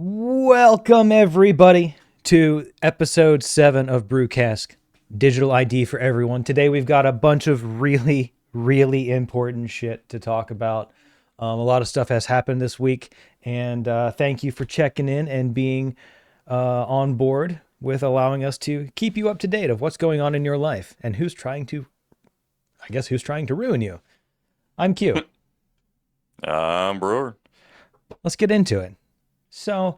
Welcome, everybody, to episode 7 of BrewQast, Digital ID for Everyone. Today, we've got a bunch of really, really important shit to talk about. A lot of stuff has happened this week, and thank you for checking in and being on board with allowing us to keep you up to date of what's going on in your life and who's trying to ruin you. I'm Q. I'm Brewer. Let's get into it. So,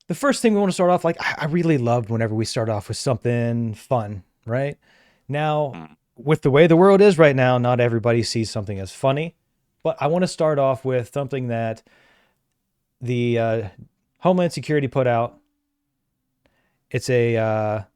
the first thing we want to start off, I really loved whenever we start off with something fun, right? Now, with the way the world is right now, not everybody sees something as funny, but I want to start off with something that the Homeland Security put out. It's the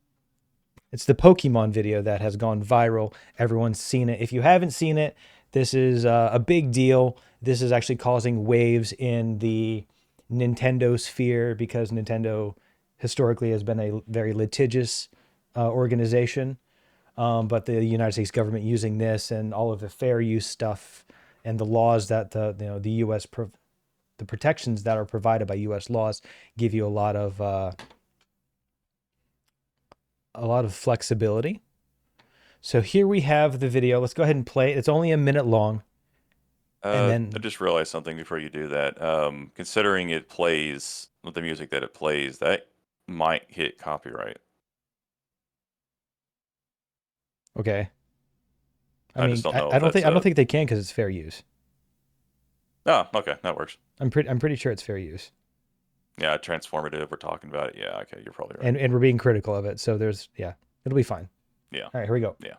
Pokemon video that has gone viral. Everyone's seen it. If you haven't seen it, this is a big deal. This is actually causing waves in the Nintendo sphere because Nintendo historically has been a very litigious organization. But the United States government using this and all of the fair use stuff and the laws that the U.S. the protections that are provided by U.S. laws give you a lot of flexibility. So here we have the video. Let's go ahead and play it. It's only a minute long. And then I just realized something before you do that. Considering it plays with the music that it plays, that might hit copyright. okay. I just don't know I if don't that's think they can because it's fair use. Oh, okay, that works. I'm pretty sure it's fair use. Yeah, transformative. We're talking about it. Yeah, okay, you're probably right. And we're being critical of it. So it'll be fine. Yeah. All right, here we go. Yeah.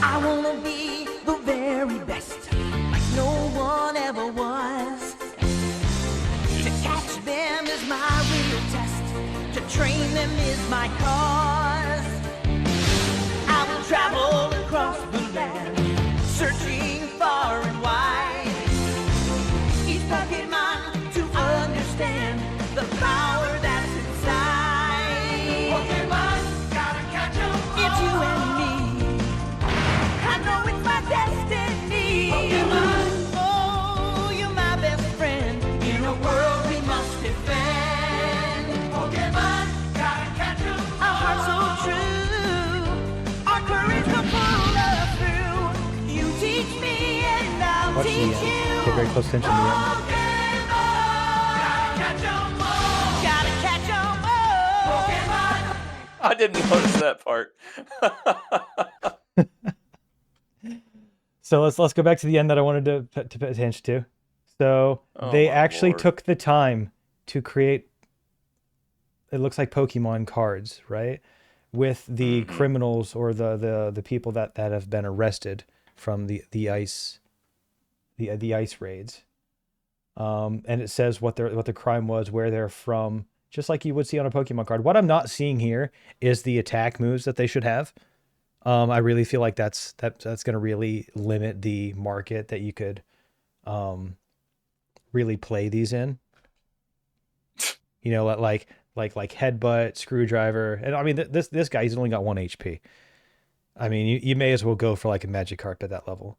I wanna be the very best, like no one ever was. To catch them is my real test, to train them is my cause. I will travel across the land, searching far and wide. Each Pokemon to understand the power that's inside. Pokemon, gotta catch 'em all. It's you and me. I know it's my destiny. Pokemon, oh, you're my best friend in a world we must defend. Pokemon, gotta catch 'em all. Our hearts so true, our courage will pull us through. You teach me and I'll Watch the teach end. you. Pay very close attention to the end. Gotta catch 'em all. Gotta catch 'em all. Pokemon. I didn't notice that part. So let's go back to the end that I wanted to pay attention to. So Oh, they my actually Lord. took the time to create. It looks like Pokemon cards, right? With the criminals or the people that have been arrested from the ice raids. And it says what the crime was, where they're from, just like you would see on a Pokemon card. What I'm not seeing here is the attack moves that they should have. I really feel like that's going to really limit the market that you could really play these in. Like headbutt, screwdriver, and I mean this guy, he's only got 1 HP. I mean, you may as well go for like a Magikarp at that level.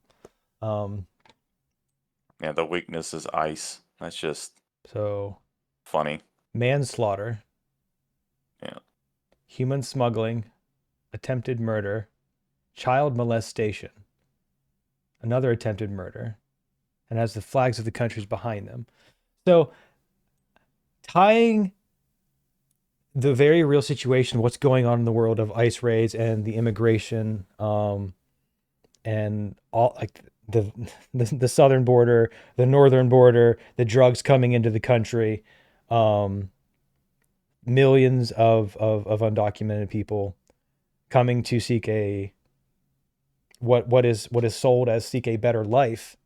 Yeah, the weakness is ice. That's just So funny. manslaughter, Yeah. human smuggling, attempted murder, child molestation, another attempted murder, and has the flags of the countries behind them. So tying the very real situation, what's going on in the world of ice raids and the immigration, and all like the southern border, the northern border, the drugs coming into the country, millions of undocumented people coming to seek what is sold as seek a better life.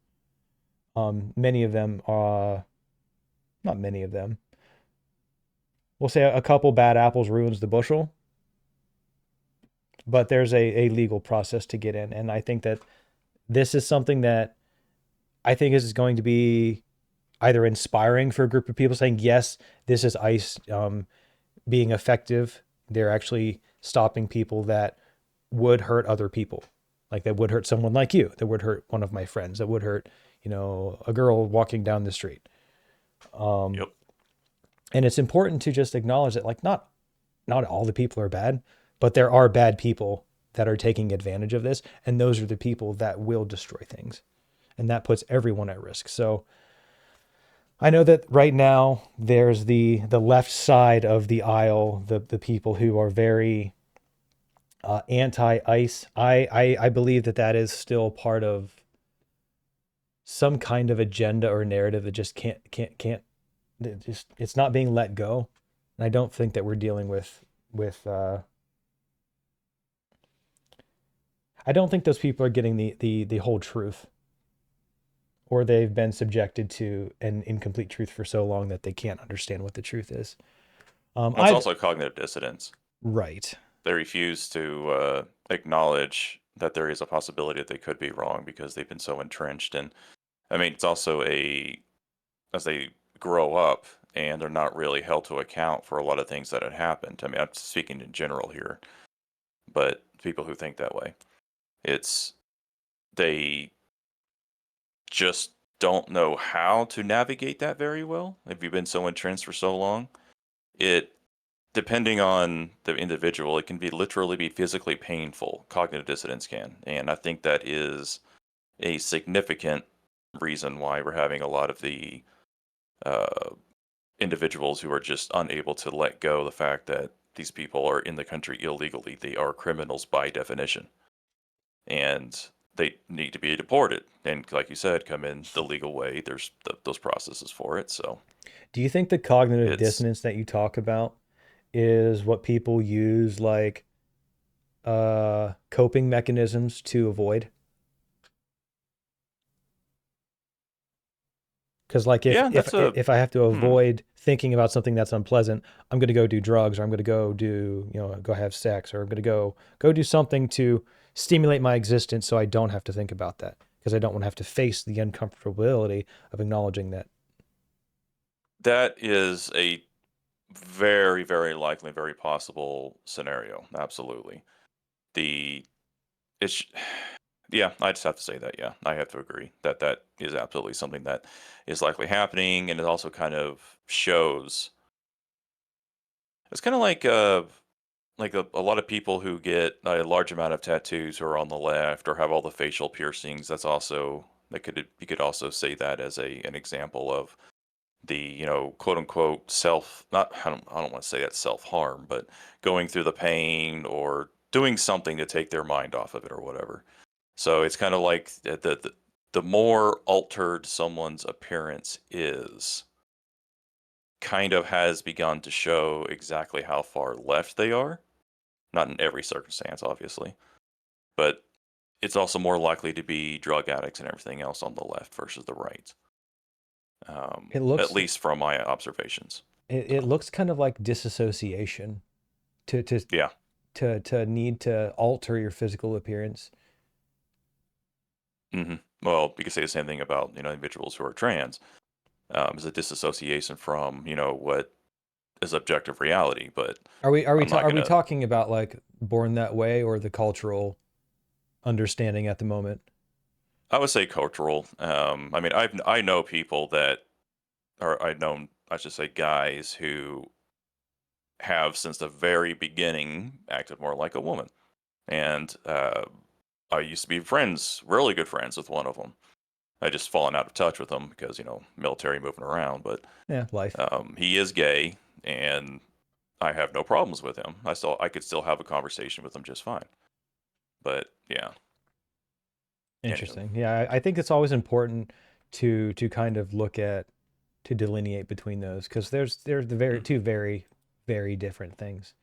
Many of them are not many of them. We'll say a couple bad apples ruins the bushel, but there's a legal process to get in. And I think that this is something that I think is going to be either inspiring for a group of people saying, yes, this is ICE being effective. They're actually stopping people that would hurt other people. Like that would hurt someone like you, that would hurt one of my friends, that would hurt, a girl walking down the street. Yep. And it's important to just acknowledge that, like, not all the people are bad, but there are bad people that are taking advantage of this, and those are the people that will destroy things, and that puts everyone at risk. So I know that right now there's the left side of the aisle, the people who are very anti-ice. I believe that is still part of some kind of agenda or narrative that just can't it's not being let go. And I don't think that we're dealing with I don't think those people are getting the whole truth, or they've been subjected to an incomplete truth for so long that they can't understand what the truth is. Well, it's also cognitive dissonance. Right. They refuse to acknowledge that there is a possibility that they could be wrong because they've been so entrenched. And I mean, it's also as they grow up and they're not really held to account for a lot of things that had happened. I mean, I'm speaking in general here, but people who think that way, they just don't know how to navigate that very well. If you've been so entrenched for so long, depending on the individual, it can literally be physically painful. Cognitive dissonance can, and I think that is a significant reason why we're having a lot of the individuals who are just unable to let go of the fact that these people are in the country illegally. They are criminals by definition, and they need to be deported. And like you said, come in the legal way. There's those processes for it. So, do you think the cognitive dissonance that you talk about is what people use like coping mechanisms to avoid? Because like if I have to avoid thinking about something that's unpleasant, I'm going to go do drugs, or I'm going to go do, go have sex, or I'm going to go do something to stimulate my existence so I don't have to think about that, because I don't want to have to face the uncomfortability of acknowledging that. That is a very, very likely, very possible scenario. Absolutely. Yeah, I just have to say that. Yeah, I have to agree that is absolutely something that is likely happening, and it also kind of shows. It's kind of like a lot of people who get a large amount of tattoos who are on the left or have all the facial piercings. You could also say that as an example of the quote unquote I don't want to say that's self-harm, but going through the pain or doing something to take their mind off of it or whatever. So it's kind of like the more altered someone's appearance is, kind of has begun to show exactly how far left they are. Not in every circumstance, obviously, but it's also more likely to be drug addicts and everything else on the left versus the right. At least from my observations. It looks kind of like disassociation to need to alter your physical appearance. Mm-hmm. Well, you could say the same thing about individuals who are trans. Is a disassociation from what is objective reality. But are we talking about like born that way, or the cultural understanding at the moment? I would say cultural. I mean, I know people that I should say guys who have since the very beginning acted more like a woman, and I used to be really good friends with one of them. I just fallen out of touch with him because military, moving around. But yeah, life. He is gay, and I have no problems with him. I could still have a conversation with him just fine. But yeah. Interesting. Anyway. Yeah, I think it's always important to kind of to delineate between those, because they're two very, very different things.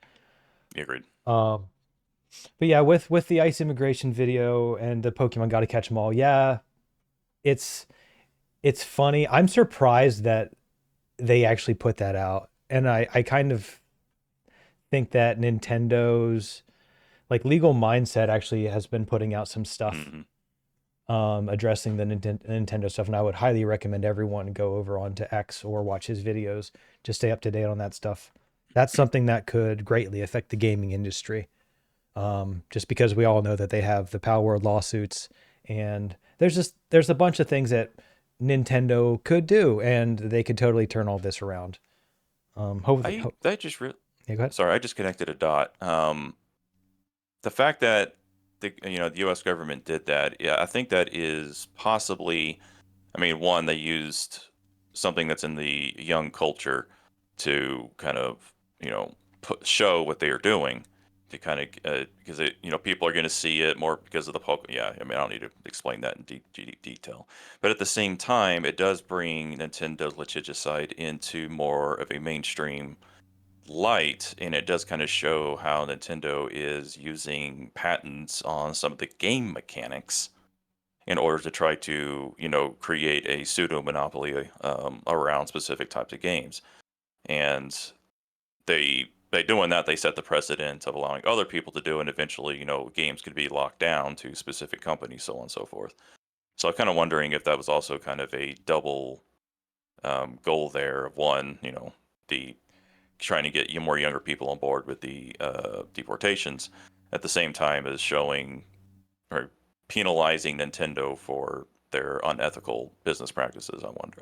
Agreed. But yeah, with the ICE immigration video and the Pokemon Gotta Catch 'Em All, yeah, it's funny. I'm surprised that they actually put that out, and I kind of think that Nintendo's like legal mindset actually has been putting out some stuff. Mm-hmm. Addressing the Nintendo stuff, and I would highly recommend everyone go over onto X or watch his videos to stay up to date on that stuff. That's something that could greatly affect the gaming industry, just because we all know that they have the Palworld lawsuits And there's a bunch of things that Nintendo could do, and they could totally turn all this around. Hopefully, I just yeah, go ahead. sorry, I just connected a dot. The fact that the U.S. government did that, yeah, I think that is possibly. I mean, one, they used something that's in the young culture to kind of show what they are doing to kind of because people are going to see it more because of the Pokemon. Yeah, I mean, I don't need to explain that in deep detail, but at the same time, it does bring Nintendo's litigious side into more of a mainstream light, and it does kind of show how Nintendo is using patents on some of the game mechanics in order to try to, create a pseudo monopoly around specific types of games. And by doing that, they set the precedent of allowing other people to do, and eventually, games could be locked down to specific companies, so on and so forth. So I'm kind of wondering if that was also kind of a double goal there of one, the trying to get more younger people on board with the deportations at the same time as showing or penalizing Nintendo for their unethical business practices. I wonder.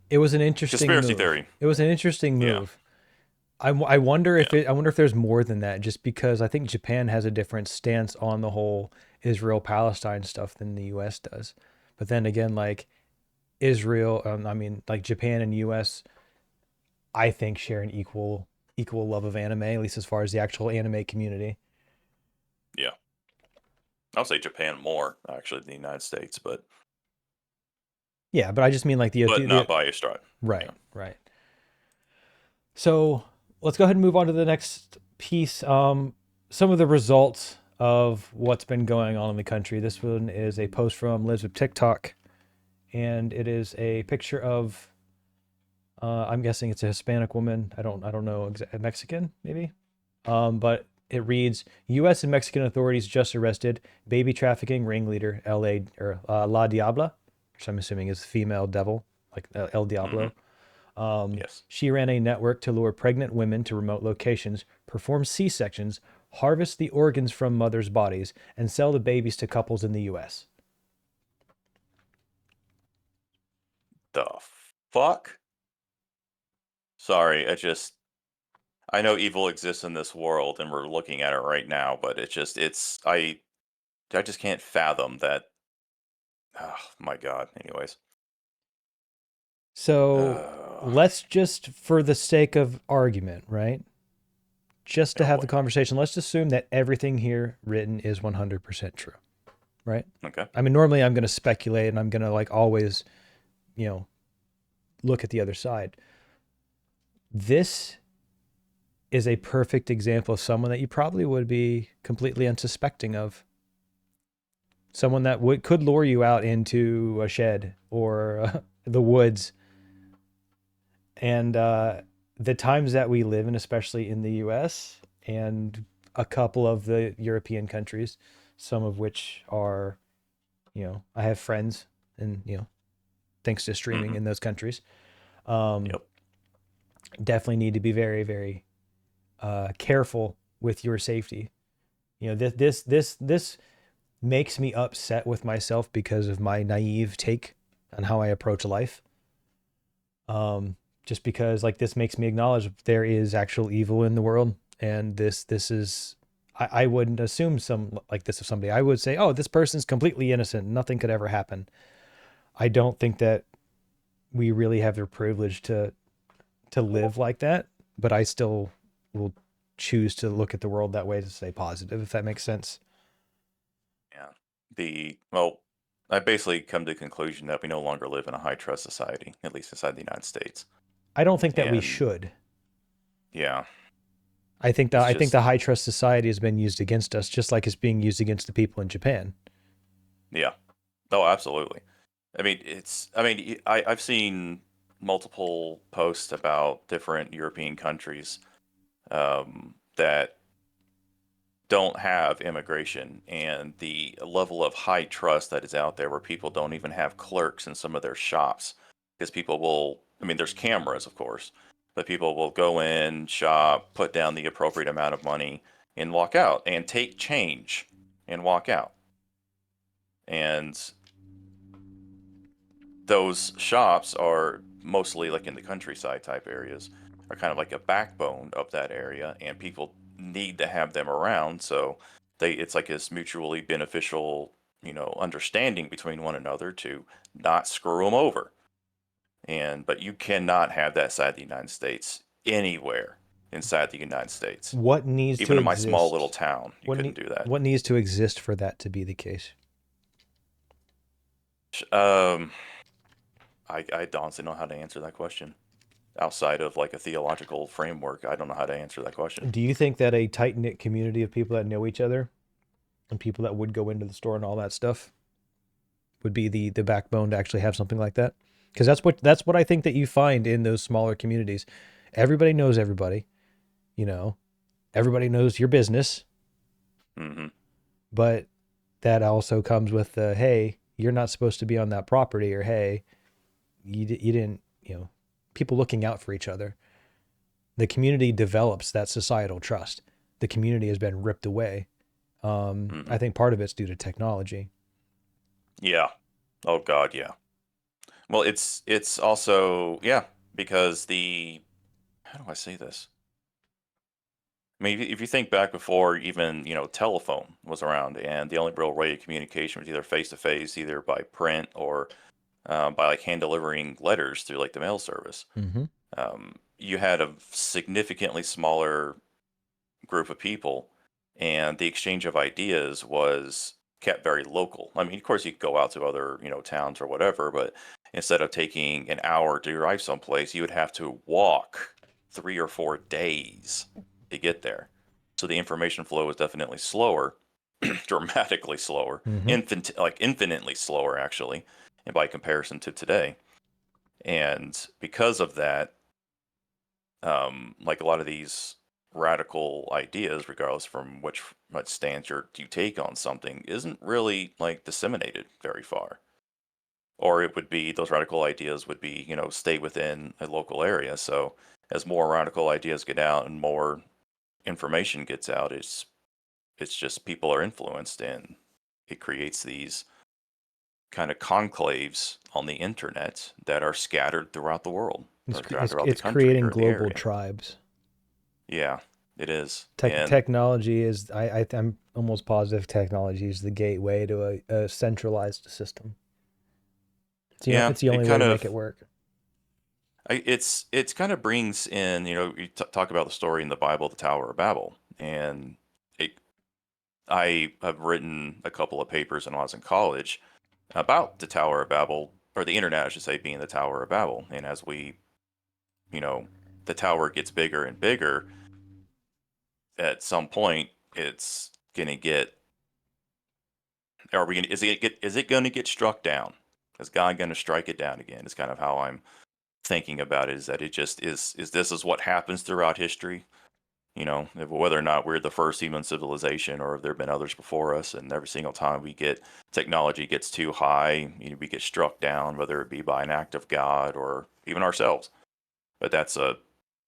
It was an interesting Conspiracy move. theory. It was an interesting Yeah, move. I wonder if yeah, I wonder if there's more than that, just because I think Japan has a different stance on the whole Israel Palestine stuff than the U.S. does. But then again, like Israel, I mean, like Japan and U.S. I think share an equal love of anime, at least as far as the actual anime community. yeah. I'll say Japan more actually than the United States, Yeah, but I just mean like but not by a stride. right, Yeah. right. So let's go ahead and move on to the next piece. Some of the results of what's been going on in the country. This one is a post from Liz of TikTok, and it is a picture of. I'm guessing it's a Hispanic woman. I don't know, Mexican maybe. But it reads: U.S. and Mexican authorities just arrested baby trafficking ringleader L.A. or La Diabla, which I'm assuming is female devil, like El Hmm. Diablo. Yes. She ran a network to lure pregnant women to remote locations, perform C-sections, harvest the organs from mothers' bodies, and sell the babies to couples in the U.S. The fuck? Sorry, I know evil exists in this world and we're looking at it right now, but I just can't fathom that. Oh my god. Anyways. So Uh, let's just, for the sake of argument, right? Just to oh have the boy. conversation, let's assume that everything here written is 100% true, right? Okay. I mean, normally I'm going to speculate and I'm going to like always, you know, look at the other side. This is a perfect example of someone that you probably would be completely unsuspecting of. Someone that could lure you out into a shed or the woods. And the times that we live in, especially in the US and a couple of the European countries, some of which are, I have friends and, thanks to streaming Hmm. in those countries, um, Yep. definitely need to be very, very careful with your safety. This makes me upset with myself because of my naive take on how I approach life. Just because like this makes me acknowledge there is actual evil in the world, and this is I wouldn't assume some like this of somebody. I would say, oh, this person's completely innocent. Nothing could ever happen. I don't think that we really have the privilege to live like that, but I still will choose to look at the world that way to stay positive, if that makes sense. Yeah. Well, I basically come to the conclusion that we no longer live in a high trust society, at least inside the United States. I don't think that we And should. yeah, I it's think just the high trust society has been used against us, just like it's being used against the people in Japan. yeah. Oh, absolutely. I've seen multiple posts about different European countries that don't have immigration and the level of high trust that is out there where people don't even have clerks in some of their shops because there's cameras, of course, but people will go in, shop, put down the appropriate amount of money, and walk out and take change and walk out. And those shops are mostly like in the countryside type areas, are kind of like a backbone of that area, and people need to have them around. So it's like this mutually beneficial, understanding between one another to not screw them over. But you cannot have that side of the United States anywhere inside the United States. What needs to Even in my small little exist? town, you couldn't do that. What needs to exist for that to be the case? Um, I honestly don't know how to answer that question. Outside of like a theological framework, I don't know how to answer that question. Do you think that a tight knit community of people that know each other and people that would go into the store and all that stuff would be the backbone to actually have something like that? Because that's what I think that you find in those smaller communities. Everybody knows everybody, everybody knows your business, Mm-hmm. but that also comes with the, hey, you're not supposed to be on that property, or hey, you didn't, people looking out for each other. The community develops that societal trust. The community has been ripped away. I think part of it's due to technology. Yeah. Oh God, yeah. Well, it's also, yeah, because how do I say this? I mean, if you think back before even, telephone was around, and the only real way of communication was either face to face, either by print or by like hand delivering letters through like the mail service. Mm-hmm. You had a significantly smaller group of people, and the exchange of ideas was kept very local. I mean, of course, you could go out to other, towns or whatever, but instead of taking an hour to drive someplace, you would have to walk 3 or 4 days to get there. So the information flow is definitely slower, dramatically slower, Mm-hmm. infinitely slower, actually, and by comparison to today. And because of that, like a lot of these radical ideas, regardless from what stance you take on something, isn't really like disseminated very far. Or it would be those radical ideas would be, stay within a local area. So as more radical ideas get out and more information gets out, it's just people are influenced, and it creates these kind of conclaves on the internet that are scattered throughout the world, or throughout the It's country creating or the global area. tribes. Yeah, it is. And Technology is, I'm almost positive technology is the gateway to a centralized system. yeah, It's the it only way kind to of make it work. it's kind of brings in, you talk about the story in the Bible, the Tower of Babel, and it, I have written a couple of papers when I was in college about the Tower of Babel, or the internet, I should say, being the Tower of Babel. And as you know, the tower gets bigger and bigger, at some point it's gonna get. Are we gonna? Is it gonna get struck down? Is God gonna strike it down again? Is kind of how I'm thinking about it. Is that it just is this is what happens throughout history? Whether or not we're the first human civilization, or if there have been others before us, and every single time technology gets too high, we get struck down, whether it be by an act of God or even ourselves. But that's a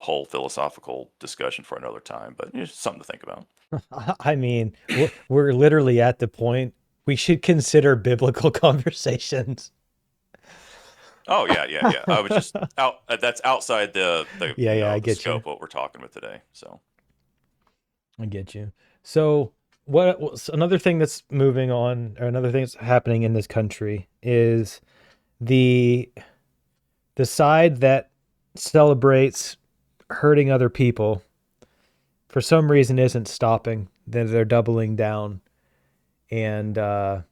whole philosophical discussion for another time. But it's something to think about. I mean, we're literally at the point we should consider biblical conversations. Oh yeah, yeah, yeah. I was just out. That's outside Yeah, I the get you. scope of what we're talking about today. So I get you. So, another thing that's moving on, or another thing that's happening in this country is the the side that celebrates hurting other people for some reason isn't stopping. Then they're doubling down. And well,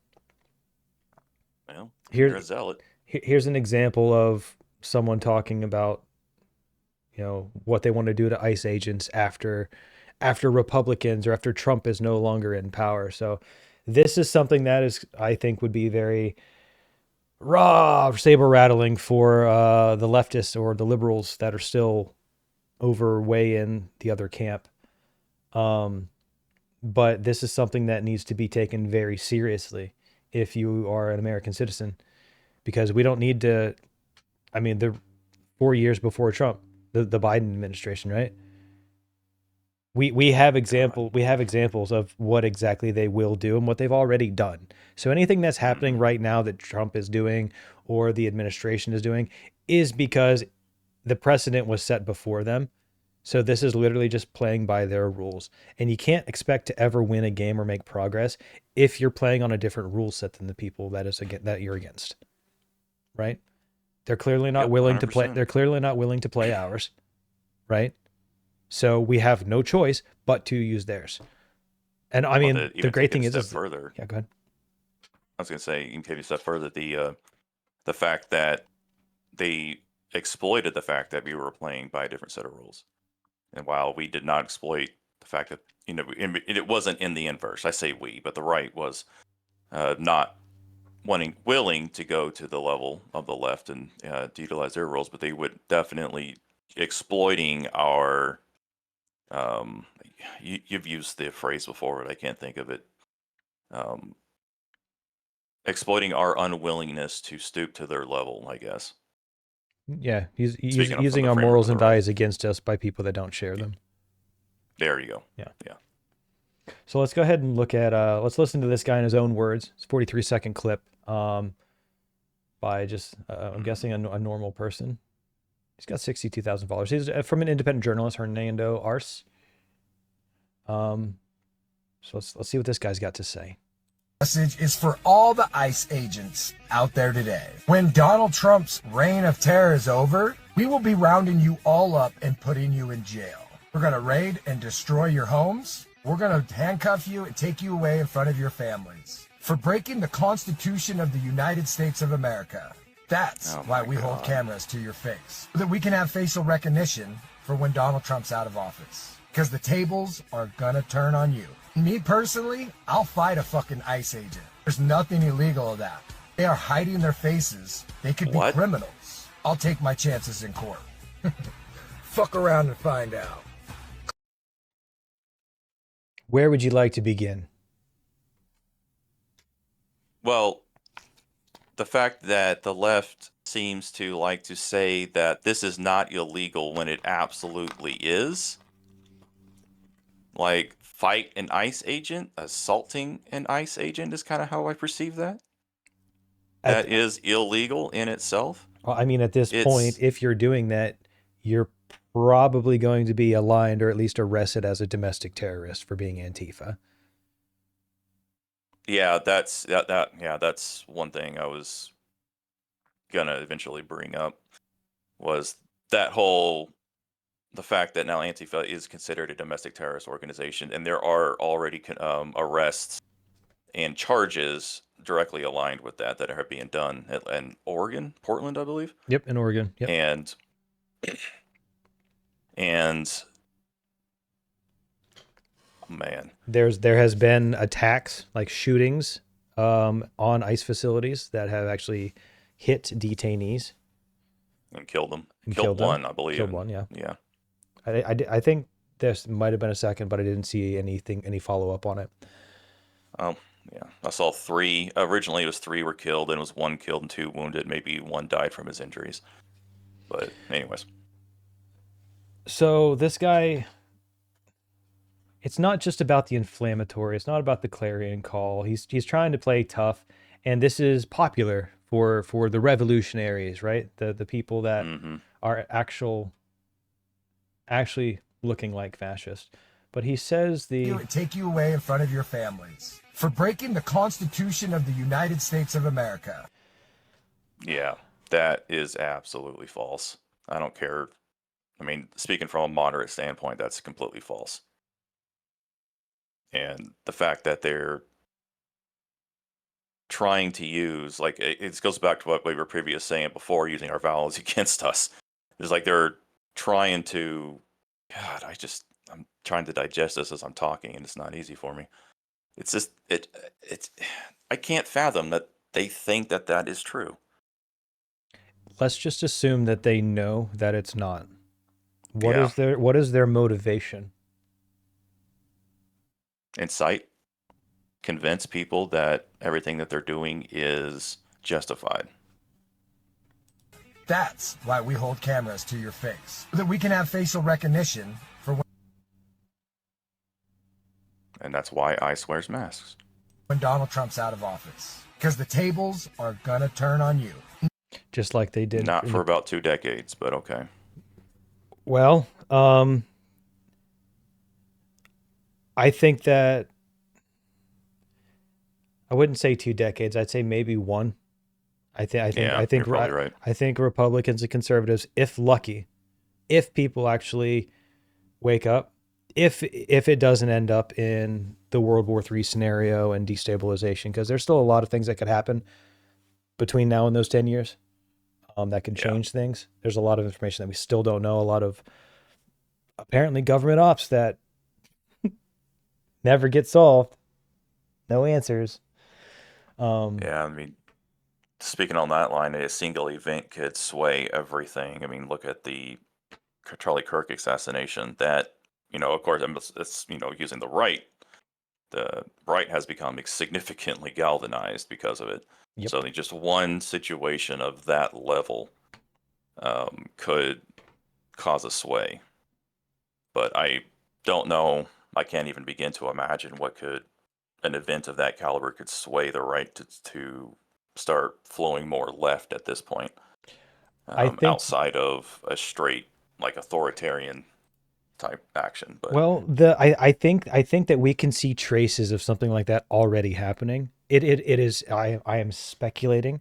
you're here a zealot. here's an example of someone talking about, what they want to do to ICE agents after Republicans, or after Trump is no longer in power. So this is something that is, I think, would be very raw, saber rattling for the leftists or the liberals that are still over way in the other camp. But this is something that needs to be taken very seriously if you are an American citizen, because we don't need to. I mean, the 4 years before Trump, the Biden administration, right? We have examples of what exactly they will do and what they've already done. So anything that's happening right now that Trump is doing or the administration is doing is because the precedent was set before them. So this is literally just playing by their rules. And you can't expect to ever win a game or make progress if you're playing on a different rule set than the people that you're against. Right? They're clearly not willing to play. 100%. They're clearly not willing to play ours. Right? So we have no choice but to use theirs. And I mean, the great thing is further. Yeah, go ahead. I was going to say, you can take it a step further. The fact that they exploited the fact that we were playing by a different set of rules, and while we did not exploit the fact that it wasn't in the inverse. I say we, but the right was not willing to go to the level of the left and to utilize their rules, but they would definitely exploiting our. You've used the phrase before, but I can't think of it. Exploiting our unwillingness to stoop to their level, I guess. Yeah, he's using our morals and values against us by people that don't share them. There you go. Yeah. Yeah. So let's go ahead and look at let's listen to this guy in his own words. It's a 43-second clip by just I'm guessing a normal person. He's got 62,000 followers. He's from an independent journalist, Hernando Arce. So let's see what this guy's got to say. Message is for all the ICE agents out there today. When Donald Trump's reign of terror is over, we will be rounding you all up and putting you in jail. We're going to raid and destroy your homes. We're going to handcuff you and take you away in front of your families for breaking the Constitution of the United States of America. That's why we hold cameras to your face, so that we can have facial recognition for when Donald Trump's out of office. Because the tables are gonna turn on you. Me personally, I'll fight a fucking ICE agent. There's nothing illegal of that. They are hiding their faces. They could be criminals. I'll take my chances in court. Fuck around and find out. Where would you like to begin? Well, the fact that the left seems to like to say that this is not illegal when it absolutely is. Like, fight an ICE agent, assaulting an ICE agent is kind of how I perceive that. That is illegal in itself. Well, I mean, at this point, if you're doing that, you're probably going to be aligned or at least arrested as a domestic terrorist for being Antifa. Yeah, that's one thing I was gonna eventually bring up was that the fact that now Antifa is considered a domestic terrorist organization, and there are already arrests and charges directly aligned with that are being done in Oregon, Portland, I believe. Yep, in Oregon. Yep. And man, there has been attacks, like shootings, on ICE facilities that have actually hit detainees and killed them. Killed one, I believe. Killed one, yeah. Yeah. I think there might have been a second, but I didn't see any follow up on it. Oh, yeah. I saw 3. Originally, it was 3 were killed, and it was 1 killed and 2 wounded. Maybe 1 died from his injuries. But anyways. So this guy, it's not just about the inflammatory. It's not about the clarion call. He's trying to play tough, and this is popular for the revolutionaries, right? The people that are actually looking like fascists. But he says take you away in front of your families for breaking the Constitution of the United States of America. Yeah, that is absolutely false. I don't care. I mean, speaking from a moderate standpoint, that's completely false. And the fact that they're trying to use, like, it goes back to what we were previously saying before, using our values against us. It's like they're trying to, God, I'm trying to digest this as I'm talking, and it's not easy for me. It's just, I can't fathom that they think that that is true. Let's just assume that they know that it's not. What is their motivation? Incite, convince people that everything that they're doing is justified. That's why we hold cameras to your face, so that we can have facial recognition for when And that's why ICE wears masks. When Donald Trump's out of office. Because the tables are gonna turn on you. Just like they did. Not for about 2 decades, but okay. Well, I think that I wouldn't say 2 decades. I'd say maybe one. I think you're probably right. I think Republicans and conservatives, if lucky, if people actually wake up, if it doesn't end up in the World War III scenario and destabilization, because there's still a lot of things that could happen between now and those 10 years that could change things. There's a lot of information that we still don't know. A lot of apparently government ops that never get solved. No answers. Yeah, I mean, speaking on that line, a single event could sway everything. I mean, look at the Charlie Kirk assassination. That, of course, it's, using the right has become significantly galvanized because of it. Yep. So just one situation of that level could cause a sway. But I don't know. I can't even begin to imagine what an event of that caliber could sway the right to start flowing more left at this point. I think, outside of a straight authoritarian type action. But I think that we can see traces of something like that already happening. It is I am speculating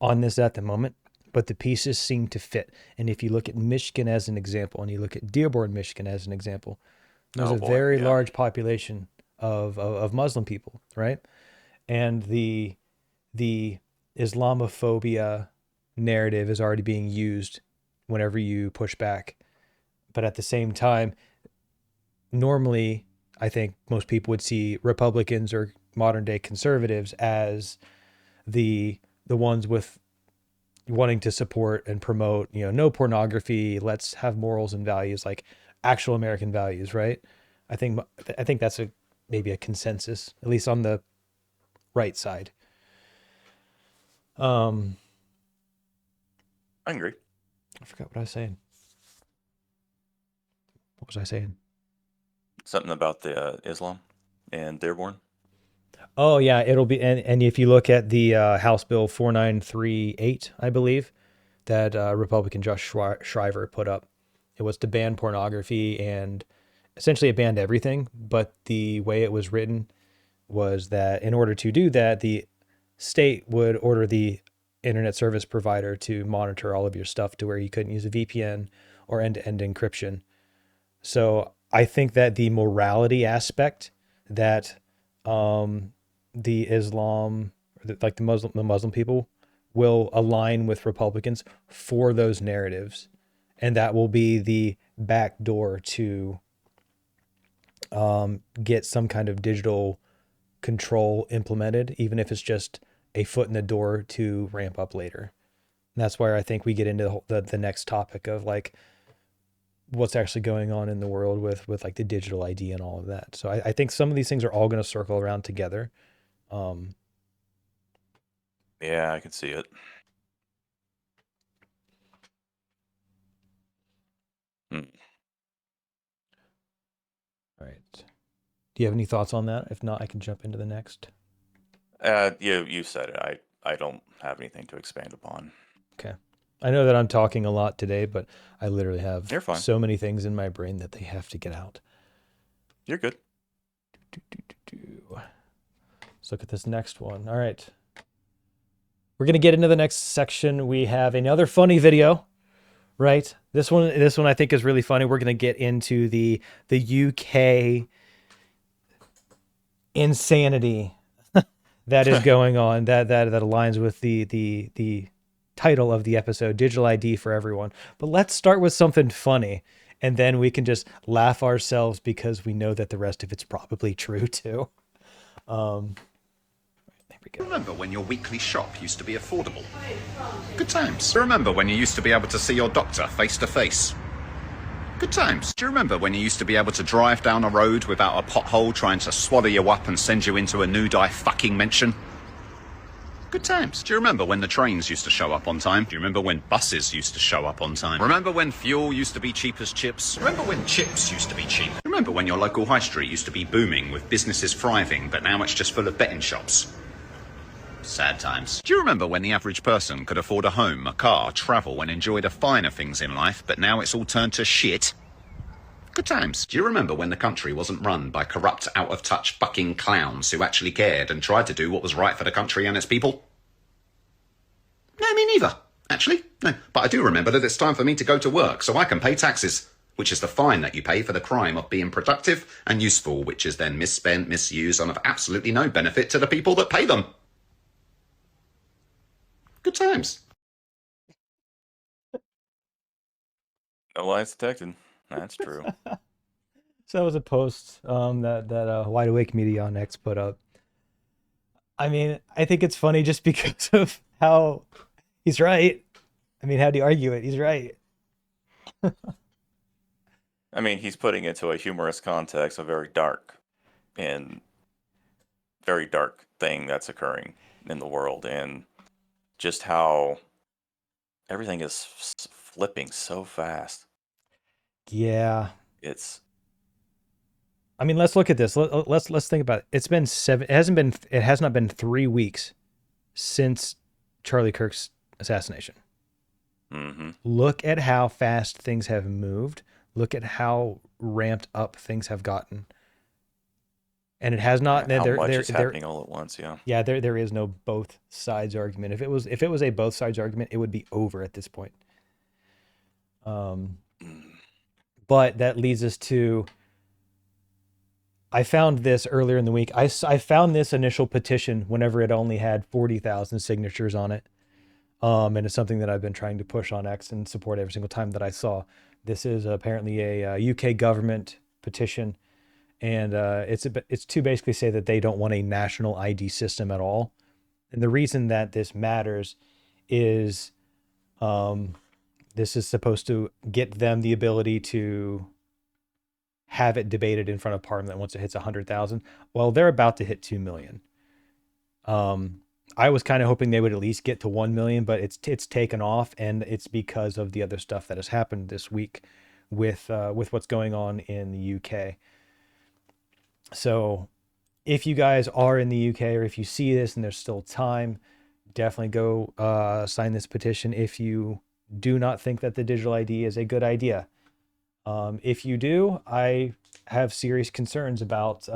on this at the moment, but the pieces seem to fit. And if you look at Michigan as an example, and you look at Dearborn, Michigan as an example, there's a very large population of Muslim people, right? And the Islamophobia narrative is already being used whenever you push back. But at the same time, normally, I think most people would see Republicans or modern day conservatives as the ones with wanting to support and promote, no pornography, let's have morals and values, like actual American values, right? I think that's maybe a consensus, at least on the right side. I agree. I forgot what I was saying. What was I saying? Something about the Islam and Dearborn. Oh yeah, it'll be, and if you look at the House Bill 4938, I believe, that Republican Josh Shriver put up, it was to ban pornography, and essentially it banned everything. But the way it was written was that in order to do that, the state would order the internet service provider to monitor all of your stuff to where you couldn't use a VPN or end-to-end encryption. So I think that the morality aspect that the Islam, like the Muslim people, will align with Republicans for those narratives, and that will be the back door to get some kind of digital control implemented, even if it's just a foot in the door to ramp up later. And that's where I think we get into the next topic of what's actually going on in the world with the digital ID and all of that. So I think some of these things are all going to circle around together. Yeah, I can see it. All right. Do you have any thoughts on that? If not, I can jump into the next. You said it. I don't have anything to expand upon. Okay. I know that I'm talking a lot today, but I literally have You're fine. so many things in my brain that they have to get out. You're good. Let's look at this next one. All right. We're going to get into the next section. We have another funny video, right? This one I think is really funny. We're going to get into the UK insanity that is going on, that aligns with the title of the episode, Digital ID for Everyone. But let's start with something funny, and then we can just laugh ourselves because we know that the rest of it's probably true too. There we go. Remember when your weekly shop used to be affordable? Good times. Remember when you used to be able to see your doctor face to face? Good times. Do you remember when you used to be able to drive down a road without a pothole trying to swallow you up and send you into a nude eye fucking mention? Good times. Do you remember when the trains used to show up on time? Do you remember when buses used to show up on time? Remember when fuel used to be cheap as chips? Remember when chips used to be cheap? Remember when your local high street used to be booming with businesses thriving, but now it's just full of betting shops? Sad times. Do you remember when the average person could afford a home, a car, travel, and enjoy the finer things in life, but now it's all turned to shit? Good times. Do you remember when the country wasn't run by corrupt, out-of-touch fucking clowns who actually cared and tried to do what was right for the country and its people? No, me neither. Actually, no. But I do remember that it's time for me to go to work so I can pay taxes, which is the fine that you pay for the crime of being productive and useful, which is then misspent, misused, and of absolutely no benefit to the people that pay them. Good times. No lies detected. That's true. So that was a post that Wide Awake Media on X put up. I mean, I think it's funny just because of how he's right. I mean, how do you argue it? He's right. I mean, he's putting it into a humorous context, a very dark thing that's occurring in the world, and just how everything is flipping so fast. Yeah. I mean, let's look at this. Let's think about it. It's been it has not been 3 weeks since Charlie Kirk's assassination. Mm-hmm. Look at how fast things have moved. Look at how ramped up things have gotten. And it has not. How much is happening all at once? Yeah. Yeah. There is no both sides argument. If it was a both sides argument, it would be over at this point. But that leads us to. I found this earlier in the week. I found this initial petition whenever it only had 40,000 signatures on it. And it's something that I've been trying to push on X and support every single time that I saw. This is apparently a UK government petition. And it's to basically say that they don't want a national ID system at all. And the reason that this matters is this is supposed to get them the ability to have it debated in front of Parliament once it hits 100,000. Well, they're about to hit 2 million. I was kind of hoping they would at least get to 1 million, but it's taken off, and it's because of the other stuff that has happened this week with what's going on in the UK. So if you guys are in the UK, or if you see this and there's still time, definitely go sign this petition if you do not think that the digital ID is a good idea. If you do, I have serious concerns about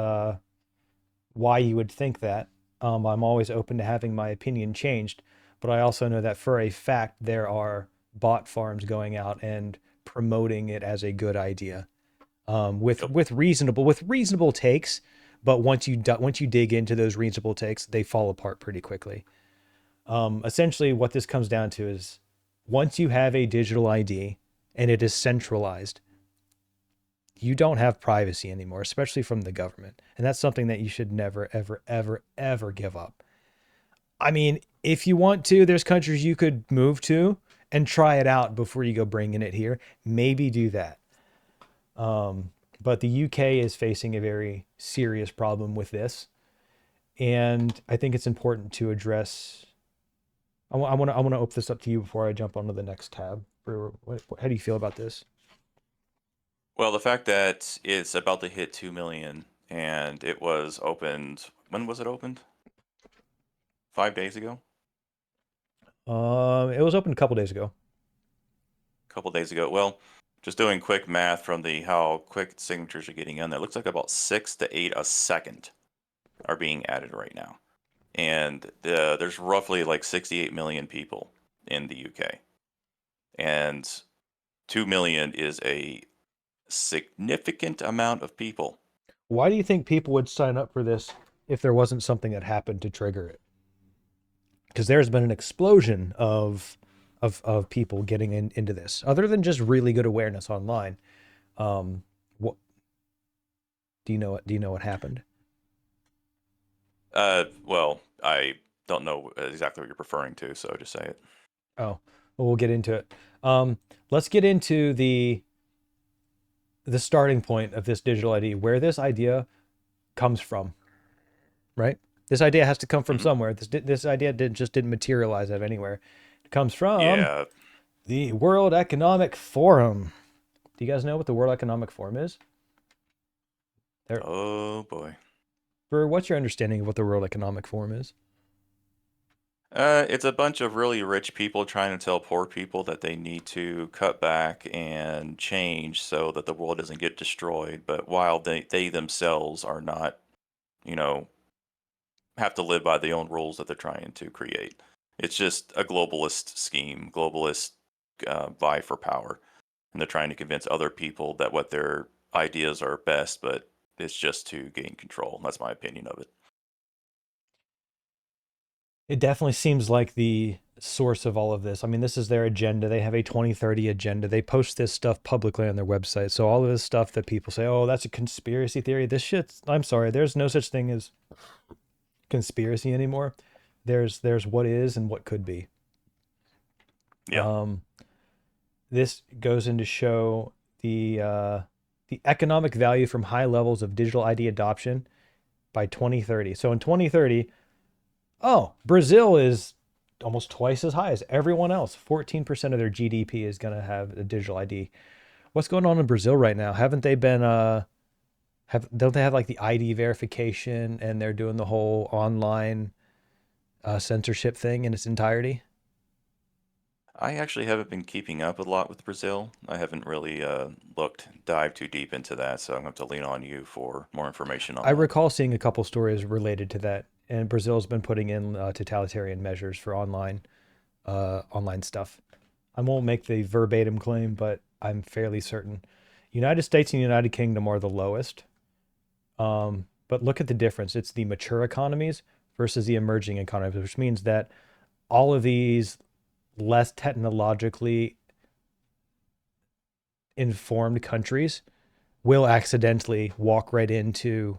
why you would think that. I'm always open to having my opinion changed, but I also know that for a fact there are bot farms going out and promoting it as a good idea, with reasonable takes. But once you dig into those reasonable takes, they fall apart pretty quickly. Essentially, what this comes down to is once you have a digital ID and it is centralized, you don't have privacy anymore, especially from the government. And that's something that you should never, ever, ever, ever give up. I mean, if you want to, there's countries you could move to and try it out before you go bringing it here. Maybe do that. But the UK is facing a very serious problem with this. And I think it's important to address. I want to open this up to you before I jump onto the next tab. Brewer, how do you feel about this? Well, the fact that it's about to hit 2 million and it was opened, when was it opened? 5 days ago? It was opened a couple days ago. Well, just doing quick math from how quick signatures are getting in there, it looks like about 6 to 8 a second are being added right now. And there's roughly like 68 million people in the UK. And 2 million is a significant amount of people. Why do you think people would sign up for this if there wasn't something that happened to trigger it? Because there's been an explosion of people getting into this, other than just really good awareness online. What do you know? Do you know what happened? Well, I don't know exactly what you're referring to, so just say it. Oh, well, we'll get into it. Let's get into the starting point of this digital ID, where this idea comes from, right? This idea has to come from Mhm. somewhere. This idea didn't materialize out of anywhere. It comes from Yeah. the World Economic Forum. Do you guys know what the World Economic Forum is? Oh boy. What's your understanding of what the World Economic Forum is? It's a bunch of really rich people trying to tell poor people that they need to cut back and change so that the world doesn't get destroyed. But while they themselves are not, you know, have to live by their own rules that they're trying to create. It's just a globalist scheme, globalist vie for power. And they're trying to convince other people that what their ideas are best, but it's just to gain control. That's my opinion of it. It definitely seems like the source of all of this. I mean, this is their agenda. They have a 2030 agenda. They post this stuff publicly on their website. So all of this stuff that people say, "Oh, that's a conspiracy theory." This shit's, I'm sorry, there's no such thing as conspiracy anymore. There's what is and what could be. Yeah. This goes in to show the economic value from high levels of digital ID adoption by 2030. So in 2030, Brazil is almost twice as high as everyone else. 14% of their GDP is going to have a digital ID. What's going on in Brazil right now? Haven't they been don't they have like the ID verification, and they're doing the whole online censorship thing in its entirety? I actually haven't been keeping up a lot with Brazil. I haven't really dived too deep into that, so I'm going to have to lean on you for more information on I that. recall seeing a couple stories related to that, and Brazil's been putting in totalitarian measures for online stuff. I won't make the verbatim claim, but I'm fairly certain. United States and United Kingdom are the lowest. But look at the difference. It's the mature economies versus the emerging economies, which means that all of these less technologically informed countries will accidentally walk right into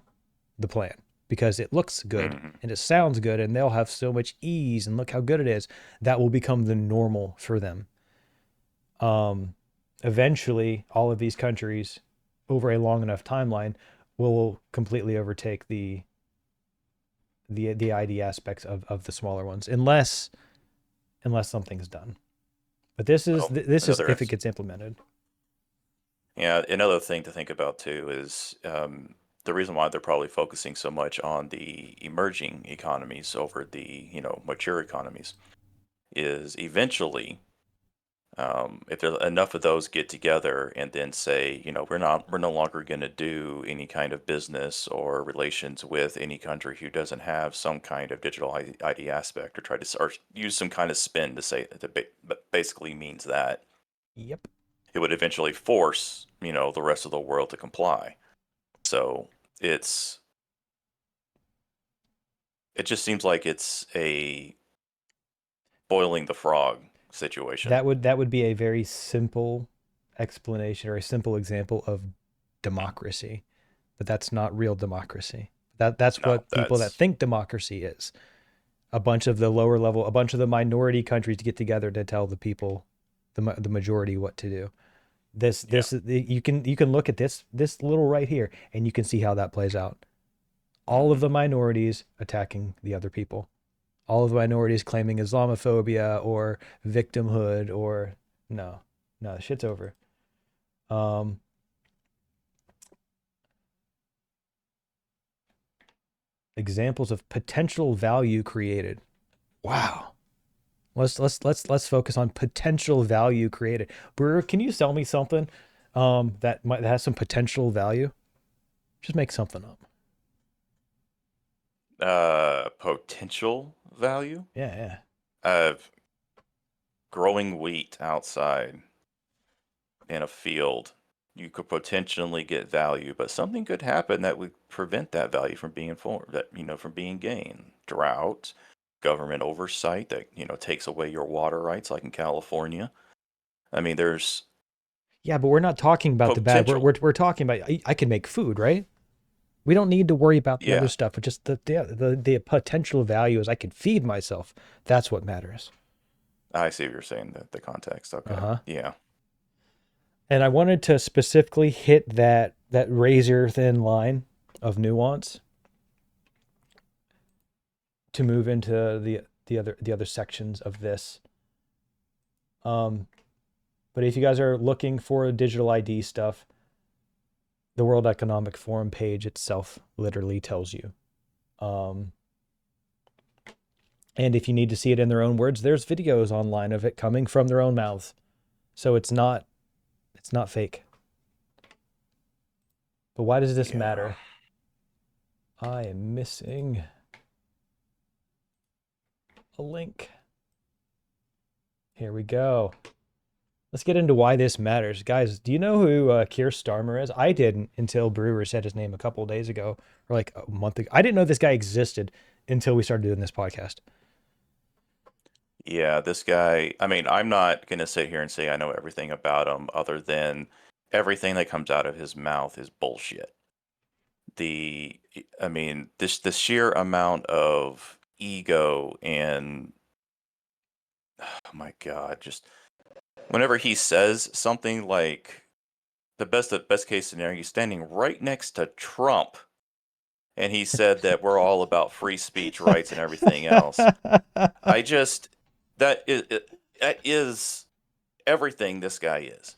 the plan because it looks good Mhm. and it sounds good, and they'll have so much ease, and look how good it is. That will become the normal for them. Eventually, all of these countries, over a long enough timeline, will completely overtake the ID aspects of the smaller ones, unless something's done. But this is Well, this is another if it ex- gets implemented. yeah, another thing to think about too is the reason why they're probably focusing so much on the emerging economies over the mature economies is eventually, if there, enough of those get together and then say, we're no longer going to do any kind of business or relations with any country who doesn't have some kind of digital ID aspect, or try to or use some kind of spin to say that basically means that Yep. it would eventually force the rest of the world to comply. So it's it just seems like it's a boiling the frog situation. That would be a very simple explanation or a simple example of Mm. democracy, but that's not real democracy. That's No, what people that that's think democracy is. A bunch of the lower level, a bunch of the minority countries get together to tell the people, the majority, what to do. yeah. You can look at this little right here, and you can see how that plays out. All of Hmm. the minorities attacking the other people. All of the minorities claiming Islamophobia or victimhood, or no, no, shit's over. Um, Examples of potential value created. Wow. Let's focus on potential value created. Brewer, can you sell me something that has some potential value? Just make something up. Potential value Yeah, yeah. of growing wheat outside in a field. You could potentially get value, but something could happen that would prevent that value from being from being gained. Drought, government oversight that takes away your water rights, like in California. I mean, there's Yeah, but we're not talking about the bad. We're potential. we're, we're talking about I can make food, right? We don't need to worry about the other Yeah, stuff, but just the potential value is I can feed myself. That's what matters. I see what you're saying. The context. Okay. Uh-huh. Yeah. And I wanted to specifically hit that razor thin line of nuance. to move into the other sections of this. But if you guys are looking for digital ID stuff, the World Economic Forum page itself literally tells you. And if you need to see it in their own words, there's videos online of it coming from their own mouths. So it's not fake. But why does this matter? I am missing a link. Here we go. Let's get into why this matters. Guys, do you know who Keir Starmer is? I didn't until Brewer said his name a couple of days ago, or like a month ago. I didn't know this guy existed until we started doing this podcast. Yeah, this guy, I mean, I'm not going to sit here and say I know everything about him other than everything that comes out of his mouth is bullshit. The sheer amount of ego and, oh my God, just whenever he says something like the best case scenario, he's standing right next to Trump and he said that we're all about free speech rights and everything else. That is everything this guy is.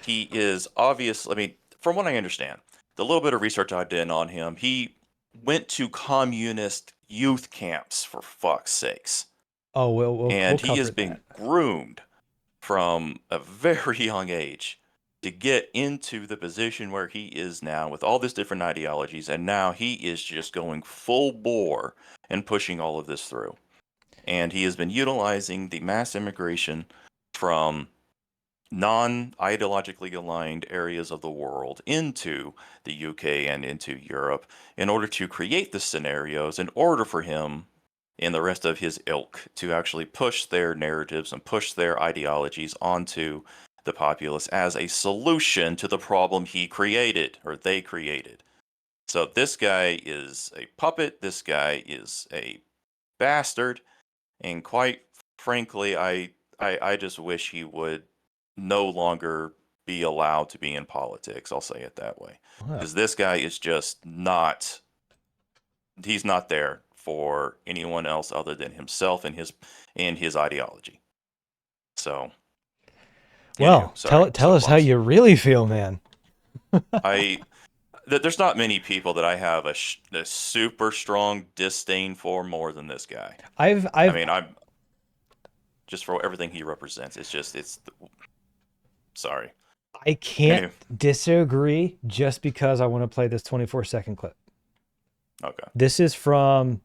He is obviously, I mean, from what I understand, the little bit of research I did on him, he went to communist youth camps, for fuck's sakes. Oh, we'll he has been groomed from a very young age to get into the position where he is now with all these different ideologies, and now he is just going full bore and pushing all of this through. And he has been utilizing the mass immigration from non-ideologically aligned areas of the world into the UK and into Europe in order to create the scenarios in order for him and the rest of his ilk to actually push their narratives and push their ideologies onto the populace as a solution to the problem he created, or they created. So this guy is a puppet, this guy is a bastard, and quite frankly, I just wish he would no longer be allowed to be in politics. I'll say it that way. Because this guy is just not, he's not there for anyone else other than himself and his ideology. So, well, tell us how you really feel, man. There's not many people that I have a super strong disdain for more than this guy. I'm just for everything he represents. Sorry. I can't disagree just because I want to play this 24-second clip. Okay. This is from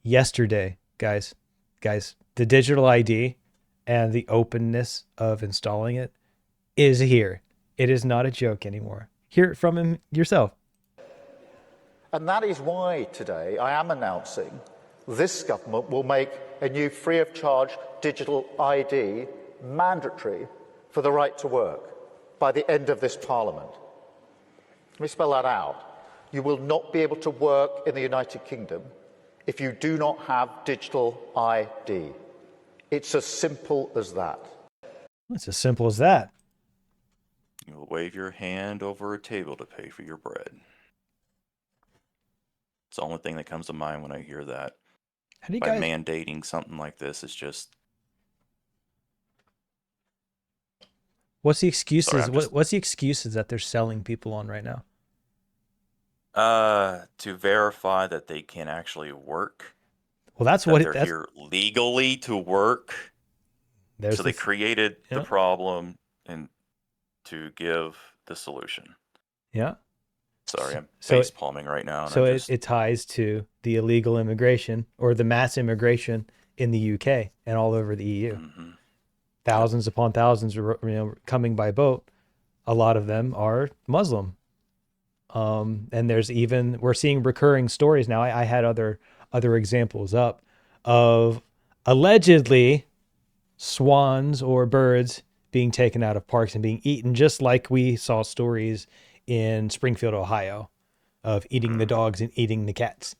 yesterday, guys. The digital ID and the openness of installing it is here. It is not a joke anymore. Hear it from him yourself. And that is why today I am announcing this government will make a new free of charge digital ID mandatory for the right to work by the end of this Parliament. Let me spell that out. You will not be able to work in the United Kingdom if you do not have digital ID. It's as simple as that. It's as simple as that. You'll wave your hand over a table to pay for your bread. It's the only thing that comes to mind when I hear that. How do you By mandating something like this, it's just... What's the excuses? What's the excuses that they're selling people on right now? To verify that they can actually work. Well, that's what they're here legally to work. So they created the problem and to give the solution. Yeah. Sorry, I'm face palming right now. So it ties to the illegal immigration or the mass immigration in the UK and all over the EU. Mm-hmm. Thousands upon thousands, coming by boat. A lot of them are Muslim. And we're seeing recurring stories now. I had other examples up of allegedly swans or birds being taken out of parks and being eaten, just like we saw stories in Springfield, Ohio, of eating the dogs and eating the cats.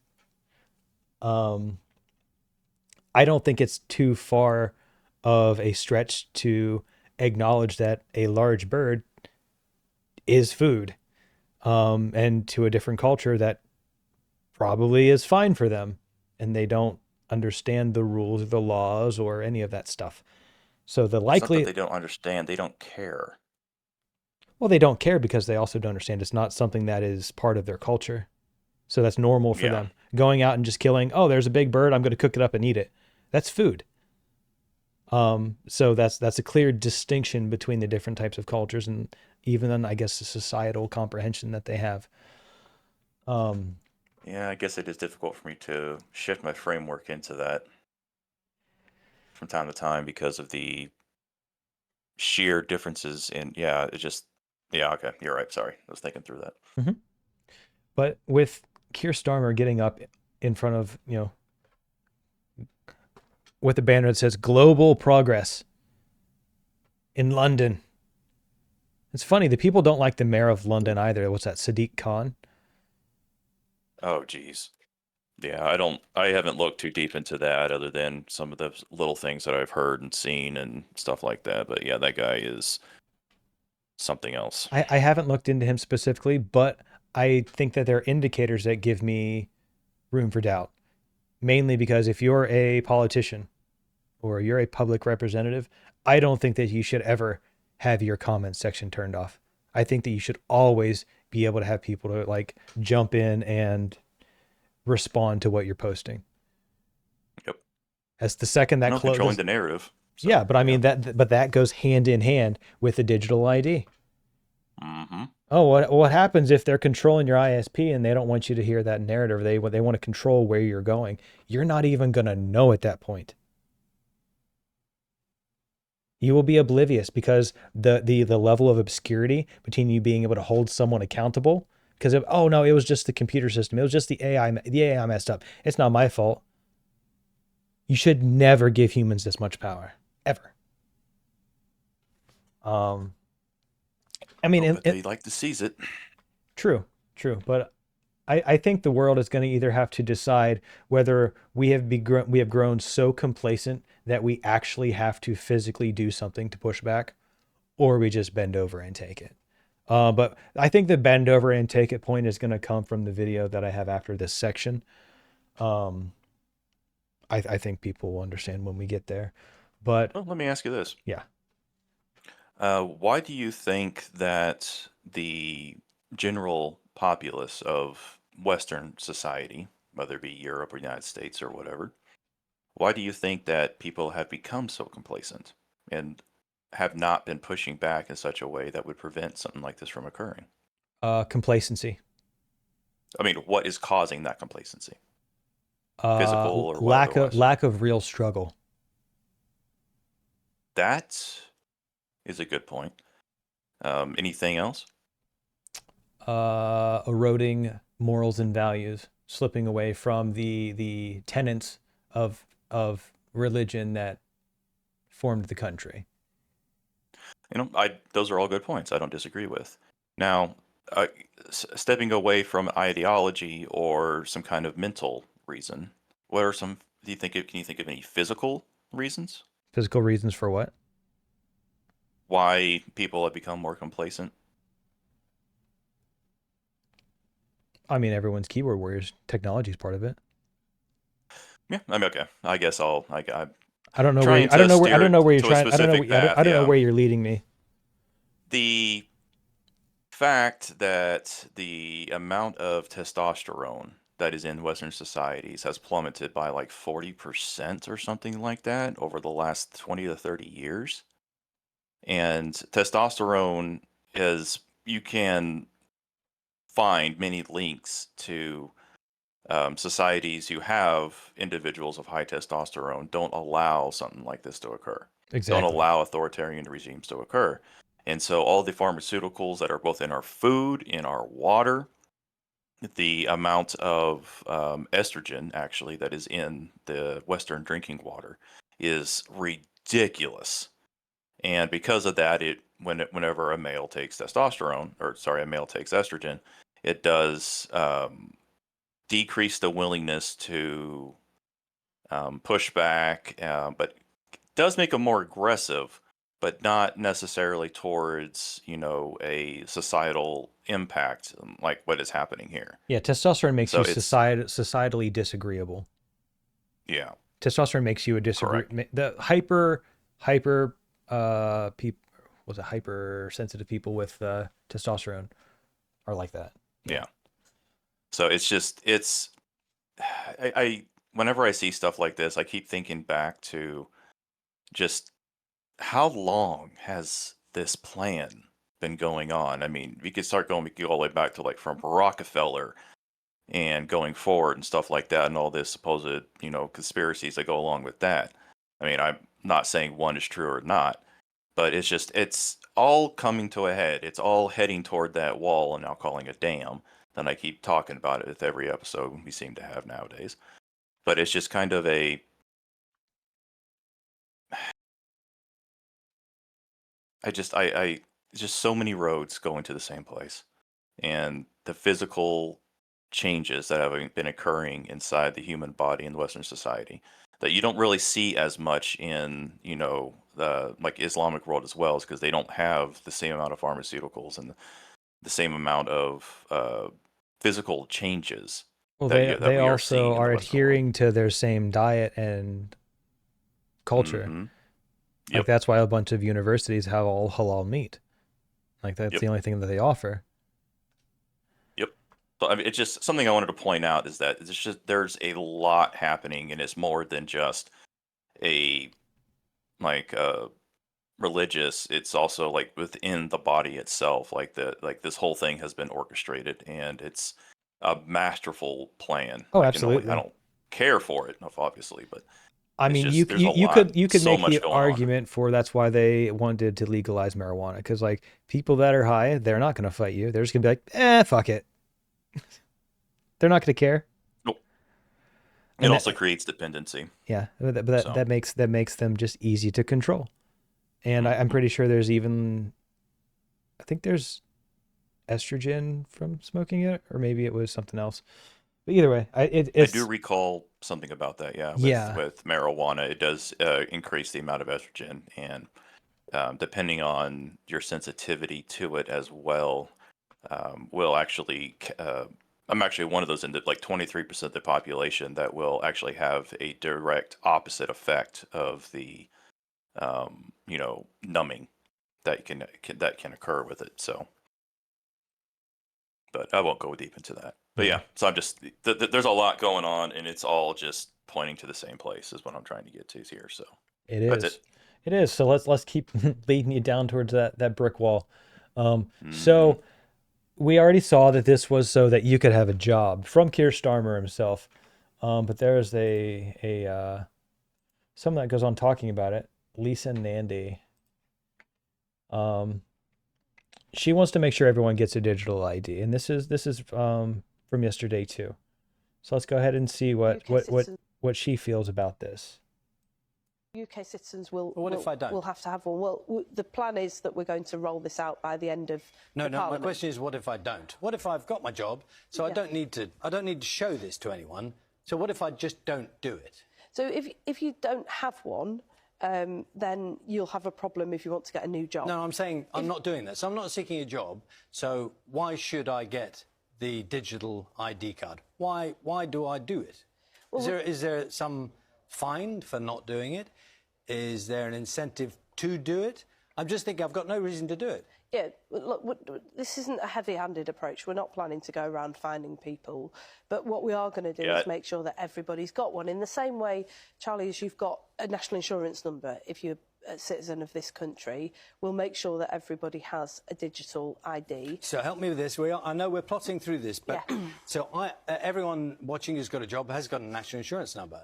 I don't think it's too far of a stretch to acknowledge that a large bird is food, and to a different culture that probably is fine for them. and they don't understand the rules or the laws or any of that stuff. So the It's not that likely, they don't understand; they don't care. well, they don't care because they also don't understand it's not something that is part of their culture. So that's normal for Yeah. them. Going out and just killing, oh, there's a big bird, I'm going to cook it up and eat it. That's food. So that's a clear distinction between the different types of cultures and even then, I guess, the societal comprehension that they have. Yeah, I guess it is difficult for me to shift my framework into that from time to time because of the sheer differences in, yeah, it just, yeah, okay, you're right. Sorry. I was thinking through that. But with Keir Starmer getting up in front of, with a banner that says global progress in London. It's funny, the people don't like the mayor of London either. What's that, Sadiq Khan? Oh, geez. Yeah, I haven't looked too deep into that other than some of the little things that I've heard and seen and stuff like that. But yeah, that guy is something else. I haven't looked into him specifically, but I think that there are indicators that give me room for doubt. Mainly because if you're a politician or you're a public representative, I don't think that you should ever have your comment section turned off. I think that you should always be able to have people to like jump in and respond to what you're posting. Yep. As the second that No, controlling closes, the narrative. So, yeah, but I mean that goes hand in hand with the digital ID. Mm-hmm. Oh, what happens if they're controlling your ISP and they don't want you to hear that narrative? They want to control where you're going. You're not even gonna know at that point. You will be oblivious because the level of obscurity between you being able to hold someone accountable because of, oh no, it was just the computer system, it was just the AI messed up, it's not my fault. You should never give humans this much power ever. I mean, But they like to seize it. true, but I think the world is going to either have to decide whether we have grown so complacent that we actually have to physically do something to push back, or we just bend over and take it. But I think the bend over and take it point is going to come from the video that I have after this section. I think people will understand when we get there. But Well, let me ask you this. yeah, Why do you think that the general populace of Western society, whether it be Europe or United States or whatever, why do you think that people have become so complacent and have not been pushing back in such a way that would prevent something like this from occurring? complacency, I mean, what is causing that complacency? Physical or otherwise? lack of real struggle. That is a good point. Anything else? Eroding morals and values, slipping away from the tenets of religion that formed the country. Those are all good points. I don't disagree with. Now, stepping away from ideology or some kind of mental reason, what are some? Can you think of any physical reasons Physical reasons for what? why people have become more complacent? I mean, everyone's keyboard warriors. Technology is part of it. Yeah, I mean, okay. I guess I'm I don't know where trying I don't to know where I steer don't know where it you're to a trying. I don't know. specific path. I don't know Yeah. where you're leading me. The fact that the amount of testosterone that is in Western societies has plummeted by like 40% or something like that over the last 20 to 30 years. And testosterone is, you can find many links to societies who have individuals of high testosterone don't allow something like this to occur. Exactly. Don't allow authoritarian regimes to occur. And so all the pharmaceuticals that are both in our food, in our water, the amount of estrogen actually that is in the Western drinking water is ridiculous. And because of that, whenever a male takes testosterone, or sorry, a male takes estrogen, it does decrease the willingness to push back, but does make them more aggressive, but not necessarily towards a societal impact like what is happening here. Yeah, testosterone makes So you it's societally disagreeable. Yeah. Testosterone makes you a Correct. the people, was it hypersensitive people with testosterone are like that. Yeah. So I whenever I see stuff like this, I keep thinking back to just how long has this plan been going on? I mean, we could go all the way back to like from Rockefeller and going forward and stuff like that, and all this supposed, conspiracies that go along with that. I mean, I'm not saying one is true or not, but it's all coming to a head. It's all heading toward that wall, and now calling a dam. And I keep talking about it with every episode we seem to have nowadays. But it's just kind of I just so many roads going to the same place, and the physical changes that have been occurring inside the human body in Western society that you don't really see as much in, the like Islamic world as well, is because they don't have the same amount of pharmaceuticals and the same amount of physical changes Well, that they we are seeing also in the are Western world. adhering to their same diet and culture. Hmm. Like Yep. that's why a bunch of universities have all halal meat. Like that's Yep. the only thing that they offer. Yep. So I mean, it's just something I wanted to point out is that there's a lot happening, and it's more than just a like religious. It's also like within the body itself. Like this whole thing has been orchestrated, and it's a masterful plan. Oh, I absolutely. don't care for it, obviously, but I it's mean, just there's a lot, you could so make much the going on. argument for that's why they wanted to legalize marijuana because like people that are high, they're not going to fight you. They're just going to be like, fuck it. They're not going to care. Nope. It And also that, creates dependency. yeah, but So, that makes them just easy to control. And I'm mhm. pretty sure there's even, I think there's estrogen from smoking it, or maybe it was something else. But either way, I do it's recall something about that. Yeah, yeah. with marijuana, it does increase the amount of estrogen, and depending on your sensitivity to it as well, will actually. I'm actually one of those in the like 23% of the population that will actually have a direct opposite effect of the numbing that can occur with it. So, but I won't go deep into that. But Yeah. yeah, so I'm just there's a lot going on, and it's all just pointing to the same place is what I'm trying to get to here. So It that's is. it. It is. So let's keep leading you down towards that brick wall. Hmm. So we already saw that this was so that you could have a job from Keir Starmer himself. But there's someone that goes on talking about it, Lisa Nandy. Um, she wants to make sure everyone gets a digital ID, and this is from yesterday too. So let's go ahead and see UK citizens, what she feels about this. UK citizens will Well, what if I don't? will have to have one. Well, the plan is that we're going to roll this out by the end of No, the no. My Parliament. question is, what if I don't? What if I've got my job, so I don't need to show this to anyone? So what if I just don't do it? So if you don't have one, then you'll have a problem if you want to get a new job. No, I'm saying I'm not doing that. So I'm not seeking a job. So why should I get the digital ID card? Why do I do it? Is there some fine for not doing it? Is there an incentive to do it? I'm just thinking I've got no reason to do it. Yeah, look, this isn't a heavy-handed approach. We're not planning to go around finding people. But what we are going to do is make sure that everybody's got one. In the same way, Charlie, as you've got a national insurance number, if you're a citizen of this country, we'll make sure that everybody has a digital ID. So help me with this. I know we're plotting through this, but so everyone watching who's got a job has got a national insurance number.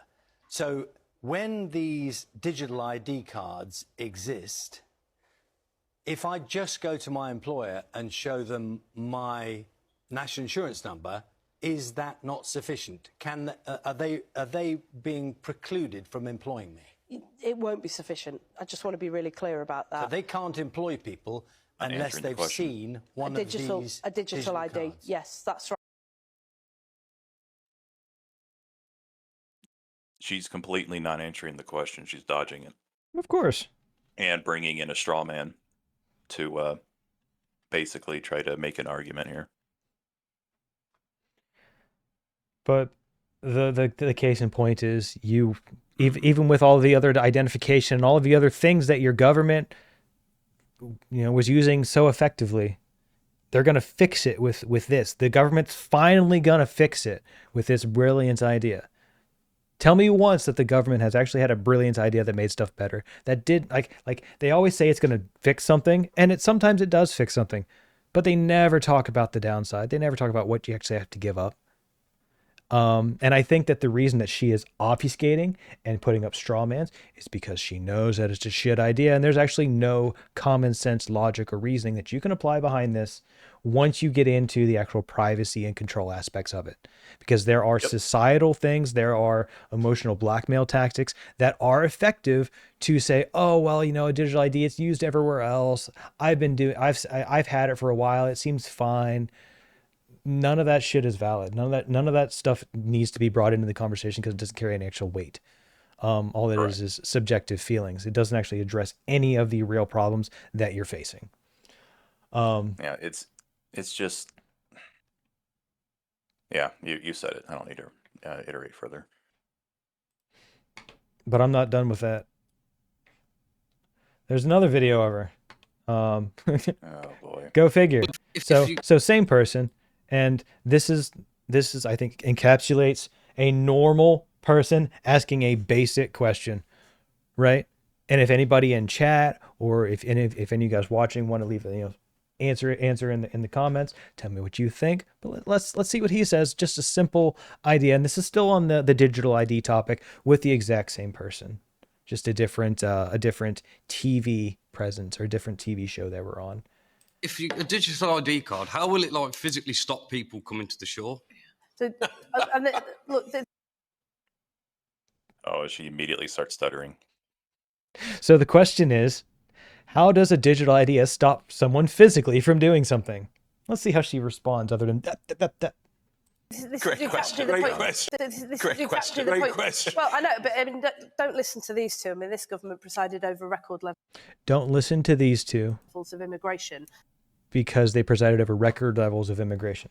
So when these digital ID cards exist, if I just go to my employer and show them my national insurance number, is that not sufficient? Are they being precluded from employing me? It won't be sufficient. I just want to be really clear about that. So they can't employ people unless they've seen one of these a digital ID. cards. Yes, that's right. She's completely not answering the question. She's dodging it Of course. and bringing in a straw man to basically try to make an argument here. But the case in point is even with all the other identification and all of the other things that your government, was using so effectively, they're going to fix it with this. The government's finally going to fix it with this brilliant idea. Tell me once that the government has actually had a brilliant idea that made stuff better. That did like they always say it's going to fix something, and sometimes it does fix something, but they never talk about the downside. They never talk about what you actually have to give up. And I think that the reason that she is obfuscating and putting up straw mans is because she knows that it's a shit idea, and there's actually no common sense logic or reasoning that you can apply behind this once you get into the actual privacy and control aspects of it. Because there are societal things, there are emotional blackmail tactics that are effective to say, oh, well, a digital ID, it's used everywhere else. I've had it for a while. It seems fine. None of that shit is valid. None of that stuff needs to be brought into the conversation because it doesn't carry any actual weight. All it is subjective feelings. It doesn't actually address any of the real problems that you're facing. Yeah, it's just, yeah, you said it. I don't need to iterate further. But I'm not done with that. There's another video of her. Oh boy. Go figure. So same person. And this is I think encapsulates a normal person asking a basic question, right? And if anybody in chat or if any of you guys watching want to leave answer in the comments, tell me what you think. But let's see what he says. Just a simple idea, and this is still on the digital ID topic with the exact same person, just a different TV presence or a different TV show that we're on. If a digital ID card, how will it physically stop people coming to the shore? So, look. Oh, she immediately starts stuttering. So the question is, how does a digital ID stop someone physically from doing something? Let's see how she responds other than that. Great question. Great question. Well, I know, but don't listen to these two. This government presided over record levels. Don't listen to these two. Of immigration. Because they presided over record levels of immigration.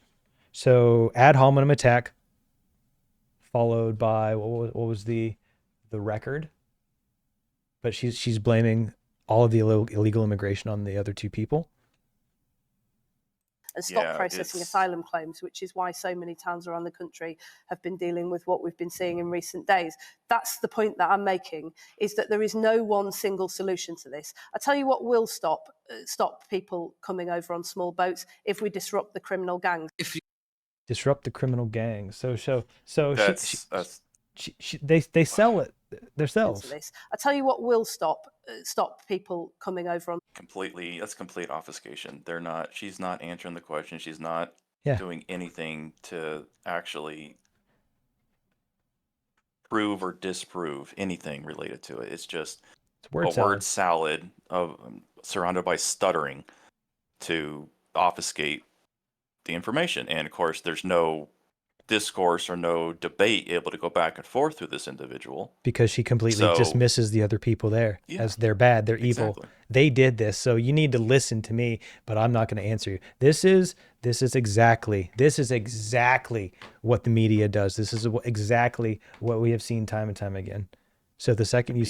So ad hominem attack, followed by what was the record? But she's blaming all of the illegal immigration on the other two people. And stop processing asylum claims, which is why so many towns around the country have been dealing with what we've been seeing in recent days. That's the point that I'm making, is that there is no one single solution to this. I tell you what will stop people coming over on small boats if we disrupt the criminal gangs. Disrupt the criminal gangs. So they sell it themselves. I tell you what will stop people coming over on that's complete obfuscation. She's not answering the question. She's not doing anything to actually prove or disprove anything related to it. It's just word salad of surrounded by stuttering to obfuscate the information. And of course there's no discourse or no debate able to go back and forth with this individual because she completely dismisses the other people there as they're bad, they're evil. They did this, so you need to listen to me, but I'm not going to answer you. This is exactly what the media does. This is exactly what we have seen time and time again. So the second you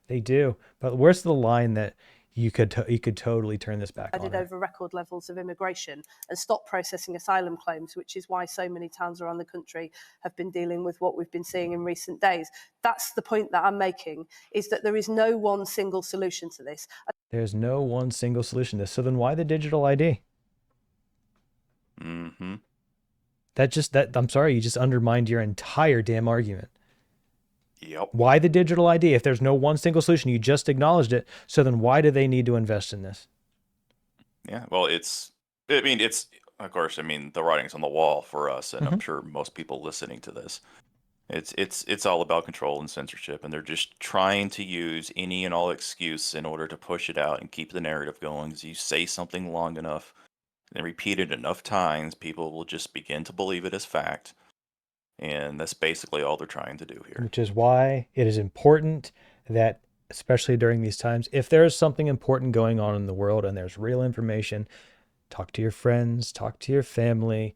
they do. But where's the line that you could totally turn this back on? Over record levels of immigration and stop processing asylum claims, which is why so many towns around the country have been dealing with what we've been seeing in recent days. That's the point that I'm making, is that there is no one single solution to this. There's no one single solution to this. So then why the digital ID? Mm-hmm. I'm sorry, you just undermined your entire damn argument. Yep. Why the digital ID? If there's no one single solution, you just acknowledged it. So then why do they need to invest in this? Yeah, well, it's of course, the writing's on the wall for us, and I'm sure most people listening to this. It's all about control and censorship, and they're just trying to use any and all excuse in order to push it out and keep the narrative going. As you say something long enough and repeat it enough times, people will just begin to believe it as fact. And that's basically all they're trying to do here. Which is why it is important that, especially during these times, if there is something important going on in the world and there's real information, talk to your friends, talk to your family.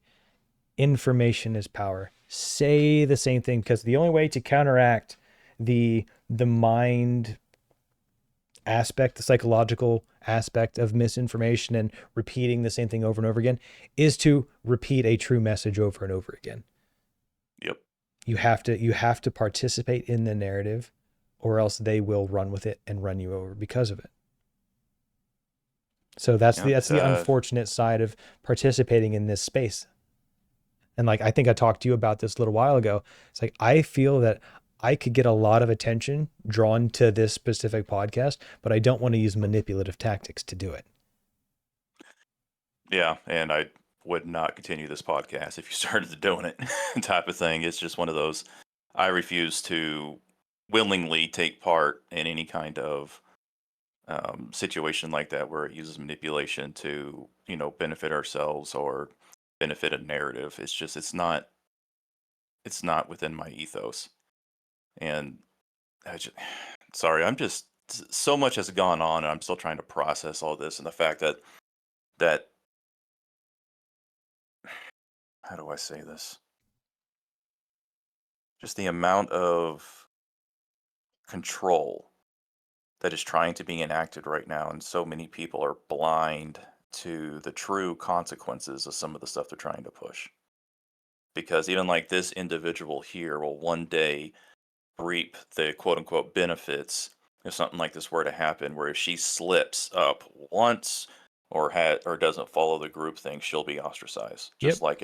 Information is power. say the same thing, because the only way to counteract the mind aspect, the psychological aspect of misinformation and repeating the same thing over and over again, is to repeat a true message over and over again. Yep. You have to participate in the narrative, or else they will run with it and run you over because of it. So that's the unfortunate side of participating in this space. And like, I think I talked to you about this a little while ago. It's like, I feel that I could get a lot of attention drawn to this specific podcast, but I don't want to use manipulative tactics to do it. Yeah, and I would not continue this podcast if you started doing it type of thing. It's just one of those, I refuse to willingly take part in any kind of situation like that where it uses manipulation to, benefit ourselves or benefit a narrative. It's not within my ethos. And sorry, so much has gone on, and I'm still trying to process all this, and the fact that how do I say this? Just the amount of control that is trying to be enacted right now, and so many people are blind to the true consequences of some of the stuff they're trying to push. Because even like this individual here will one day reap the quote unquote benefits if something like this were to happen, where if she slips up once or doesn't follow the group thing, she'll be ostracized. Just like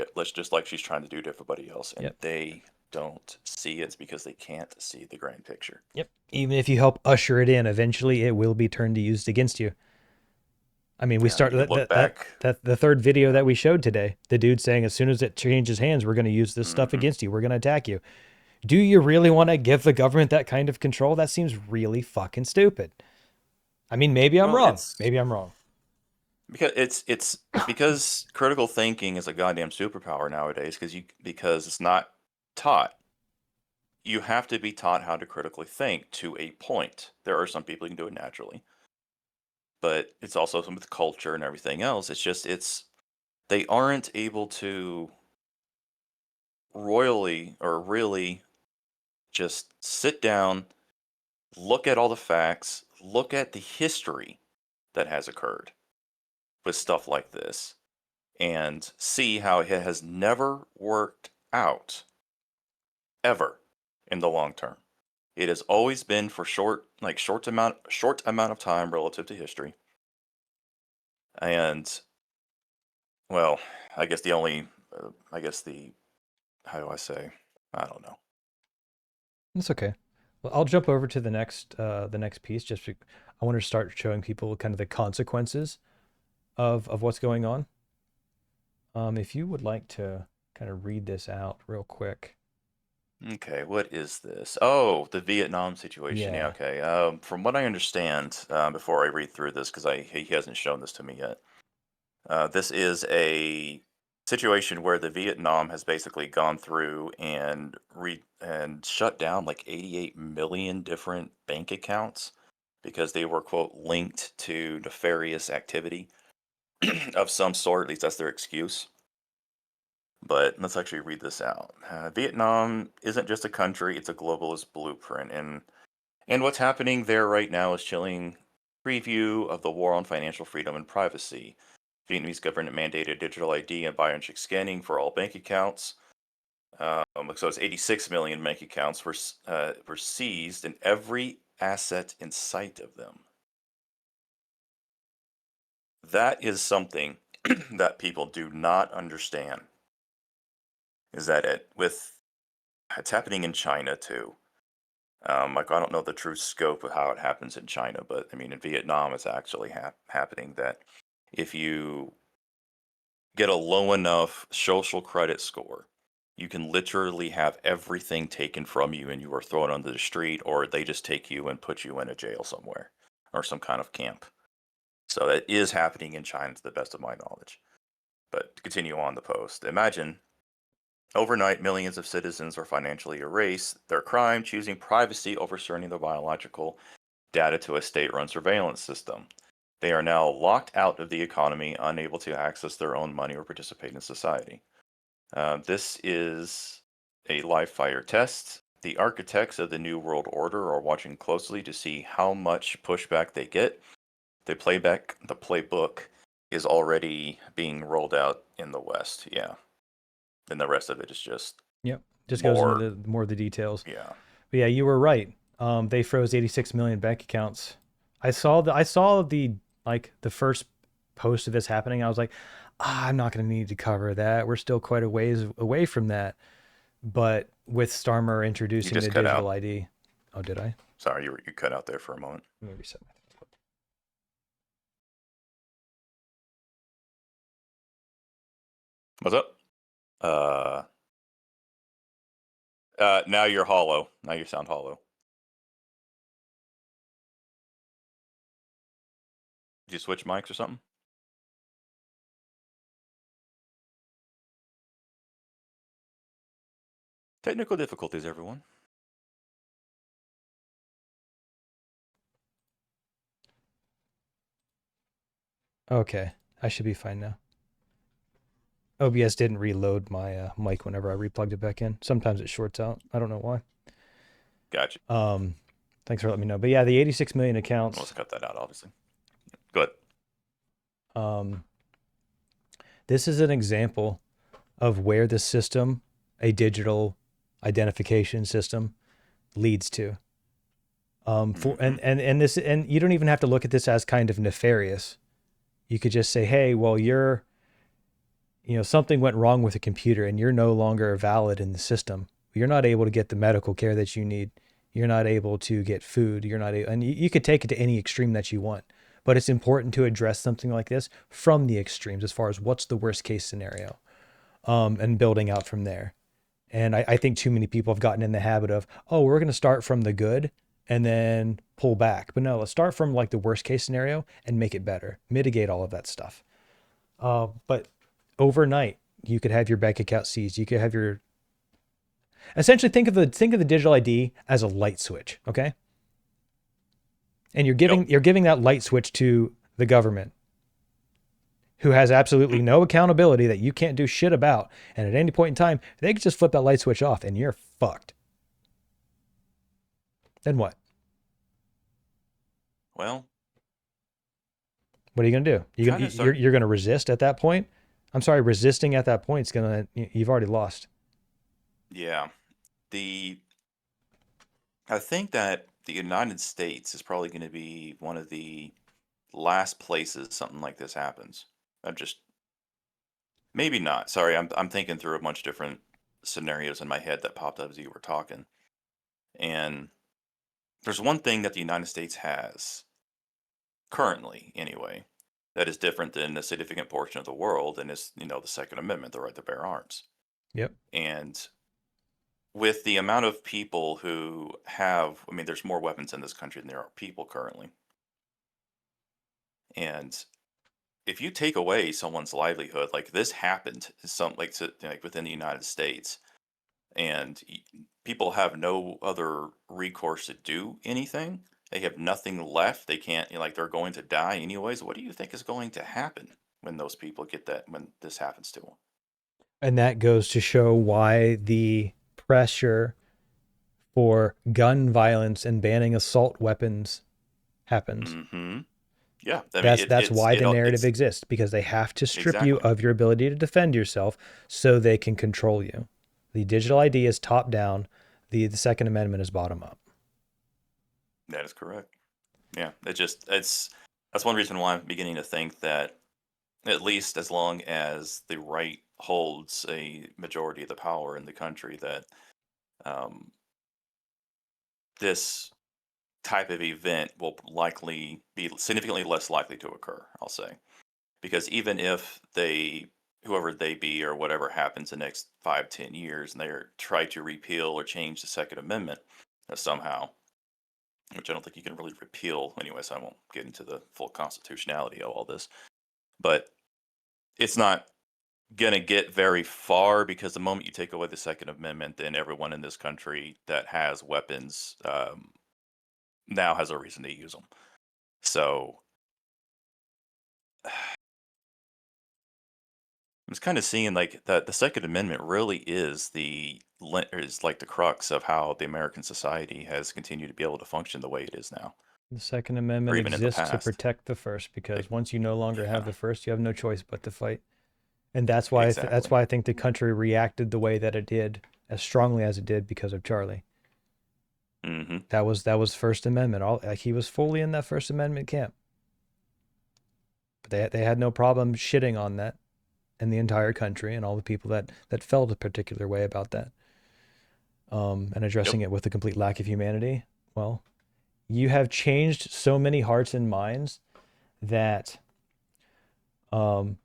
she's trying to do to everybody else. And they don't see it because they can't see the grand picture. Yep. Even if you help usher it in, eventually it will be turned to used against you. I mean, we started the third video that we showed today. The dude saying, as soon as it changes hands, we're going to use this stuff against you. We're going to attack you. Do you really want to give the government that kind of control? That seems really fucking stupid. I mean, maybe I'm wrong. Maybe I'm wrong. Because it's because critical thinking is a goddamn superpower nowadays. Because it's not taught. You have to be taught how to critically think to a point. There are some people who can do it naturally, but it's also some with culture and everything else. They aren't able to really just sit down, look at all the facts, look at the history that has occurred with stuff like this, and see how it has never worked out ever in the long term. It has always been for short amount of time relative to history. And well, I guess how do I say? I don't know. It's okay. Well, I'll jump over to the next piece. I want to start showing people kind of the consequences of what's going on. If you would like to kind of read this out real quick. Okay, what is this? Oh, the Vietnam situation. Yeah, okay. From what I understand, before I read through this, because he hasn't shown this to me yet, this is a situation where the Vietnam has basically gone through and shut down like 88 million different bank accounts because they were, quote, linked to nefarious activity of some sort. At least that's their excuse. But let's actually read this out. Vietnam isn't just a country, it's a globalist blueprint. And what's happening there right now is chilling preview of the war on financial freedom and privacy. Vietnamese government mandated digital ID and biometric scanning for all bank accounts. So it's 86 million bank accounts were seized, and every asset in sight of them. That is something that people do not understand. Is that it's happening in China too. I don't know the true scope of how it happens in China, but I mean in Vietnam it's actually happening that if you get a low enough social credit score, you can literally have everything taken from you and you are thrown onto the street, or they just take you and put you in a jail somewhere or some kind of camp. So that is happening in China to the best of my knowledge. But to continue on the post, imagine overnight, millions of citizens are financially erased their crime, choosing privacy over sending their biological data to a state-run surveillance system. They are now locked out of the economy, unable to access their own money or participate in society. This is a live fire test. The architects of the New World Order are watching closely to see how much pushback they get. The playbook is already being rolled out in the West. Yeah. And the rest of it is just just goes more. into more of the details. Yeah. But yeah, you were right. They froze 86 million bank accounts. I saw the like the first post of this happening. I was like, I'm not going to need to cover that. We're still quite a ways away from that. But with Starmer introducing the just cut digital out. ID. Oh, did I? Sorry, you cut out there for a moment. Let me reset my What's up? Now you're hollow. Now you sound hollow. Did you switch mics or something? Technical difficulties, everyone. Okay, I should be fine now. OBS didn't reload my mic whenever I replugged it back in. Sometimes it shorts out. I don't know why. Gotcha. Thanks for letting me know. But yeah, the 86 million accounts. Let's cut that out, obviously. Good. This is an example of where the system, a digital identification system, leads to. And this, and you don't even have to look at this as kind of nefarious. You could just say, hey, well, something went wrong with the computer and you're no longer valid in the system. You're not able to get the medical care that you need. You're not able to get food. You're not able, and you could take it to any extreme that you want. But it's important to address something like this from the extremes as far as what's the worst case scenario, and building out from there. And I think too many people have gotten in the habit of, oh, we're going to start from the good and then pull back. But no, let's start from like the worst case scenario and make it better, mitigate all of that stuff. But overnight, you could have your bank account seized. You could have essentially think of the digital ID as a light switch, okay? And you're giving that light switch to the government, who has absolutely no accountability, that you can't do shit about. And at any point in time, they could just flip that light switch off and you're fucked. Then what? Well, what are you going to do? You're going to resist at that point? I'm sorry, resisting at that point is you've already lost. Yeah. I think that the United States is probably going to be one of the last places something like this happens. Maybe not. Sorry, I'm thinking through a bunch of different scenarios in my head that popped up as you were talking. And there's one thing that the United States has, currently anyway, that is different than a significant portion of the world, and is, the Second Amendment, the right to bear arms. Yep. And with the amount of people who have, there's more weapons in this country than there are people currently. And if you take away someone's livelihood, like this happened, within the United States, and people have no other recourse to do anything, they have nothing left. They can't, they're going to die anyways. What do you think is going to happen when those people when this happens to them? And that goes to show why the pressure for gun violence and banning assault weapons happens. Mm-hmm. Yeah. That's why the narrative exists, because they have to strip you of your ability to defend yourself so they can control you. The digital ID is top down. The Second Amendment is bottom up. That is correct. Yeah. That's one reason why I'm beginning to think that, at least as long as the right holds a majority of the power in the country, that this type of event will likely be significantly less likely to occur, I'll say. Because even if whoever they be or whatever happens in the next 5-10 years, and they try to repeal or change the Second Amendment somehow, which I don't think you can really repeal anyway, so I won't get into the full constitutionality of all this. But it's not going to get very far, because the moment you take away the Second Amendment, then everyone in this country that has weapons now has a reason to use them. So I'm just kind of seeing like that the Second Amendment really is like the crux of how the American society has continued to be able to function the way it is now, The Second or Amendment even in the exists to past. protect the First, because Like, once you no longer have yeah, the First, you have no choice but to fight. And that's why that's exactly. why I think the country reacted the way that it did, as strongly as it did, because of Charlie. Hmm. That was First Amendment. Like, he was fully in that First Amendment camp. But they had no problem shitting on that and the entire country and all the people that felt a particular way about that. And addressing Yep. it with a complete lack of humanity. Well, you have changed so many hearts and minds that the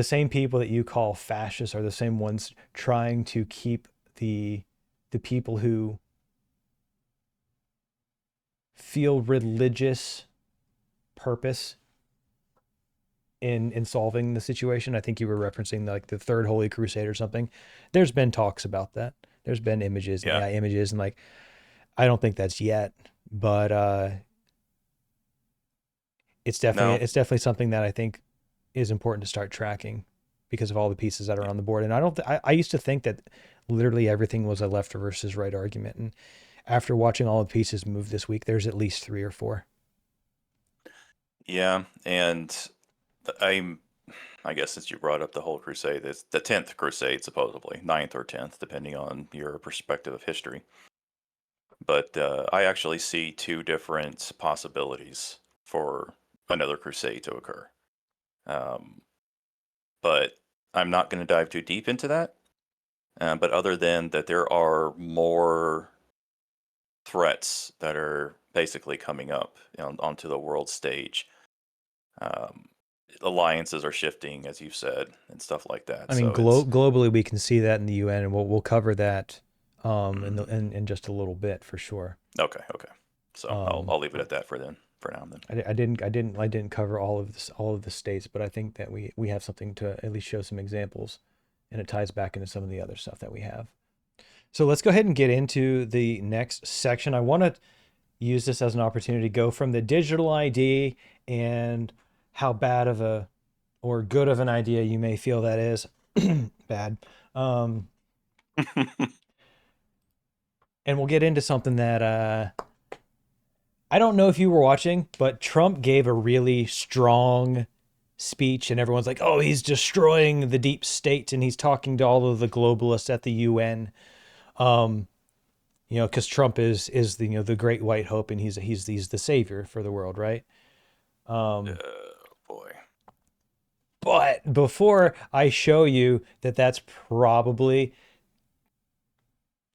same people that you call fascists are the same ones trying to keep the people who feel religious purpose in solving the situation. I think you were referencing like the Third Holy Crusade or something. There's been talks about that. There's been images and Yeah. AI images, and like, I don't think that's yet, but it's No. definitely something that I think is important to start tracking because of all the pieces that are on the board. And I used to think that literally everything was a left versus right argument, and after watching all the pieces move this week, there's at least 3 or 4. Yeah, and I guess since you brought up the whole crusade, it's the 10th crusade, supposedly, 9th or 10th, depending on your perspective of history. But I actually see 2 different possibilities for another crusade to occur. But I'm not going to dive too deep into that. But other than that, there are more threats that are basically coming up onto the world stage. Alliances are shifting, as you said, and stuff like that. I mean, So it's globally, we can see that in the UN, and we'll cover that Mhm. in just a little bit for sure. Okay. So I'll leave it at that for now. Then. I didn't cover all of the states, but I think that we have something to at least show some examples, and it ties back into some of the other stuff that we have. So let's go ahead and get into the next section. I want to use this as an opportunity to go from the digital ID and how bad of a or good of an idea you may feel that is. Bad. And we'll get into something that I don't know if you were watching, but Trump gave a really strong speech, and everyone's like, oh, he's destroying the deep state, and he's talking to all of the globalists at the UN. Because Trump is the the great white hope, and he's the savior for the world, right? Boy. But before I show you that that's probably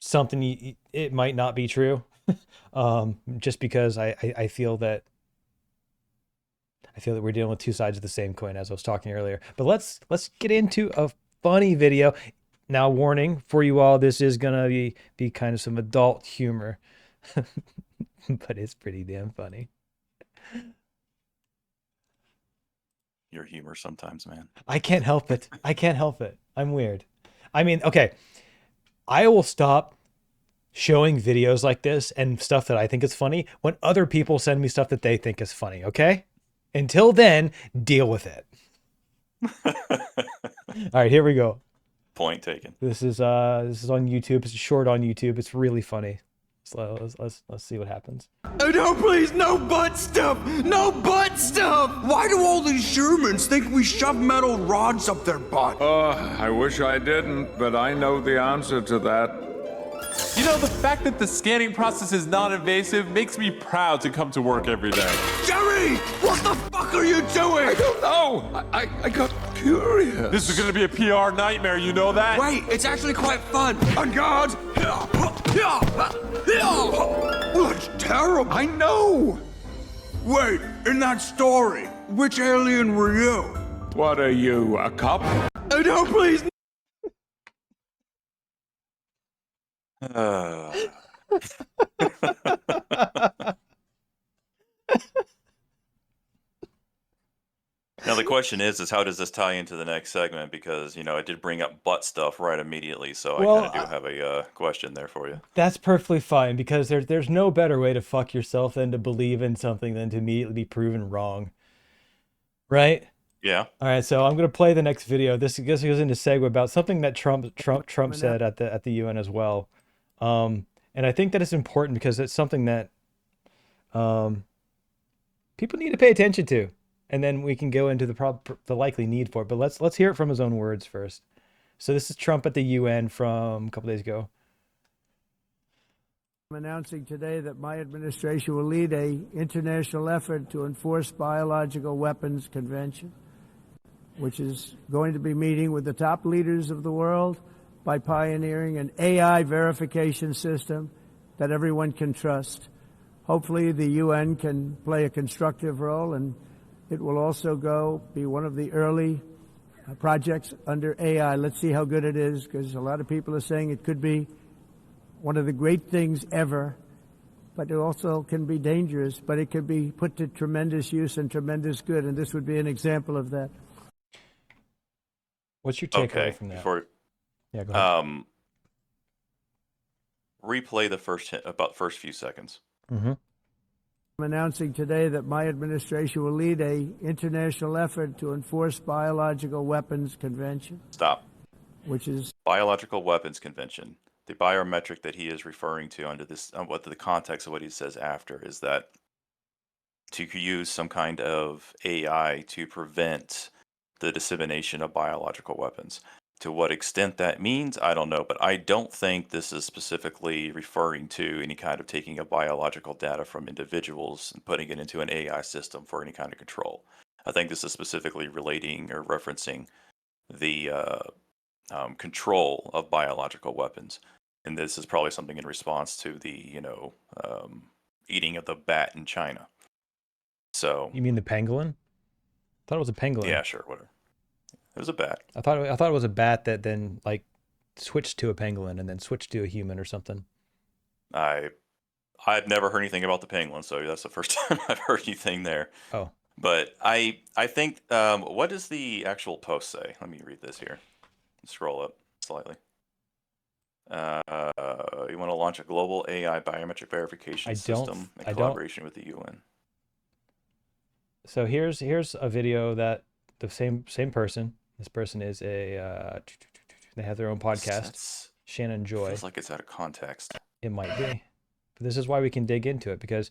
something it might not be true, just because I feel that we're dealing with 2 sides of the same coin, as I was talking earlier. But let's get into a funny video. Now, warning for you all, this is gonna be kind of some adult humor, but it's pretty damn funny. Your humor sometimes, man. I can't help it. I'm weird. I mean, okay, I will stop showing videos like this and stuff that I think is funny when other people send me stuff that they think is funny, okay? Until then, deal with it. All right, here we go. Point taken. This is on YouTube. It's a short on YouTube. It's really funny. So let's see what happens. Oh no, please, no butt stuff! No butt stuff! Why do all these Germans think we shove metal rods up their butt? I wish I didn't, but I know the answer to that. You know, the fact that the scanning process is non-invasive makes me proud to come to work every day. Jerry! What the fuck are you doing? I don't know. I got curious. This is gonna be a PR nightmare, you know that? Wait, it's actually quite fun. On guard! That's terrible. I know. Wait, in that story, which alien were you? What are you, a cop? Oh no, please! Now the question is how does this tie into the next segment? Because it did bring up butt stuff right immediately, so Well, I kind of do have a question there for you. That's perfectly fine, because there's no better way to fuck yourself than to believe in something than to immediately be proven wrong. Right? Yeah. All right, so I'm gonna play the next video. This goes into segue about something that Trump said at the UN as well, and I think that it's important because it's something that people need to pay attention to, and then we can go into the likely need for it. But let's hear it from his own words first. So this is Trump at the UN from a couple days ago. I'm announcing today that my administration will lead an international effort to enforce biological weapons convention, which is going to be meeting with the top leaders of the world by pioneering an AI verification system that everyone can trust. Hopefully the UN can play a constructive role, and it will also be one of the early projects under AI. Let's see how good it is, because a lot of people are saying it could be one of the great things ever, but it also can be dangerous, but it could be put to tremendous use and tremendous good, and this would be an example of that. What's your takeaway from that? Yeah, go ahead. Replay the first few seconds. Mm-hmm. I'm announcing today that my administration will lead an international effort to enforce biological weapons convention. Stop. Which is biological weapons convention. The biometric that he is referring to under this, what the context of what he says after is that to use some kind of AI to prevent the dissemination of biological weapons. To what extent that means, I don't know, but I don't think this is specifically referring to any kind of taking of biological data from individuals and putting it into an AI system for any kind of control. I think this is specifically relating or referencing the control of biological weapons. And this is probably something in response to the, eating of the bat in China. So you mean the pangolin? I thought it was a pangolin. Yeah, sure, whatever. It was a bat. I thought it was a bat that then switched to a pangolin and then switched to a human or something. I've never heard anything about the pangolin, so that's the first time I've heard anything there. Oh. But I think what does the actual post say? Let me read this here. Scroll up slightly. You want to launch a global AI biometric verification system in collaboration with the UN. So here's a video that the same person. This person is they have their own podcast. Shannon Joy. Feels like it's out of context. It might be. But this is why we can dig into it, because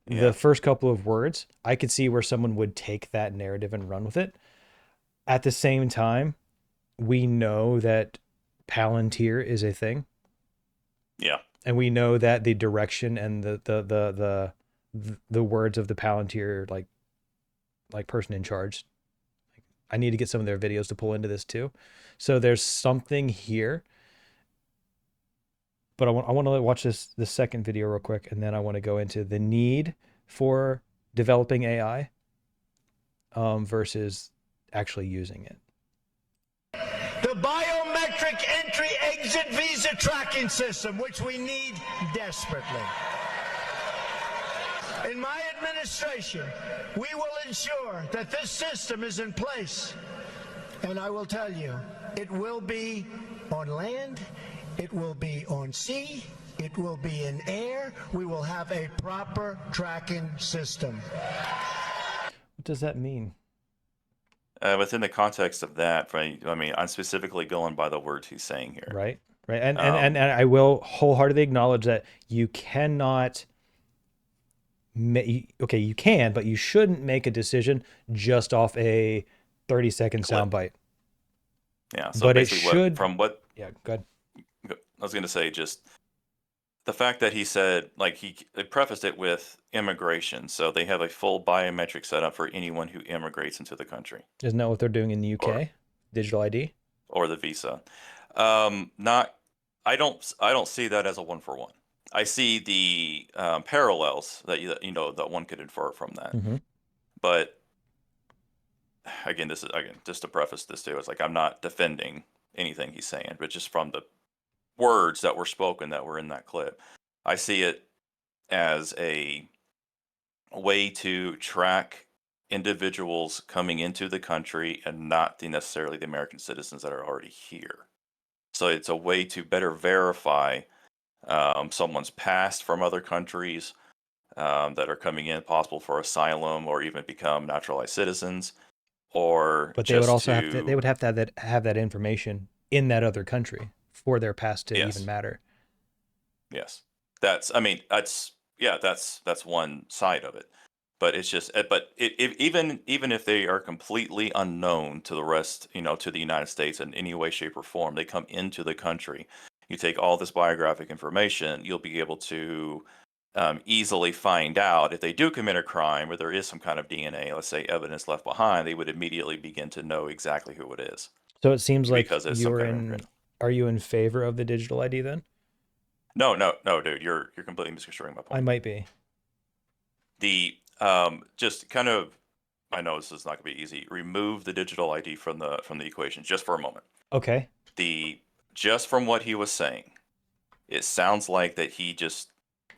the first couple of words, I could see where someone would take that narrative and run with it. At the same time, we know that Palantir is a thing. Yeah. And we know that the direction and the words of the Palantir like person in charge. I need to get some of their videos to pull into this too. So there's something here. But I want to watch this second video real quick, and then I want to go into the need for developing AI versus actually using it. The biometric entry-exit visa tracking system, which we need desperately. In my administration, we will ensure that this system is in place. And I will tell you, it will be on land, it will be on sea, it will be in air. We will have a proper tracking system. What does that mean? Within the context of that, right? I mean, I'm specifically going by the words he's saying here. Right. And I will wholeheartedly acknowledge that you cannot. Okay, you can, but you shouldn't make a decision just off a 30-second soundbite. Yeah. So but basically, it should. Yeah. Good. I was going to say just the fact that he said, he prefaced it with immigration. So they have a full biometric setup for anyone who immigrates into the country. Isn't that what they're doing in the UK? Digital ID? Or the visa. I don't see that as a one-for-one. I see the parallels that one could infer from that. Mm-hmm. But again, just to preface this too, it's I'm not defending anything he's saying, but just from the words that were spoken that were in that clip, I see it as a way to track individuals coming into the country and not necessarily the American citizens that are already here. So it's a way to better verify someone's past from other countries that are coming in, possible for asylum or even become naturalized citizens, or But they just would also to, have to, they would have to have that information in that other country for their pass to yes, even matter. yes. That's, I mean, that's one side of it. But it's just, but even if they are completely unknown to the rest, to the United States in any way, shape, or form, they come into the country. You take all this biographic information, you'll be able to easily find out if they do commit a crime or there is some kind of DNA, let's say evidence left behind. They would immediately begin to know exactly who it is So it seems like because it's some you're kind of in. imprint. Are you in favor of the digital ID then? No, dude, you're completely misconstruing my I point. might be. The just kind of, I know this is not going to be easy. Remove the digital ID from the equation just for a moment. Okay. Just from what he was saying, it sounds like that he just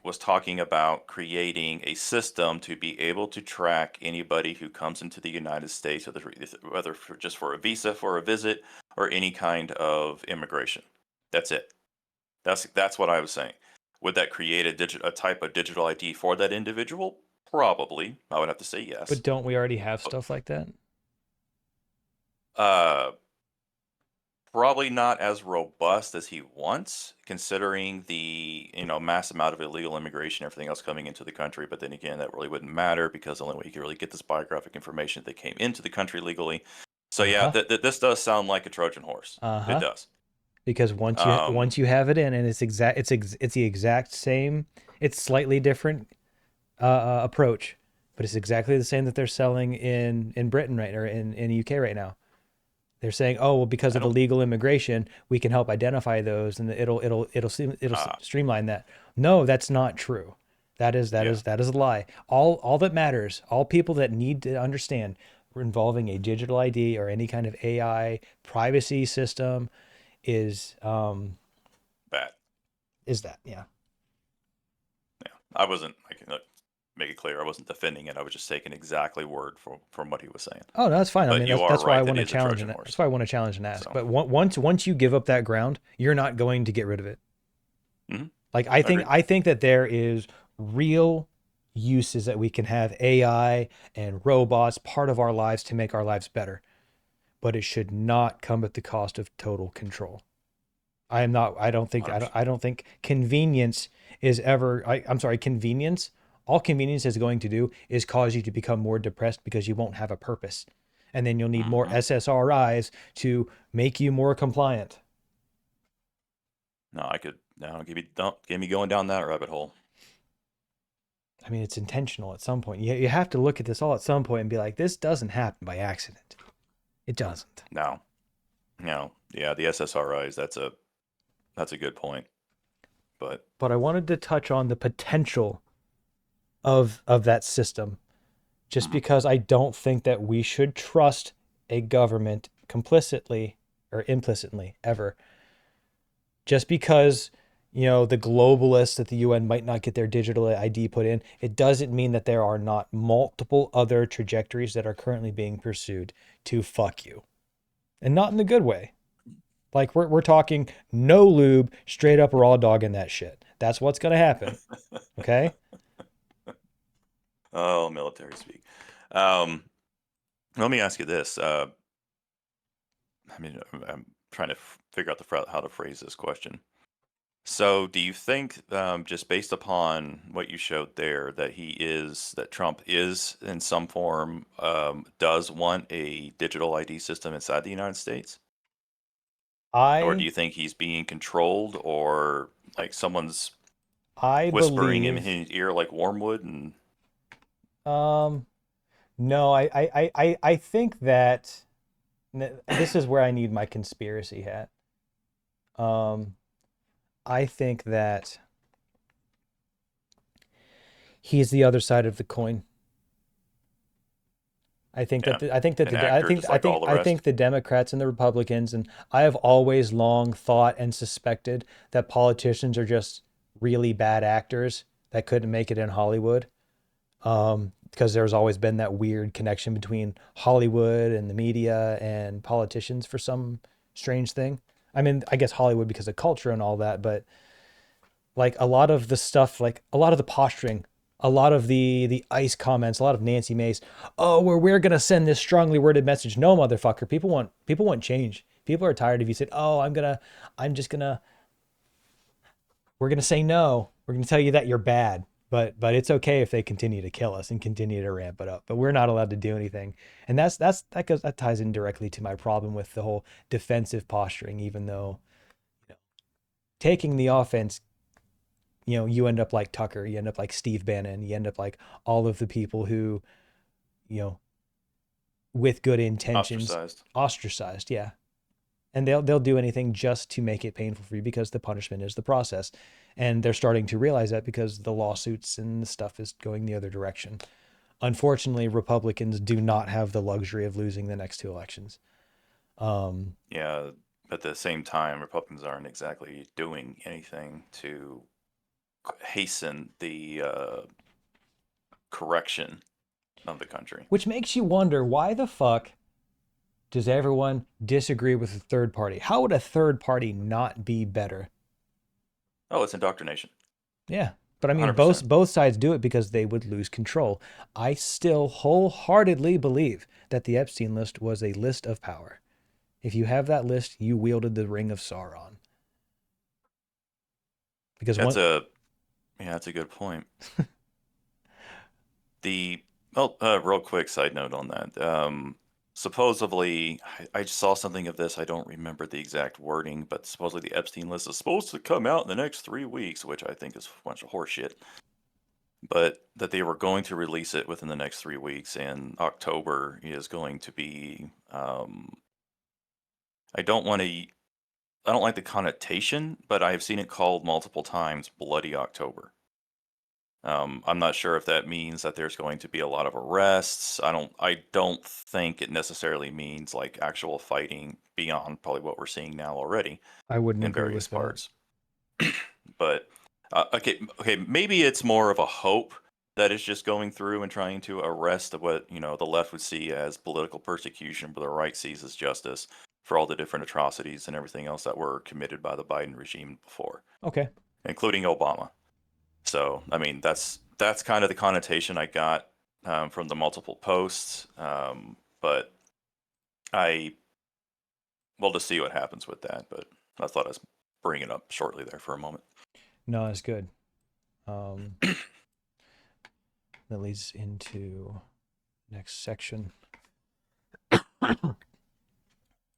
was talking about creating a system to be able to track anybody who comes into the United States, whether just for a visa, for a visit, or any kind of immigration. That's it. That's what I was saying. Would that create a type of digital ID for that individual? Probably. I would have to say yes. But don't we already have stuff like that? Probably not as robust as he wants, considering the mass amount of illegal immigration, everything else coming into the country. But then again, that really wouldn't matter because the only way you can really get this biographic information, they came into the country legally. So yeah, this does sound like a Trojan horse. It does. Because once you have it in, and it's the exact same. It's slightly different approach, but it's exactly the same that they're selling in Britain right, or in the UK right now. They're saying, oh, well, because of illegal immigration, we can help identify those, and it'll streamline that. No, that's not true. That is a lie. All that matters, all people that need to understand, involving a digital ID or any kind of AI privacy system, is bad. Is that yeah? Yeah, I wasn't. I can make it clear, I wasn't defending it. I was just taking exactly word from what he was saying. Oh, no, that's fine. But I mean, that's why I want to challenge it. That's why I want to challenge and ask. So. But once you give up that ground, you're not going to get rid of it. Mm-hmm. Like I think that there is real uses that we can have AI and robots part of our lives to make our lives better, but it should not come at the cost of total control. I don't think convenience is ever. I'm sorry, convenience. All convenience is going to do is cause you to become more depressed because you won't have a purpose. And then you'll need more SSRIs to make you more compliant. No, don't get me going down that rabbit hole. I mean, it's intentional at some point. You have to look at this all at some point and be like, this doesn't happen by accident. It doesn't. No. Yeah, the SSRIs, that's a good point. But I wanted to touch on the potential of that system, just because I don't think that we should trust a government complicitly or implicitly ever. Just because, the globalists at the UN might not get their digital ID put in, it doesn't mean that there are not multiple other trajectories that are currently being pursued to fuck you. And not in the good way. Like we're talking no lube, straight up raw dog in that shit. That's what's going to happen. Okay? Oh, military speak. Let me ask you this. I'm trying to figure out how to phrase this question. So, do you think, just based upon what you showed there, that Trump is in some form does want a digital ID system inside the United States? Or do you think he's being controlled, or like someone's whispering in his ear like wormwood? And no, I think that this is where I need my conspiracy hat. I think that he's the other side of the coin. I think that the Democrats and the Republicans, and I have always long thought and suspected that politicians are just really bad actors that couldn't make it in Hollywood. Because there's always been that weird connection between Hollywood and the media and politicians for some strange thing. I mean, I guess Hollywood because of culture and all that, but like a lot of the stuff, like a lot of the posturing a lot of the ICE comments, a lot of Nancy Mace, oh, we're gonna send this strongly worded message. No, motherfucker. People want change. People are tired of you saying, oh, we're gonna say no. We're gonna tell you that you're bad. But it's okay if they continue to kill us and continue to ramp it up. But we're not allowed to do anything. And that ties in directly to my problem with the whole defensive posturing, even though, taking the offense, you end up like Tucker, you end up like Steve Bannon, you end up like all of the people who, with good intentions, ostracized, yeah. And they'll do anything just to make it painful for you, because the punishment is the process. And they're starting to realize that because the lawsuits and the stuff is going the other direction. Unfortunately, Republicans do not have the luxury of losing the next 2 elections. Yeah, but at the same time, Republicans aren't exactly doing anything to hasten the correction of the country. Which makes you wonder, why the fuck does everyone disagree with a third party? How would a third party not be better? Oh, it's indoctrination. Yeah. But I mean, 100%. both sides do it because they would lose control. I still wholeheartedly believe that the Epstein list was a list of power. If you have that list, you wielded the ring of Sauron. Because that's a good point. Real quick side note on that. Supposedly, I saw something of this. I don't remember the exact wording, but supposedly the Epstein list is supposed to come out in the next 3 weeks, which I think is a bunch of horseshit. But that they were going to release it within the next 3 weeks, and October is going to be. I don't like the connotation, but I have seen it called multiple times Bloody October. I'm not sure if that means that there's going to be a lot of arrests. I don't think it necessarily means like actual fighting beyond probably what we're seeing now already. I wouldn't in agree various with parts. But okay, maybe it's more of a hope that it's just going through and trying to arrest what the left would see as political persecution, but the right sees as justice for all the different atrocities and everything else that were committed by the Biden regime before. Okay. Including Obama. So, I mean, that's kind of the connotation I got from the multiple posts. But we'll just see what happens with that. But I thought I'd bring it up shortly there for a moment. No, it's good. That leads into next section.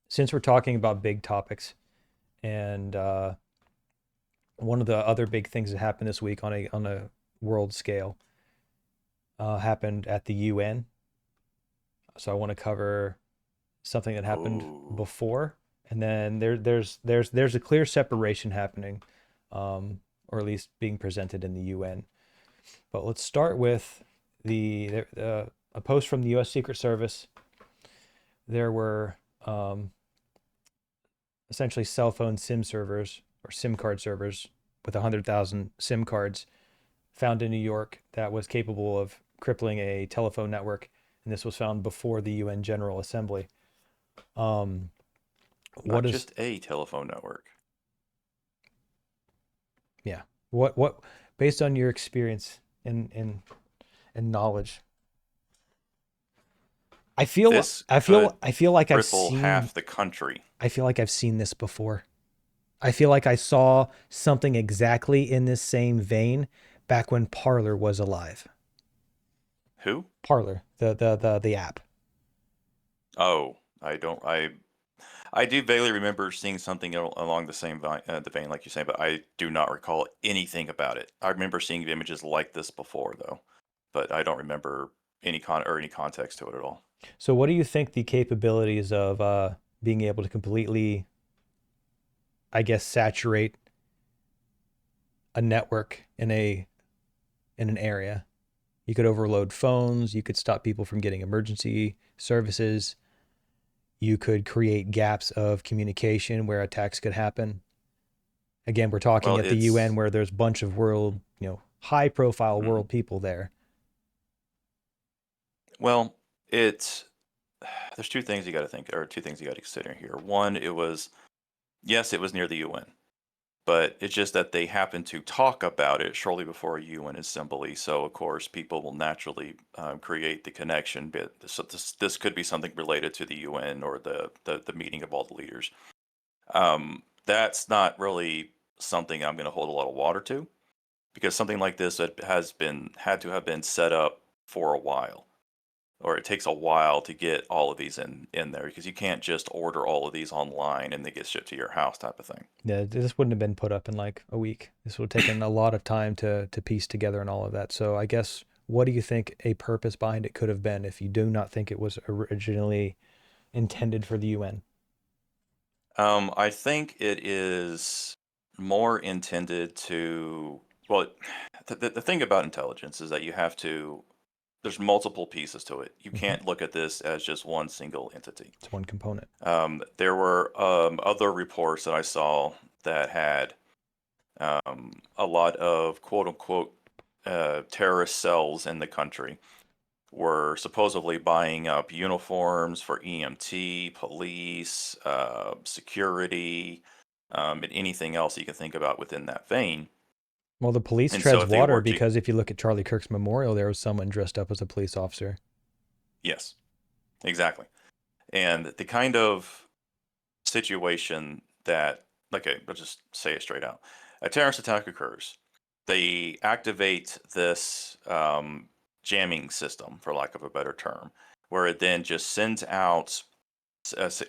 Since we're talking about big topics, and one of the other big things that happened this week on a world scale happened at the UN. So I want to cover something that happened before, and then there's a clear separation happening, or at least being presented in the UN. But let's start with a post from the U.S. Secret Service. There were essentially cell phone SIM servers, or SIM card servers, with 100,000 SIM cards found in New York that was capable of crippling a telephone network. And this was found before the UN General Assembly. Just a telephone network. Yeah. What based on your experience and knowledge, I feel like I've seen half the country. I feel like I've seen this before. I feel like I saw something exactly in this same vein back when Parler was alive. Who? Parler, the app. Oh, I do vaguely remember seeing something along the same vein, like you say, but I do not recall anything about it. I remember seeing images like this before, though, but I don't remember any context to it at all. So, what do you think the capabilities of being able to completely, I guess, saturate a network in an area? You could overload phones. You could stop people from getting emergency services. You could create gaps of communication where attacks could happen. Again, we're talking at the UN, where there's a bunch of world, high-profile world people there. Well, there's two things you got to consider here. One, it was near the UN. but it's just that they happen to talk about it shortly before a UN assembly. So of course, people will naturally create the connection. But so this could be something related to the UN or the meeting of all the leaders. That's not really something I'm going to hold a lot of water to, because something like this had to have been set up for a while, or it takes a while to get all of these in there, because you can't just order all of these online and they get shipped to your house type of thing. Yeah, this wouldn't have been put up in like a week. This would have taken a lot of time to piece together and all of that. So I guess, what do you think a purpose behind it could have been if you do not think it was originally intended for the UN? I think it is more intended to, well, the thing about intelligence is that there's multiple pieces to it. You can't look at this as just one single entity. It's one component. There were other reports that I saw that had a lot of quote unquote terrorist cells in the country were supposedly buying up uniforms for EMT, police, security, and anything else you can think about within that vein. Well, the police And treads so if they water were to- because if you look at Charlie Kirk's memorial, there was someone dressed up as a police officer. Yes, exactly. And the kind of situation that, okay, let's just say it straight out. A terrorist attack occurs. They activate this jamming system, for lack of a better term, where it then just sends out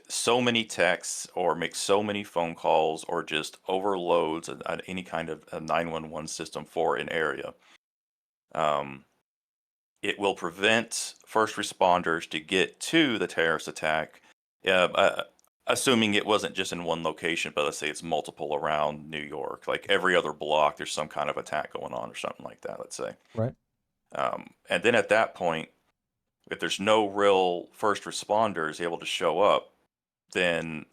so many texts or makes so many phone calls or just overloads any kind of a 911 system for an area. It will prevent first responders to get to the terrorist attack, assuming it wasn't just in one location, but let's say it's multiple around New York. Like every other block, there's some kind of attack going on or something like that, let's say. Right. And then at that point, if there's no real first responders able to show up, then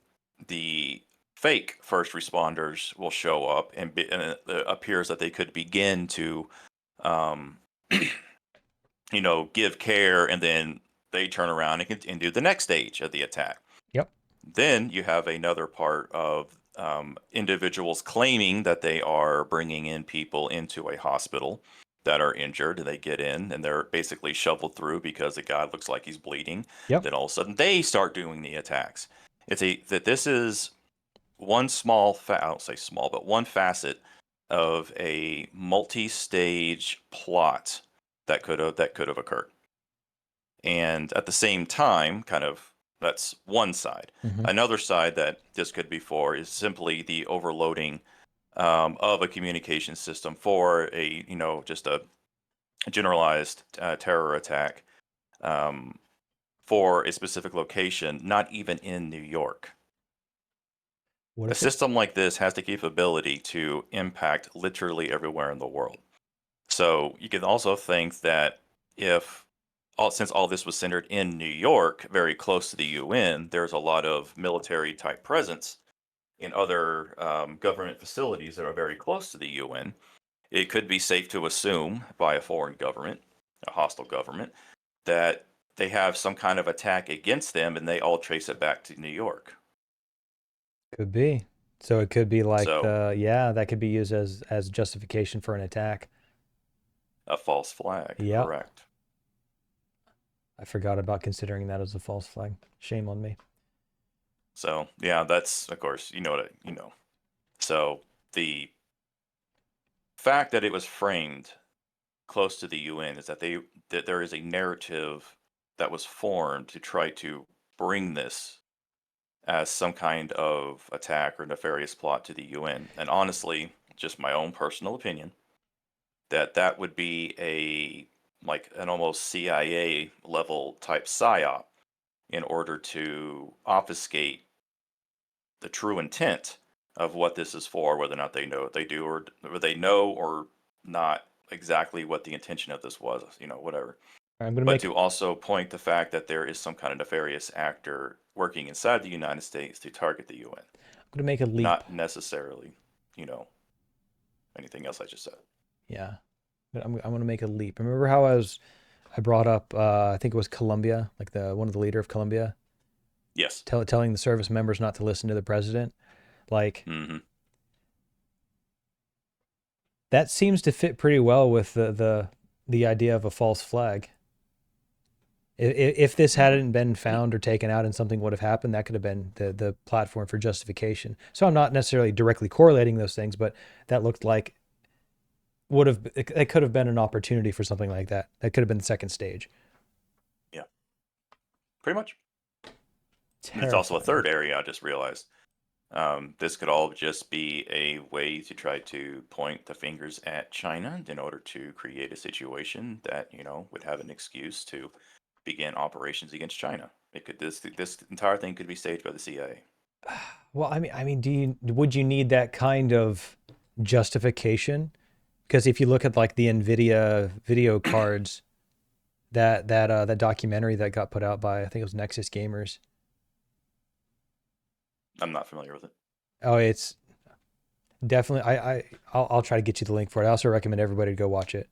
the fake first responders will show up, and it appears that they could begin to, give care, and then they turn around and do the next stage of the attack. Yep. Then you have another part of individuals claiming that they are bringing in people into a hospital that are injured, and they get in and they're basically shoveled through because the guy looks like he's bleeding. Yep. Then all of a sudden they start doing the attacks. This is one I don't say small, but one facet of a multi-stage plot that could have occurred. And at the same time, kind of, that's one side. Another side that this could be for is simply the overloading of a communication system for just a generalized terror attack for a specific location, not even in New York. A system like this has the capability to impact literally everywhere in the world. So you can also think that since all this was centered in New York, very close to the UN, there's a lot of military type presence in other government facilities that are very close to the UN. It could be safe to assume by a foreign government, a hostile government, that they have some kind of attack against them and they all trace it back to New York. Could be. So it could be like that could be used as justification for an attack. A false flag, yep. Correct. I forgot about considering that as a false flag. Shame on me. So yeah, that's, of course, you know. So the fact that it was framed close to the UN is that there is a narrative that was formed to try to bring this as some kind of attack or nefarious plot to the UN. And honestly, just my own personal opinion, that would be an almost CIA level type psyop in order to obfuscate the true intent of what this is for, whether or not they know what they do, or they know or not exactly what the intention of this was, whatever. To also point the fact that there is some kind of nefarious actor working inside the United States to target the UN. I'm going to make a leap. Not necessarily, anything else I just said. Yeah. But I'm going to make a leap. Remember how I brought up, I think it was Colombia, like one of the leader of Colombia? Yes. Telling the service members not to listen to the president. Like, That seems to fit pretty well with the idea of a false flag. If this hadn't been found or taken out and something would have happened, that could have been the platform for justification. So I'm not necessarily directly correlating those things, but that looked like it could have been an opportunity for something like that. That could have been the second stage. Yeah, pretty much. There's also a third area I just realized. This could all just be a way to try to point the fingers at China in order to create a situation that, would have an excuse to begin operations against China. It could this entire thing could be staged by the CIA. Well, I mean, would you need that kind of justification? Because if you look at like the NVIDIA video cards, that documentary that got put out by, I think it was Nexus Gamers. I'm not familiar with it. Oh, it's definitely. I'll try to get you the link for it. I also recommend everybody to go watch it.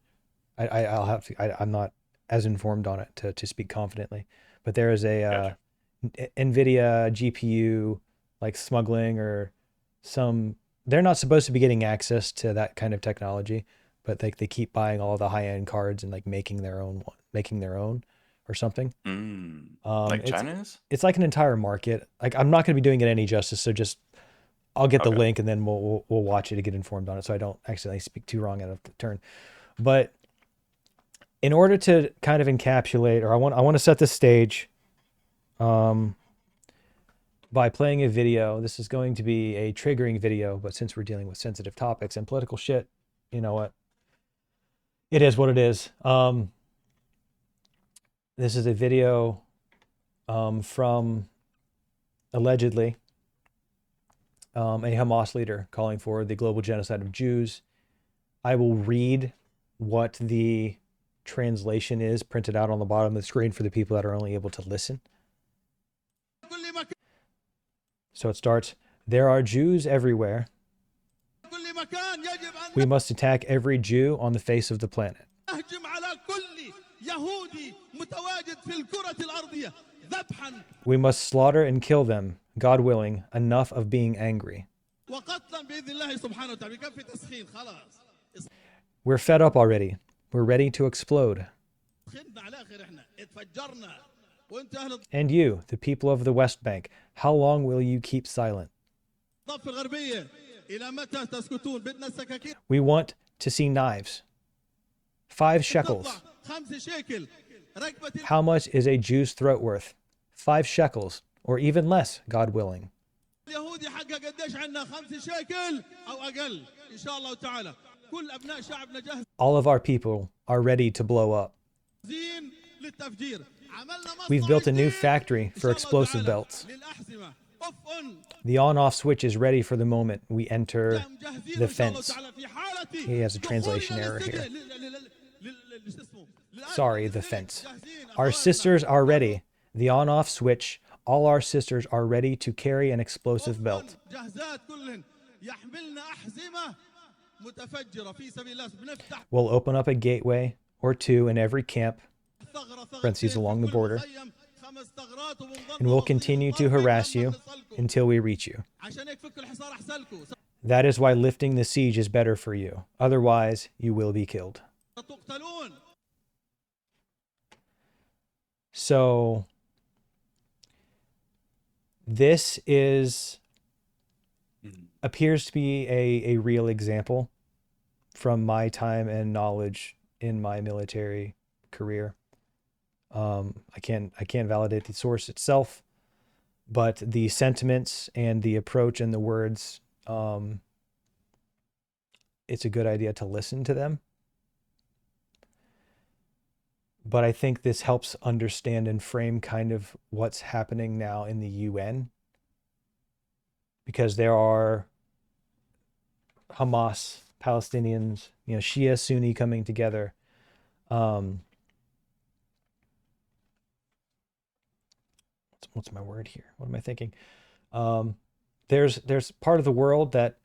I'll have to. I'm not as informed on it to speak confidently, but there is a NVIDIA GPU like smuggling or some. They're not supposed to be getting access to that kind of technology, but they keep buying all the high end cards and like making their own or something. Like China is? It's like an entire market. Like I'm not going to be doing it any justice, so just I'll get the link and then we'll watch it to get informed on it, so I don't accidentally speak too wrong out of the turn. But in order to kind of encapsulate, or I want to set the stage, by playing a video. This is going to be a triggering video, but since we're dealing with sensitive topics and political shit, you know what? It is what it is. This is a video from allegedly a Hamas leader calling for the global genocide of Jews. I will read what the translation is printed out on the bottom of the screen for the people that are only able to listen. So it starts, there are Jews everywhere. We must attack every Jew on the face of the planet. We must slaughter and kill them, God willing, enough of being angry. We're fed up already. We're ready to explode. And you, the people of the West Bank, how long will you keep silent? We want to see knives. 5 shekels. How much is a Jew's throat worth? 5 shekels, or even less, God willing. All of our people are ready to blow up. We've built a new factory for explosive belts. The on-off switch is ready for the moment we enter the fence. He has a translation error here. Sorry, the fence. Our sisters are ready. The on-off switch. All our sisters are ready to carry an explosive belt. We'll open up a gateway or 2 in every camp, parentheses along the border, and we'll continue to harass you until we reach you. That is why lifting the siege is better for you. Otherwise, you will be killed. So, this appears to be a real example from my time and knowledge in my military career. I can't validate the source itself, but the sentiments and the approach and the words, it's a good idea to listen to them. But I think this helps understand and frame kind of what's happening now in the UN, because there are Hamas, Palestinians, Shia, Sunni coming together. What's my word here? What am I thinking? There's part of the world that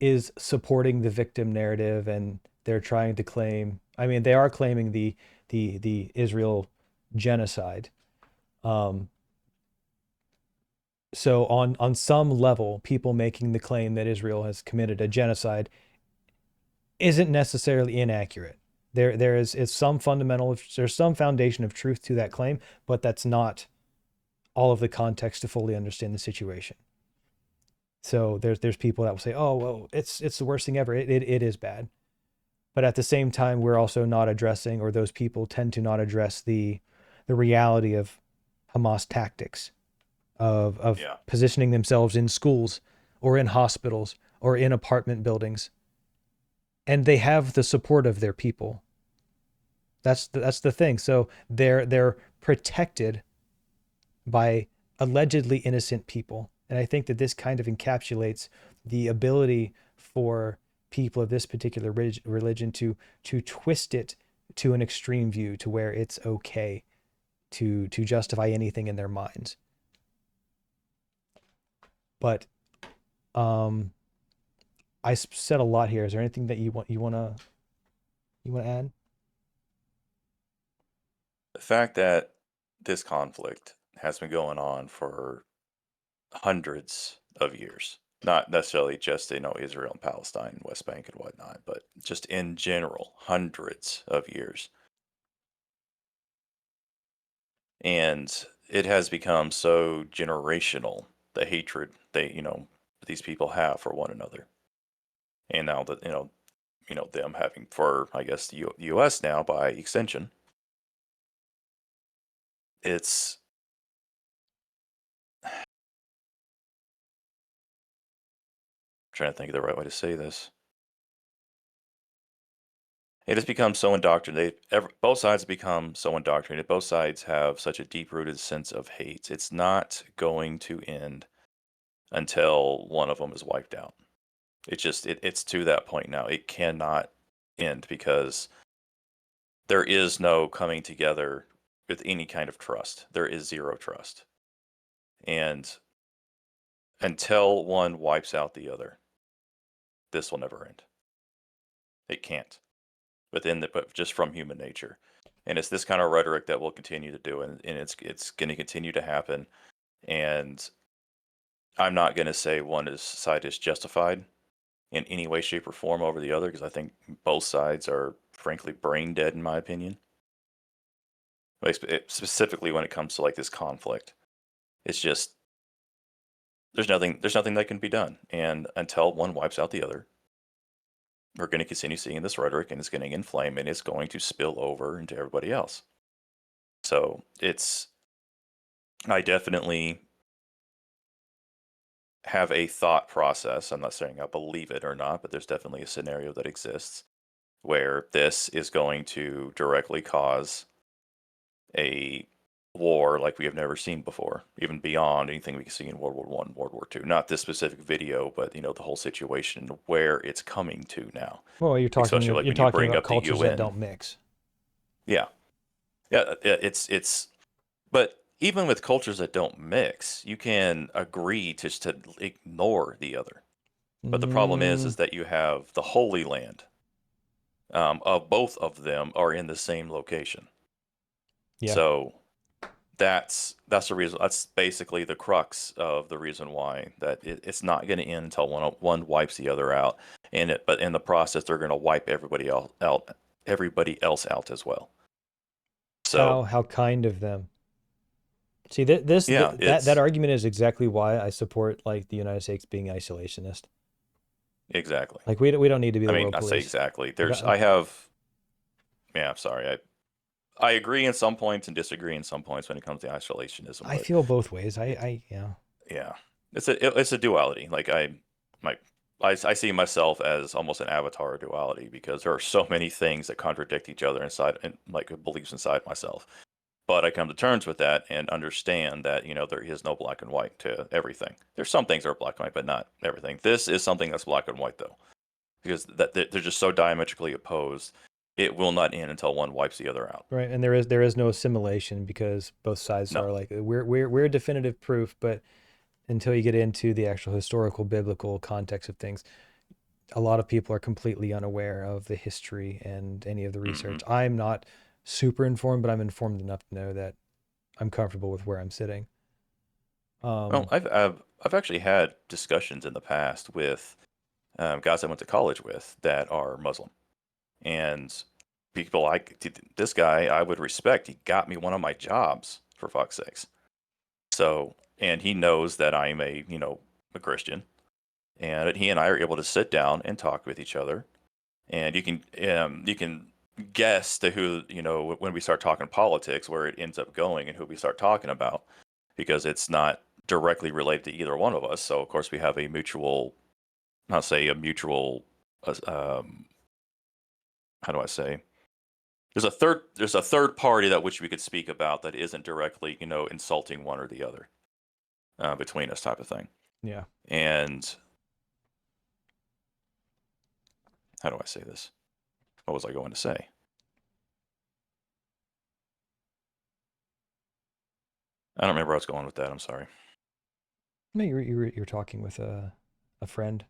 is supporting the victim narrative, and they're trying to claim. I mean, they are claiming the Israel genocide. So on some level, people making the claim that Israel has committed a genocide isn't necessarily inaccurate. There is some there's some foundation of truth to that claim, but that's not all of the context to fully understand the situation. So there's people that will say, oh, well, it's the worst thing ever. It is bad. But at the same time, we're also not addressing, or those people tend to not address the reality of Hamas tactics of positioning themselves in schools or in hospitals or in apartment buildings. And they have the support of their people. That's the thing. So they're protected by allegedly innocent people. And I think that this kind of encapsulates the ability for people of this particular religion to twist it to an extreme view, to where it's okay to justify anything in their minds. But I said a lot here. Is there anything that you want to add? The fact that this conflict has been going on for hundreds of years, not necessarily just, Israel and Palestine, West Bank and whatnot, but just in general, hundreds of years. And it has become so generational, the hatred these people have for one another. And now that, them having, for, I guess, the U.S. now by extension, it's trying to think of the right way to say this. It has become so indoctrinated. Both sides have become so indoctrinated. Both sides have such a deep-rooted sense of hate. It's not going to end until one of them is wiped out. It's to that point now. It cannot end because there is no coming together with any kind of trust. There is zero trust. And until one wipes out the other, this will never end. It can't. But just from human nature. And it's this kind of rhetoric that we'll continue to do, and it's going to continue to happen. And I'm not going to say one side is justified in any way, shape, or form over the other, because I think both sides are, frankly, brain dead, in my opinion. Specifically when it comes to like this conflict, it's just there's nothing that can be done, and until one wipes out the other, we're going to continue seeing this rhetoric, and it's going to inflame, and it's going to spill over into everybody else. So I definitely have a thought process. I'm not saying I believe it or not, but there's definitely a scenario that exists where this is going to directly cause a war like we have never seen before, even beyond anything we can see in World War I, World War II. Not this specific video, but the whole situation where it's coming to now. Well, you're talking Especially you're talking about cultures that don't mix. Yeah. It's but even with cultures that don't mix, you can agree to ignore the other. But the problem is that you have the Holy Land of both of them are in the same location. Yeah. So that's the reason. That's basically the crux of the reason why that it's not going to end until one wipes the other out. But in the process, they're going to wipe everybody else out as well. So how kind of them. See, that argument is exactly why I support like the United States being isolationist. Exactly. Like we don't need to be the world police. I say exactly. I agree in some points and disagree in some points when it comes to isolationism. I feel both ways. Yeah. It's a duality. Like I see myself as almost an avatar duality, because there are so many things that contradict each other inside, and like beliefs inside myself. But I come to terms with that and understand that, there is no black and white to everything. There's some things that are black and white, but not everything. This is something that's black and white, though, because they're just so diametrically opposed. It will not end until one wipes the other out. Right, and there is no assimilation, because both sides are like we're definitive proof, but until you get into the actual historical biblical context of things, a lot of people are completely unaware of the history and any of the research. Mm-hmm. I'm not super informed, but I'm informed enough to know that I'm comfortable with where I'm sitting. Well, I've actually had discussions in the past with guys I went to college with that are Muslim, and people like this guy I would respect. He got me one of my jobs, for fuck's sakes. So, and he knows that I'm a Christian, and he and I are able to sit down and talk with each other, and you can guess to who when we start talking politics where it ends up going and who we start talking about, because it's not directly related to either one of us. So of course we have a mutual, how do I say? There's a third party that which we could speak about that isn't directly, insulting one or the other between us, type of thing. Yeah. And how do I say this? What was I going to say? I don't remember where I was going with that. I'm sorry. No, you're talking with a friend.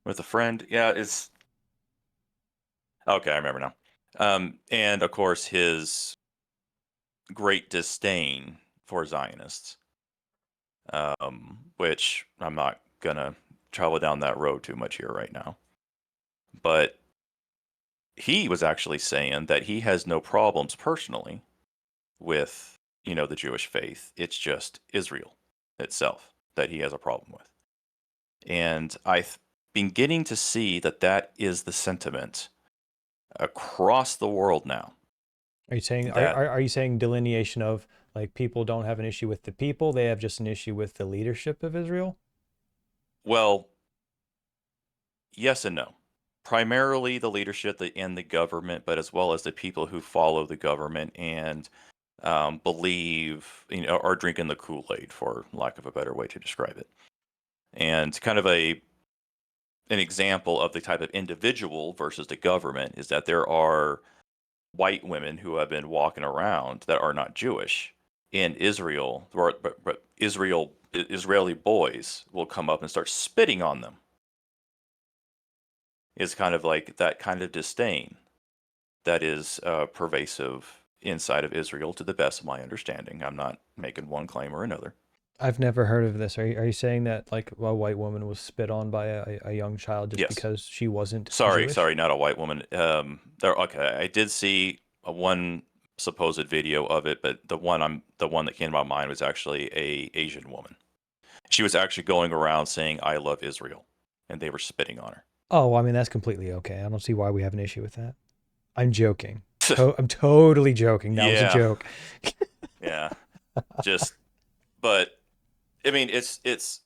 With a friend, yeah. It's okay. I remember now. And of course, his great disdain for Zionists, which I'm not gonna travel down that road too much here right now. But he was actually saying that he has no problems personally with, the Jewish faith. It's just Israel itself that he has a problem with. And I've been getting to see that is the sentiment across the world now. Are you saying are you saying delineation of like people don't have an issue with the people, they have just an issue with the leadership of Israel? Well, yes and no. Primarily the leadership and the government, but as well as the people who follow the government and believe, are drinking the Kool-Aid, for lack of a better way to describe it. And kind of an example of the type of individual versus the government is that there are white women who have been walking around that are not Jewish in Israel, but Israeli boys will come up and start spitting on them. It's kind of like that kind of disdain that is pervasive inside of Israel, to the best of my understanding. I'm not making one claim or another. I've never heard of this. Are you saying that like a white woman was spit on by a young child just Yes. because she wasn't Sorry, Jewish? not a white woman. Okay, I did see one supposed video of it, but the one that came to my mind was actually a Asian woman. She was actually going around saying "I love Israel," and they were spitting on her. Oh, well, I mean, that's completely okay. I don't see why we have an issue with that. I'm joking. I'm totally joking. That was a joke. Yeah. But I mean, it's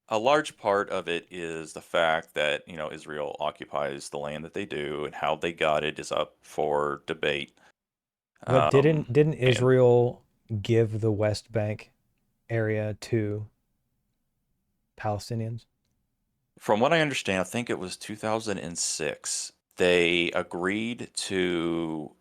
a large part of it is the fact that, Israel occupies the land that they do, and how they got it is up for debate. But didn't Israel give the West Bank area to Palestinians? From what I understand, I think it was 2006, they agreed to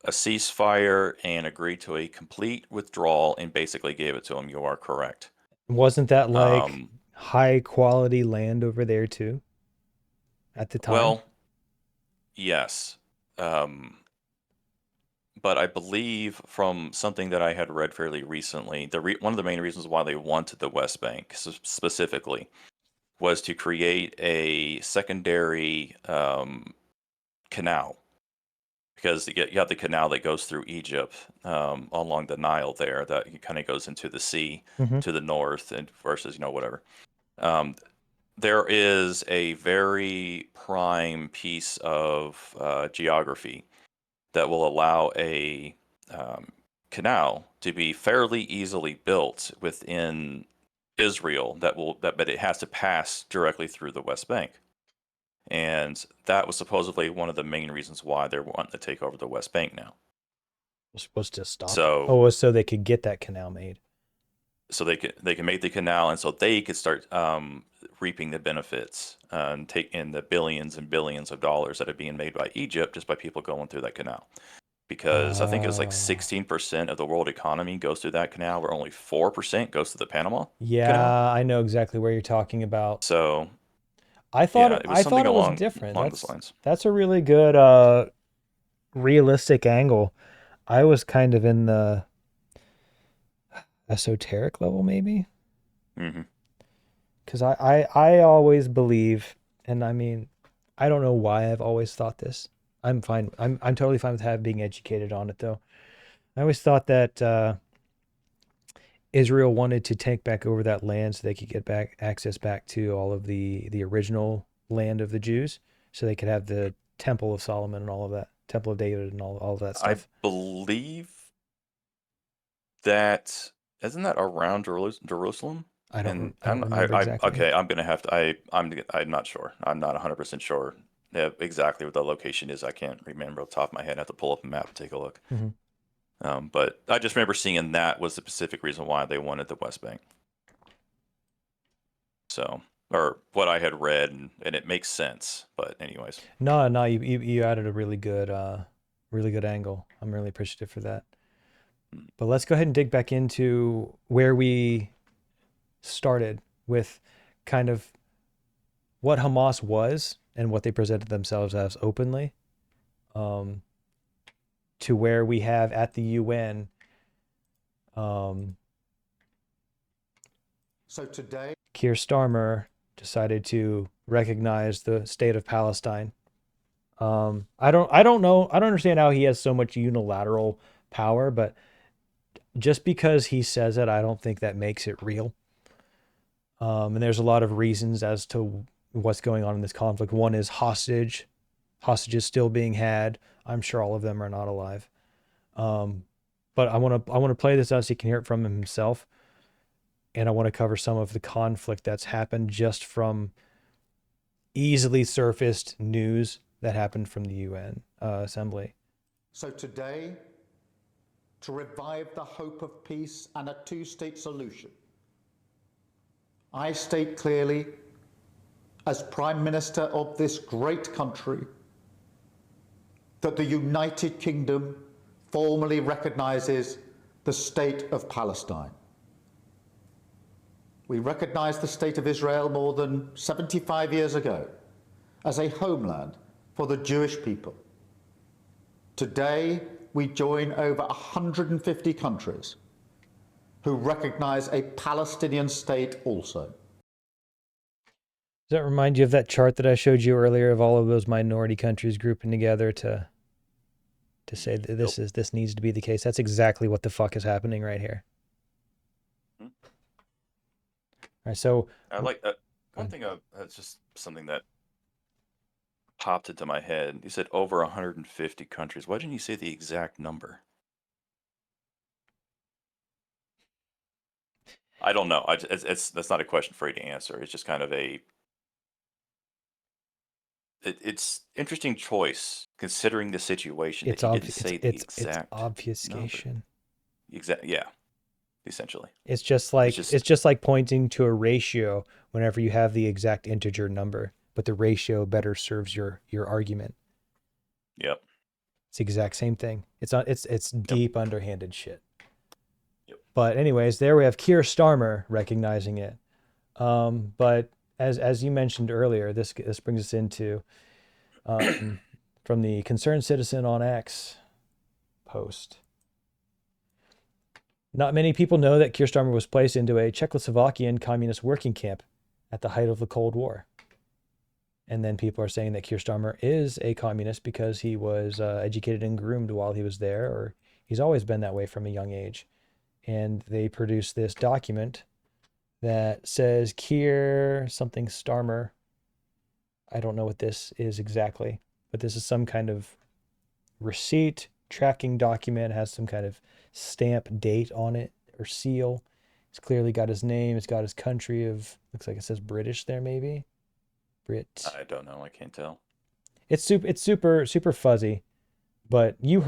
a ceasefire and agreed to a complete withdrawal and basically gave it to them. You are correct. Wasn't that like high quality land over there too at the time? Well, yes. But I believe from something that I had read fairly recently, one of the main reasons why they wanted the West Bank specifically was to create a secondary canal, because you have the canal that goes through Egypt along the Nile there, that kind of goes into the sea to the north, and versus whatever. There is a very prime piece of geography that will allow a canal to be fairly easily built within Israel, but it has to pass directly through the West Bank. And that was supposedly one of the main reasons why they're wanting to take over the West Bank now. Was to stop. So, so they could get that canal made. So they can make the canal, and so they could start reaping the benefits and take in the billions and billions of dollars that are being made by Egypt just by people going through that canal. Because I think it was like 16% of the world economy goes through that canal, where only 4% goes to the Panama Canal. I know exactly where you're talking about. So I thought it was different. Along those lines. That's a really good realistic angle. I was kind of in the esoteric level, maybe. Mm-hmm. because I always believe, and I mean, I don't know why I've always thought this. I'm fine. I'm totally fine with being educated on it though. I always thought that Israel wanted to take back over that land so they could get back access back to all of the original land of the Jews, so they could have the Temple of Solomon and all of that, Temple of David and all of that I stuff. believe that isn't that around Jerusalem? I don't And remember exactly. okay. I'm gonna have to. I'm not sure. I'm not 100% sure exactly what the location is. I can't remember off the top of my head. I have to pull up a map and take a look. But I just remember seeing that was the specific reason why they wanted the West Bank. So, or what I had read, and it makes sense. But anyways, No, you added a really good angle. I'm really appreciative for that. But let's go ahead and dig back into where we started with kind of what Hamas was and what they presented themselves as openly, to where we have at the UN. So today, Keir Starmer decided to recognize the state of Palestine. I don't know. I don't understand how he has so much unilateral power, but just because he says it, I don't think that makes it real. And there's a lot of reasons as to what's going on in this conflict. One is hostages still being had. I'm sure all of them are not alive. But I want to play this out so you can hear it from him himself. And I want to cover some of the conflict that's happened just from easily surfaced news that happened from the UN Assembly. So today, to revive the hope of peace and a two-state solution, I state clearly, as Prime Minister of this great country, that the United Kingdom formally recognizes the state of Palestine. We recognized the state of Israel more than 75 years ago as a homeland for the Jewish people. Today, we join over 150 countries who recognize a Palestinian state also. Does that remind you of that chart that I showed you earlier of all of those minority countries grouping together to say that this needs to be the case? That's exactly what the fuck is happening right here. All right, so I like that. One thing that's just something that popped into my head. You said over 150 countries. Why didn't you say the exact number? I don't know. That's not a question for you to answer. It's just kind of it's interesting choice considering the situation. It's that he didn't say the exact it's obfuscation. Yeah, essentially. It's just like pointing to a ratio whenever you have the exact integer number, but the ratio better serves your argument. Yep. It's the exact same thing. It's deep underhanded shit. Yep. But anyways, there we have Keir Starmer recognizing it. But as you mentioned earlier, this brings us into from the Concerned Citizen on X post. Not many people know that Keir Starmer was placed into a Czechoslovakian communist working camp at the height of the Cold War. And then people are saying that Keir Starmer is a communist because he was educated and groomed while he was there, or he's always been that way from a young age. And they produced this document that says Keir something Starmer. I don't know what this is exactly, but this is some kind of receipt tracking document. It has some kind of stamp date on it or seal. It's clearly got his name. It's got his country of, looks like it says British there, maybe. Brit. I don't know. I can't tell. It's super fuzzy, but you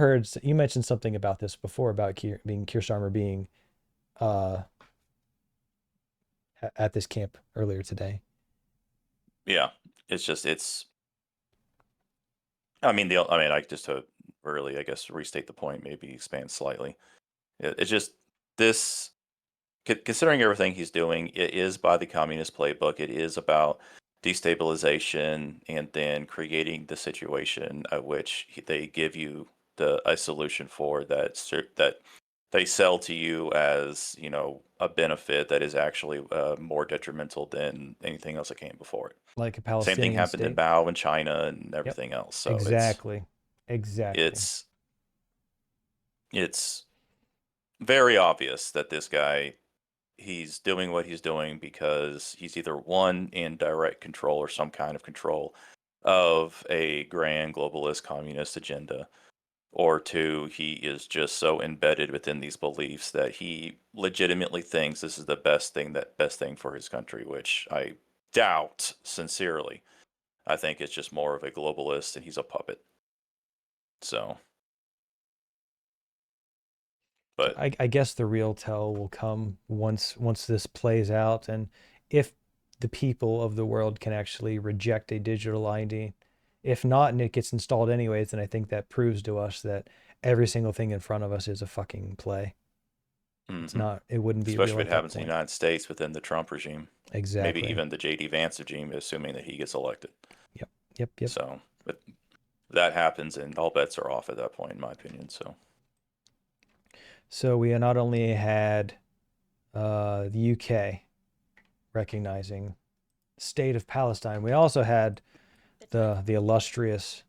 mentioned something about this before about Keir Starmer being at this camp earlier today. Yeah, it's. I just to really, I guess, restate the point, maybe expand slightly. It's just this, considering everything he's doing, it is by the communist playbook. It is about destabilization and then creating the situation at which they give you a solution for that they sell to you as, a benefit that is actually more detrimental than anything else that came before it. Like a Same Palestinian thing happened in state. Bao in China and everything else. So Exactly. it's very obvious that this guy, he's doing what he's doing because he's either one, in direct control or some kind of control of a grand globalist communist agenda, or two, he is just so embedded within these beliefs that he legitimately thinks this is the best thing for his country, which I doubt sincerely. I think it's just more of a globalist and he's a puppet. So, but I guess the real tell will come once this plays out, and if the people of the world can actually reject a digital ID. If not, and it gets installed anyways, then I think that proves to us that every single thing in front of us is a fucking play. It's not. It wouldn't be especially real if it happens in the United States within the Trump regime. Exactly. Maybe even the J.D. Vance regime, assuming that he gets elected. Yep. So, but that happens, and all bets are off at that point, in my opinion. So we not only had the UK recognizing the state of Palestine, we also had the illustrious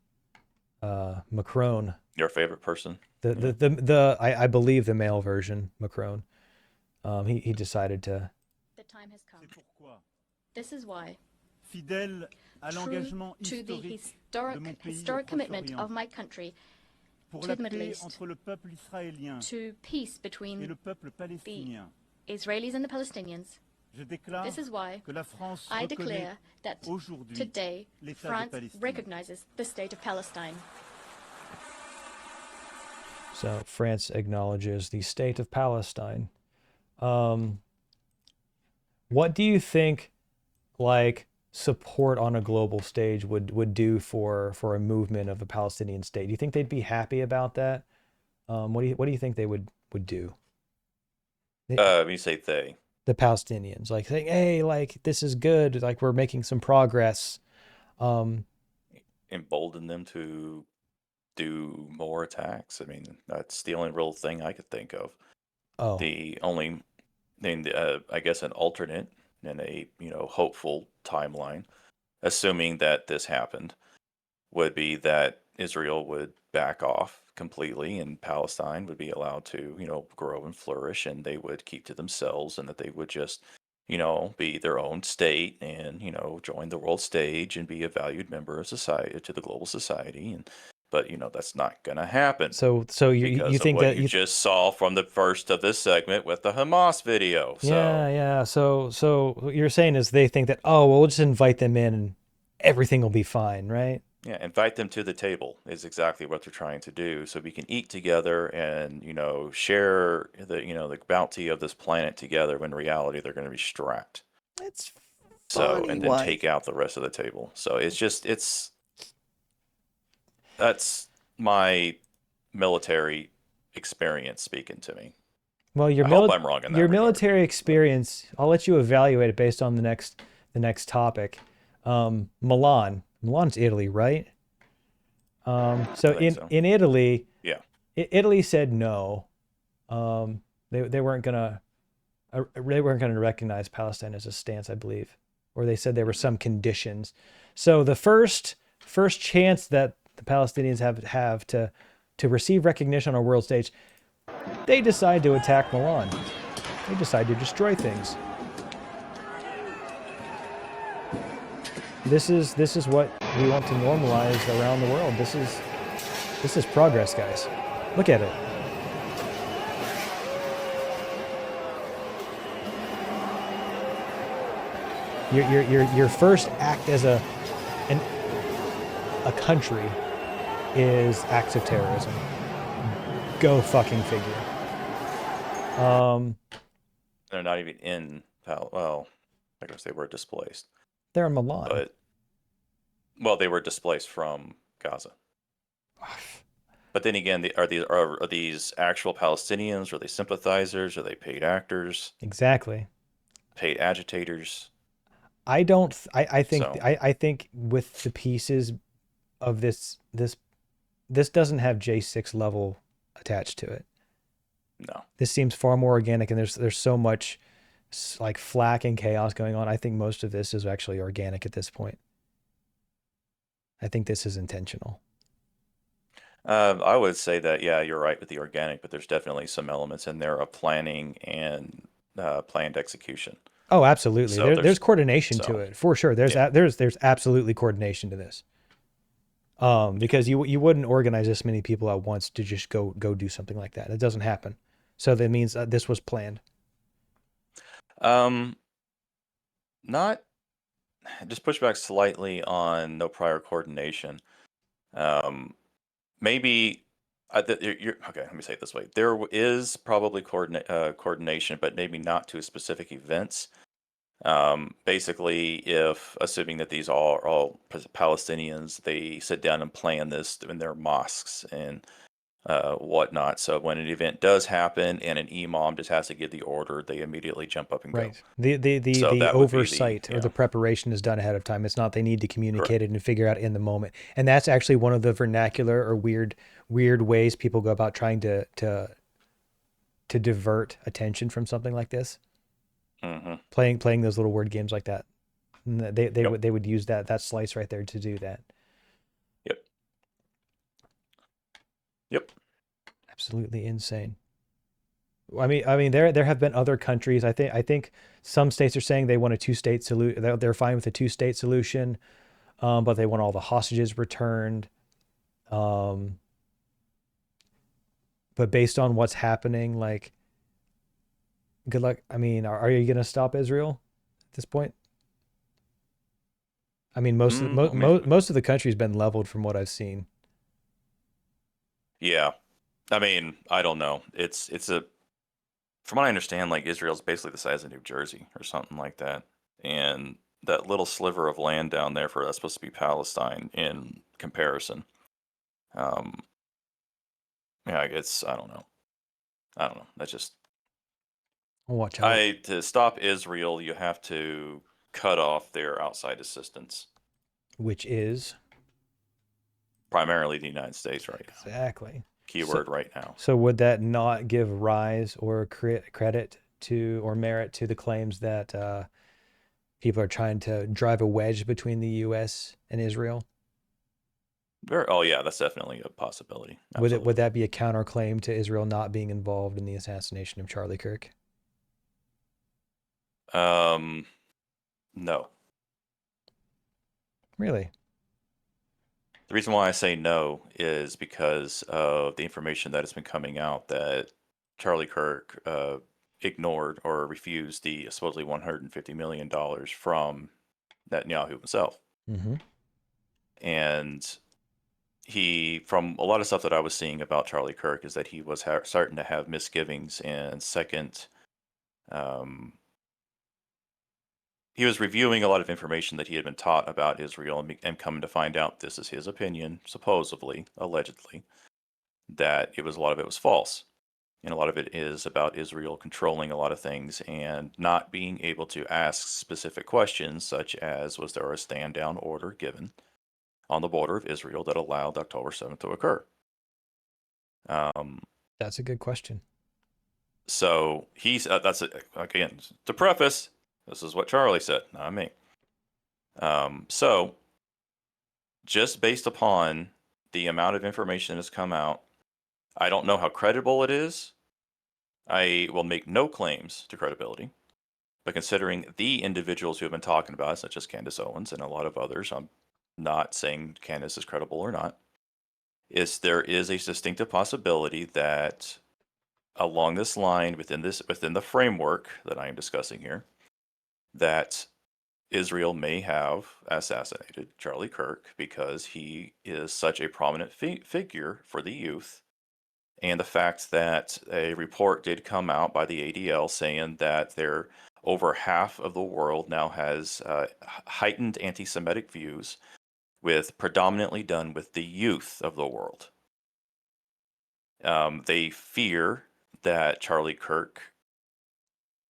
Macron. Your favorite person? I believe the male version, Macron. He decided to. The time has come. This is why. True to the historic commitment of my country to the Middle East, to peace between the Israelis and the Palestinians. This is why I declare that today France recognizes the state of Palestine. So France acknowledges the state of Palestine. What do you think, like, support on a global stage would do for a movement of a Palestinian state? Do you think they'd be happy about that? What do you think they would do? You say they? The Palestinians, like saying, "Hey, like this is good. Like we're making some progress." Embolden them to do more attacks. I mean, that's the only real thing I could think of. Oh. The only thing, I guess, an alternate and a hopeful timeline, assuming that this happened, would be that Israel would back off completely and Palestine would be allowed to grow and flourish, and they would keep to themselves, and that they would just be their own state and join the world stage and be a valued member of society, to the global society. But that's not going to happen. So you think that you just saw from the first of this segment with the Hamas video. Yeah. So what you're saying is they think that, oh, well, we'll just invite them in and everything will be fine, right? Yeah, invite them to the table is exactly what they're trying to do, so we can eat together and share the bounty of this planet together. When in reality, they're going to be strapped. That's so, and then take out the rest of the table. So that's my military experience speaking to me. Well, I hope I'm wrong in that regard. Military experience, I'll let you evaluate it based on the next topic. Milan's Italy, right? So in Italy, yeah, Italy said no. They weren't gonna recognize Palestine as a stance, I believe, or they said there were some conditions. So the first chance that the Palestinians have to receive recognition on a world stage, they decide to attack Milan. They decide to destroy things. This is what we want to normalize around the world. This is progress, guys. Look at it. Your first act as a country is acts of terrorism. Go fucking figure. They're not even in well, I guess they were displaced. They're in Milan. Well, they were displaced from Gaza. But then again, are these actual Palestinians? Are they sympathizers? Are they paid actors? Exactly. Paid agitators? I think with the pieces of this doesn't have J6 level attached to it. No. This seems far more organic, and there's so much like flack and chaos going on. I think most of this is actually organic at this point. I think this is intentional. I would say that, yeah, you're right with the organic, but there's definitely some elements in there of planning and planned execution. Oh, absolutely. So There's coordination to it for sure. There's absolutely coordination to this. Because you wouldn't organize this many people at once to just go do something like that. It doesn't happen. So that means this was planned. Not just push back slightly on no prior coordination. Maybe you're okay. Let me say it this way: there is probably coordination, but maybe not to specific events. Basically, if assuming that these are all Palestinians, they sit down and plan this in their mosques and whatnot. So when an event does happen and an imam just has to give the order, they immediately jump up and go. Right. The oversight or the preparation is done ahead of time. It's not they need to communicate it and figure out in the moment. And that's actually one of the vernacular or weird ways people go about trying to divert attention from something like this. Mm-hmm. Playing those little word games like that. And they would use that slice right there to do that. Yep. Absolutely insane. I mean, there have been other countries. I think some states are saying they want a 2-state solution. They're fine with a 2-state solution, but they want all the hostages returned. But based on what's happening, like, good luck. I mean, are you going to stop Israel at this point? I mean, most of the country's been leveled from what I've seen. Yeah. I mean, I don't know. It's from what I understand, like Israel's basically the size of New Jersey or something like that. And that little sliver of land down there that's supposed to be Palestine in comparison. Yeah, I don't know. That's just watch out. To stop Israel, you have to cut off their outside assistance, which is primarily the United States right now. Exactly. Keyword right now. So would that not give rise or credit to or merit to the claims that people are trying to drive a wedge between the U.S. and Israel? Oh yeah, that's definitely a possibility. Would that be a counterclaim to Israel not being involved in the assassination of Charlie Kirk? No. Really? The reason why I say no is because of the information that has been coming out that Charlie Kirk ignored or refused the supposedly $150 million from Netanyahu himself. Mm-hmm. And from a lot of stuff that I was seeing about Charlie Kirk is that he was starting to have misgivings and he was reviewing a lot of information that he had been taught about Israel and coming to find out, this is his opinion, supposedly, allegedly, that a lot of it was false. And a lot of it is about Israel controlling a lot of things and not being able to ask specific questions, such as, was there a stand-down order given on the border of Israel that allowed October 7th to occur? That's a good question. So that's again, to preface, this is what Charlie said, not me. So just based upon the amount of information that has come out, I don't know how credible it is. I will make no claims to credibility. But considering the individuals who have been talking about it, such as Candace Owens and a lot of others, I'm not saying Candace is credible or not, there is a distinctive possibility that along this line, within the framework that I am discussing here, that Israel may have assassinated Charlie Kirk because he is such a prominent figure for the youth. And the fact that a report did come out by the ADL saying that over half of the world now has heightened anti-Semitic views, with predominantly done with the youth of the world. They fear that Charlie Kirk,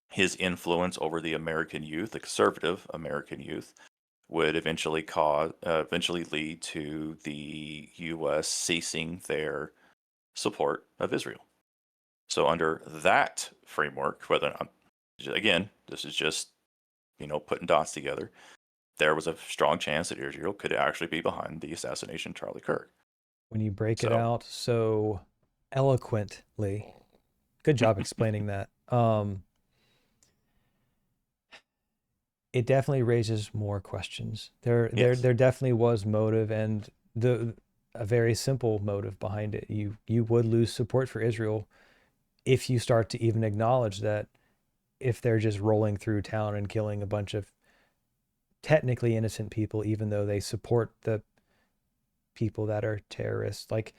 his influence over the American youth, the conservative American youth, would eventually lead to the U.S. ceasing their support of Israel. So under that framework, whether or not, again, this is just, putting dots together, there was a strong chance that Israel could actually be behind the assassination of Charlie Kirk. When you break it out so eloquently, good job explaining that. It definitely raises more questions. There definitely was motive, and a very simple motive behind it. You would lose support for Israel if you start to even acknowledge that, if they're just rolling through town and killing a bunch of technically innocent people, even though they support the people that are terrorists. Like,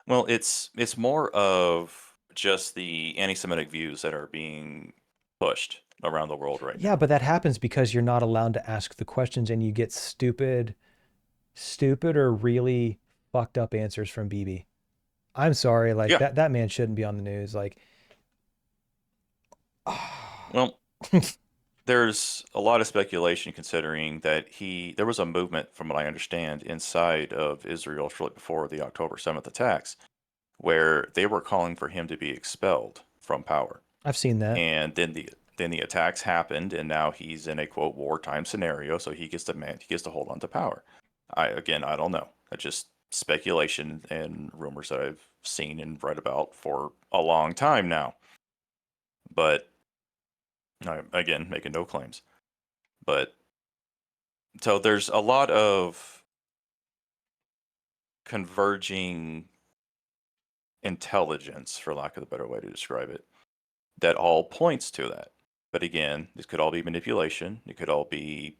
well, it's more of just the anti-Semitic views that are being pushed around the world right now. Yeah, but that happens because you're not allowed to ask the questions, and you get stupid or really fucked up answers from BB. I'm sorry, like that man shouldn't be on the news. Like, well, there's a lot of speculation considering that there was a movement, from what I understand, inside of Israel shortly before the October 7th attacks, where they were calling for him to be expelled from power. I've seen that. And then the attacks happened, and now he's in a quote wartime scenario, so he gets to hold on to power. I don't know. That's just speculation and rumors that I've seen and read about for a long time now. But again, making no claims. But so there's a lot of converging intelligence, for lack of a better way to describe it, that all points to that. But again, this could all be manipulation. It could all be,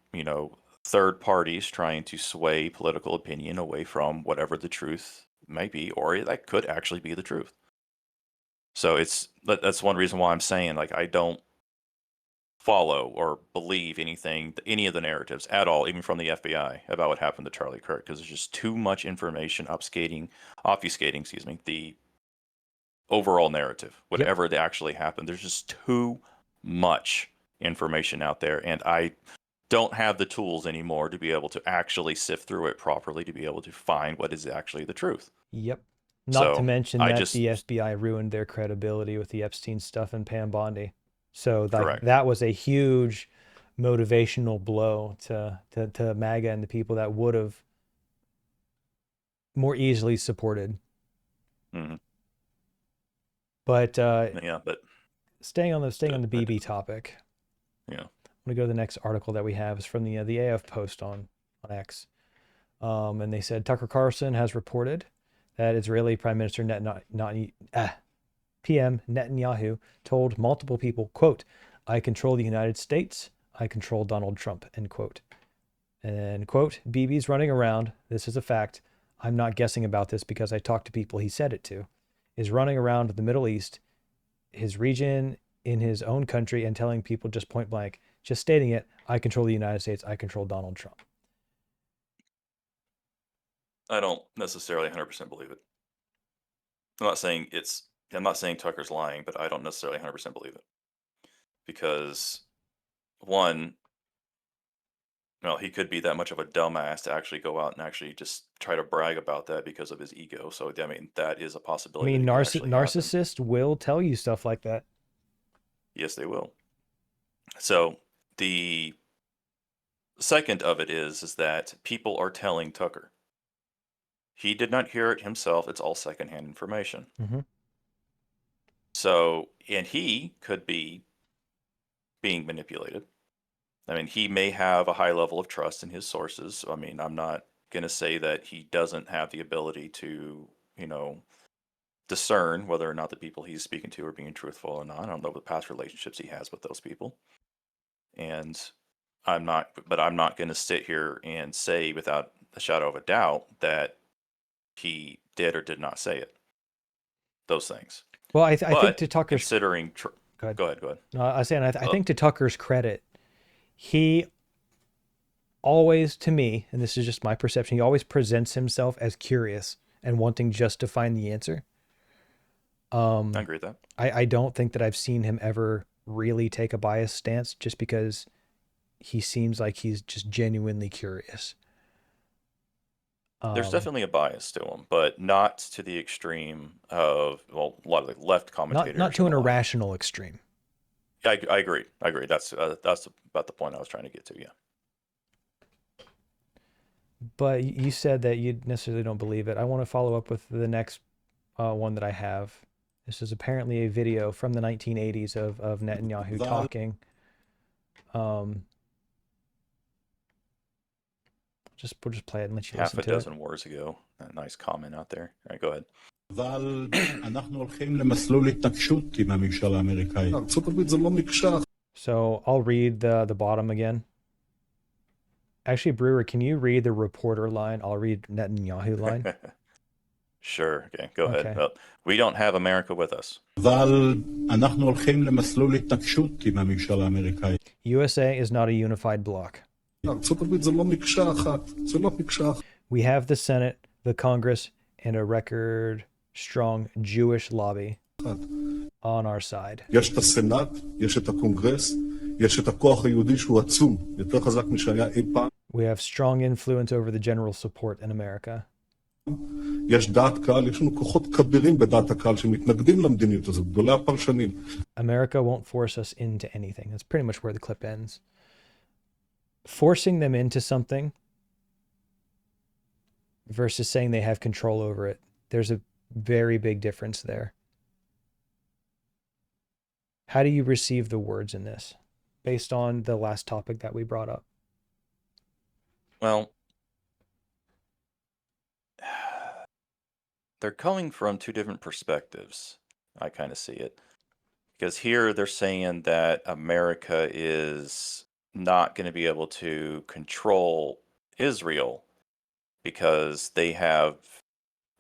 third parties trying to sway political opinion away from whatever the truth might be, or that could actually be the truth. So that's one reason why I'm saying, like, I don't follow or believe any of the narratives at all, even from the FBI, about what happened to Charlie Kirk, because there's just too much information obfuscating, the overall narrative, whatever that actually happened. There's just too much information out there, and I don't have the tools anymore to be able to actually sift through it properly to be able to find what is actually the truth. Yep. Not to mention that the FBI ruined their credibility with the Epstein stuff and Pam Bondi. So that was a huge motivational blow to MAGA and the people that would have more easily supported. Mm-hmm. But but staying on the BB topic. Yeah. I'm gonna go to the next article that we have. Is from the AF Post on X, and they said Tucker Carlson has reported that Israeli Prime Minister PM Netanyahu told multiple people, quote, "I control the United States. I control Donald Trump," end quote. And quote, "BB's running around. This is a fact. I'm not guessing about this because I talked to people he said it to. Is running around the Middle East, his region, in his own country, and telling people just point blank, just stating it, I control the United States, I control Donald Trump." I don't necessarily 100% believe it. I'm not saying Tucker's lying, but I don't necessarily 100% believe it. Because, one, he could be that much of a dumbass to actually go out and actually just try to brag about that because of his ego. So, that is a possibility. Narcissists will tell you stuff like that. Yes, they will. So, the second of it is that people are telling Tucker. He did not hear it himself. It's all secondhand information. Mm-hmm. So, and he could be being manipulated. He may have a high level of trust in his sources. I'm not going to say that he doesn't have the ability to, discern whether or not the people he's speaking to are being truthful or not. I don't know the past relationships he has with those people. And I'm not going to sit here and say without a shadow of a doubt that he did or did not say it. Those things. Well, I think to Tucker's considering. Go ahead. No, I was saying I think to Tucker's credit, he always, to me, and this is just my perception, he always presents himself as curious and wanting just to find the answer. I agree with that. I don't think that I've seen him ever really take a biased stance, just because he seems like he's just genuinely curious. There's definitely a bias to them, but not to the extreme of, well, a lot of the left commentators. Not to an irrational extreme. I agree. I agree. That's about the point I was trying to get to. Yeah. But you said that you necessarily don't believe it. I want to follow up with the next one that I have. This is apparently a video from the 1980s of Netanyahu talking. We'll just play it and let you listen to it. Half a dozen wars ago. A nice comment out there. All right, go ahead. So I'll read the bottom again. Actually, Brewer, can you read the reporter line? I'll read Netanyahu line. Sure. Okay, go ahead. Well, we don't have America with us. USA is not a unified bloc. We have the Senate, the Congress, and a record strong Jewish lobby on our side. We have strong influence over the general support in America. America won't force us into anything. That's pretty much where the clip ends. Forcing them into something versus saying they have control over it. There's a very big difference there. How do you receive the words in this based on the last topic that we brought up? Well, they're coming from two different perspectives. I kind of see it. Because here they're saying that America is not going to be able to control Israel because they have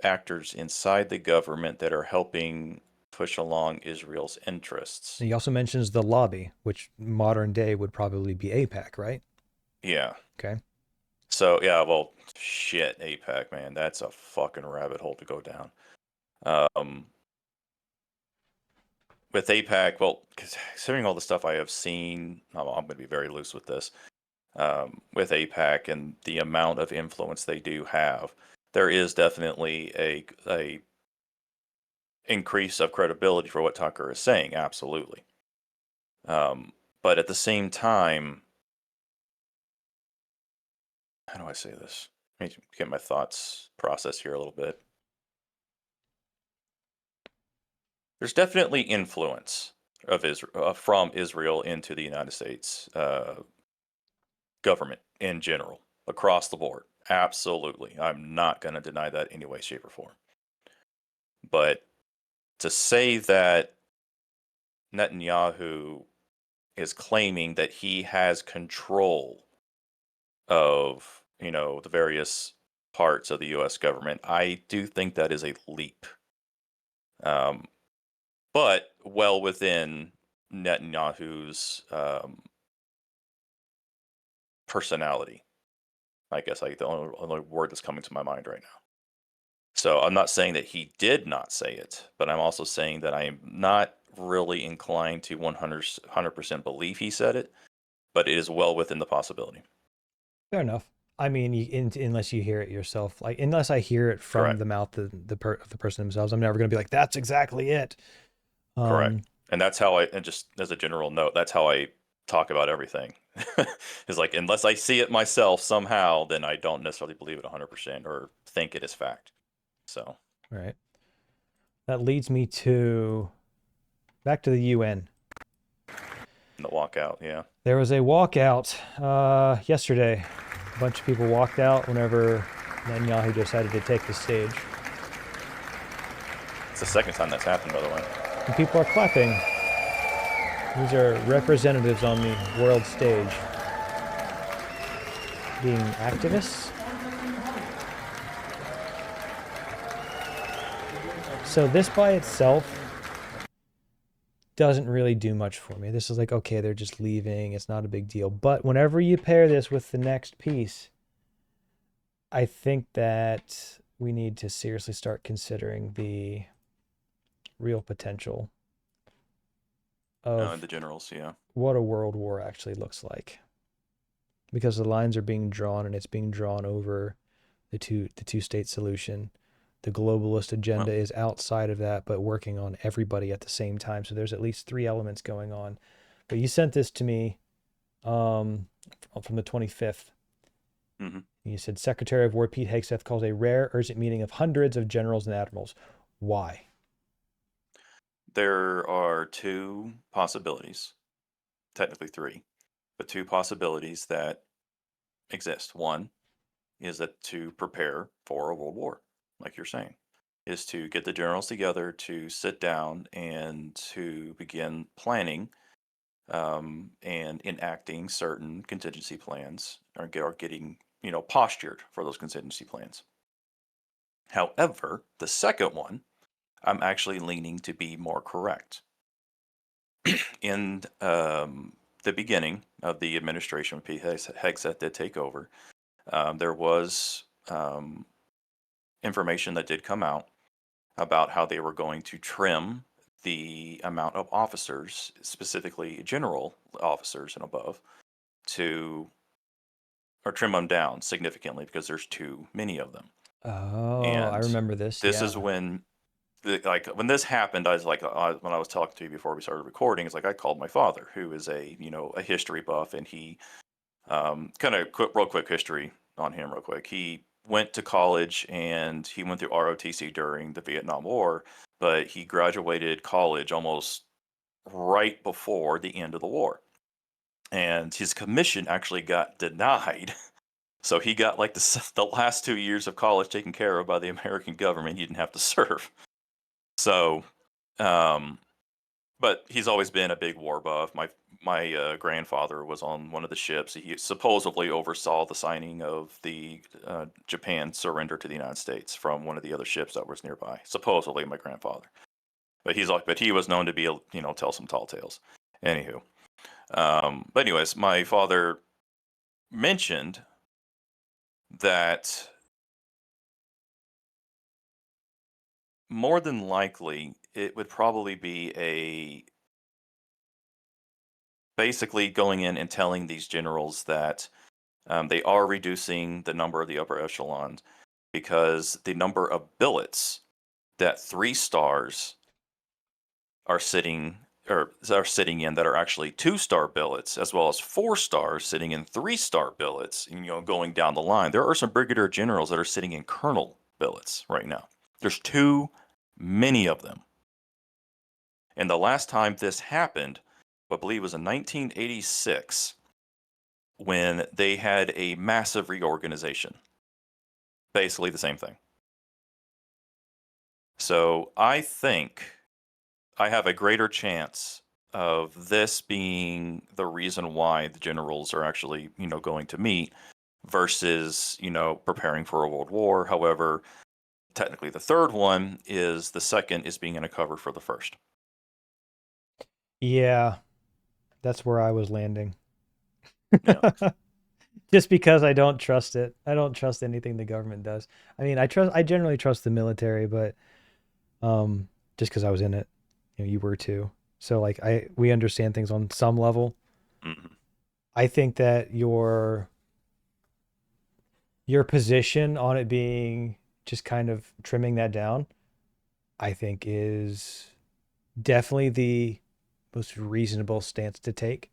actors inside the government that are helping push along Israel's interests. He also mentions the lobby, which modern day would probably be AIPAC, right? Yeah. Okay. So, yeah, well, shit, AIPAC, man, that's a fucking rabbit hole to go down. With AIPAC, well, considering all the stuff I have seen, I'm going to be very loose with this. With AIPAC and the amount of influence they do have, there is definitely a increase of credibility for what Tucker is saying, absolutely. But at the same time, how do I say this? Let me get my thoughts processed here a little bit. There's definitely influence of Israel from Israel into the United States government in general, across the board. Absolutely. I'm not going to deny that in any way, shape, or form. But to say that Netanyahu is claiming that he has control of, the various parts of the U.S. government, I do think that is a leap. But well within Netanyahu's personality. I guess the only word that's coming to my mind right now. So I'm not saying that he did not say it, but I'm also saying that I am not really inclined to 100% believe he said it, but it is well within the possibility. Fair enough. I mean, unless you hear it yourself, like unless I hear it from the mouth of the person themselves, I'm never going to be like, that's exactly it. Correct. And that's how and just as a general note, that's how I talk about everything. It's like, unless I see it myself somehow, then I don't necessarily believe it 100% or think it is fact. So. Right. That leads me back to the UN. The walkout, yeah. There was a walkout yesterday. A bunch of people walked out whenever Netanyahu decided to take the stage. It's the second time that's happened, by the way. And people are clapping. These are representatives on the world stage being activists. So this by itself doesn't really do much for me. This is like, okay, they're just leaving. It's not a big deal. But whenever you pair this with the next piece, I think that we need to seriously start considering the real potential of the generals, yeah. What a world war actually looks like. Because the lines are being drawn, and it's being drawn over the two-state solution. The globalist agenda is outside of that, but working on everybody at the same time. So there's at least 3 elements going on. But you sent this to me from the 25th. Mm-hmm. You said Secretary of War Pete Hegseth calls a rare, urgent meeting of hundreds of generals and admirals. Why? There are 2 possibilities, technically 3, but 2 possibilities that exist. One is that to prepare for a world war, like you're saying, is to get the generals together to sit down and to begin planning and enacting certain contingency plans, or getting postured for those contingency plans. However, the second one, I'm actually leaning to be more correct. In the beginning of the administration when Pete Hegseth did take over, there was information that did come out about how they were going to trim the amount of officers, specifically general officers and above, or trim them down significantly because there's too many of them. Oh, And I remember this. This yeah. is when, when this happened, I was like, when I was talking to you before we started recording, it's like I called my father, who is a history buff, and he real quick history on him, real quick. He went to college and he went through ROTC during the Vietnam War, but he graduated college almost right before the end of the war. And his commission actually got denied. So he got like the last 2 years of college taken care of by the American government. He didn't have to serve. So, but he's always been a big war buff. My grandfather was on one of the ships. He supposedly oversaw the signing of the Japan surrender to the United States from one of the other ships that was nearby. Supposedly, my grandfather. But he was known to be, tell some tall tales. Anywho, but anyways, my father mentioned that more than likely it would probably be basically going in and telling these generals that they are reducing the number of the upper echelons because the number of billets that 3 stars are sitting in that are actually 2-star billets, as well as 4 stars sitting in 3-star billets, going down the line. There are some brigadier generals that are sitting in colonel billets right now. There's too many of them. And the last time this happened, I believe, was in 1986, when they had a massive reorganization. Basically the same thing. So I think I have a greater chance of this being the reason why the generals are actually, going to meet versus, preparing for a world war. However, technically the third one is the second is being in a cover for the first. Yeah, that's where I was landing. Yeah. Just because I don't trust it. I don't trust anything the government does. I mean, I generally trust the military, but just because I was in it, you were too. So like we understand things on some level. Mm-hmm. I think that your position on it being just kind of trimming that down, I think is definitely the most reasonable stance to take.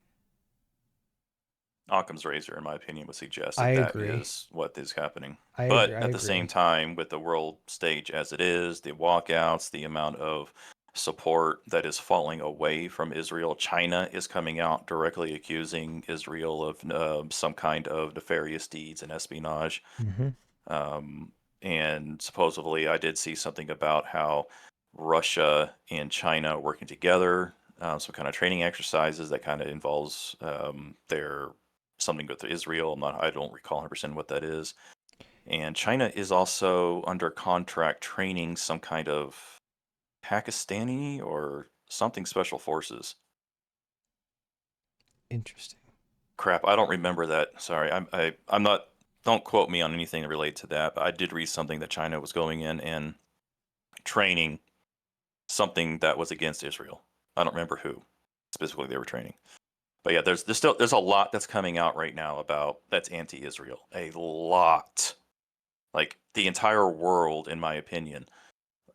Occam's razor, in my opinion, would suggest I that agree. is what is happening. I But agree. at the same time, with the world stage as it is, the walkouts, the amount of support that is falling away from Israel, China is coming out directly accusing Israel of some kind of nefarious deeds and espionage. Mm-hmm. And supposedly, I did see something about how Russia and China are working together, some kind of training exercises that kind of involves their something with Israel. I don't recall 100% what that is. And China is also under contract training some kind of Pakistani or something special forces. Interesting. Crap, I don't remember that. Sorry, I'm not. Don't quote me on anything related to that. But I did read something that China was going in and training something that was against Israel. I don't remember who specifically they were training. But yeah, there's a lot that's coming out right now about that's anti-Israel. A lot. like the entire world, in my opinion,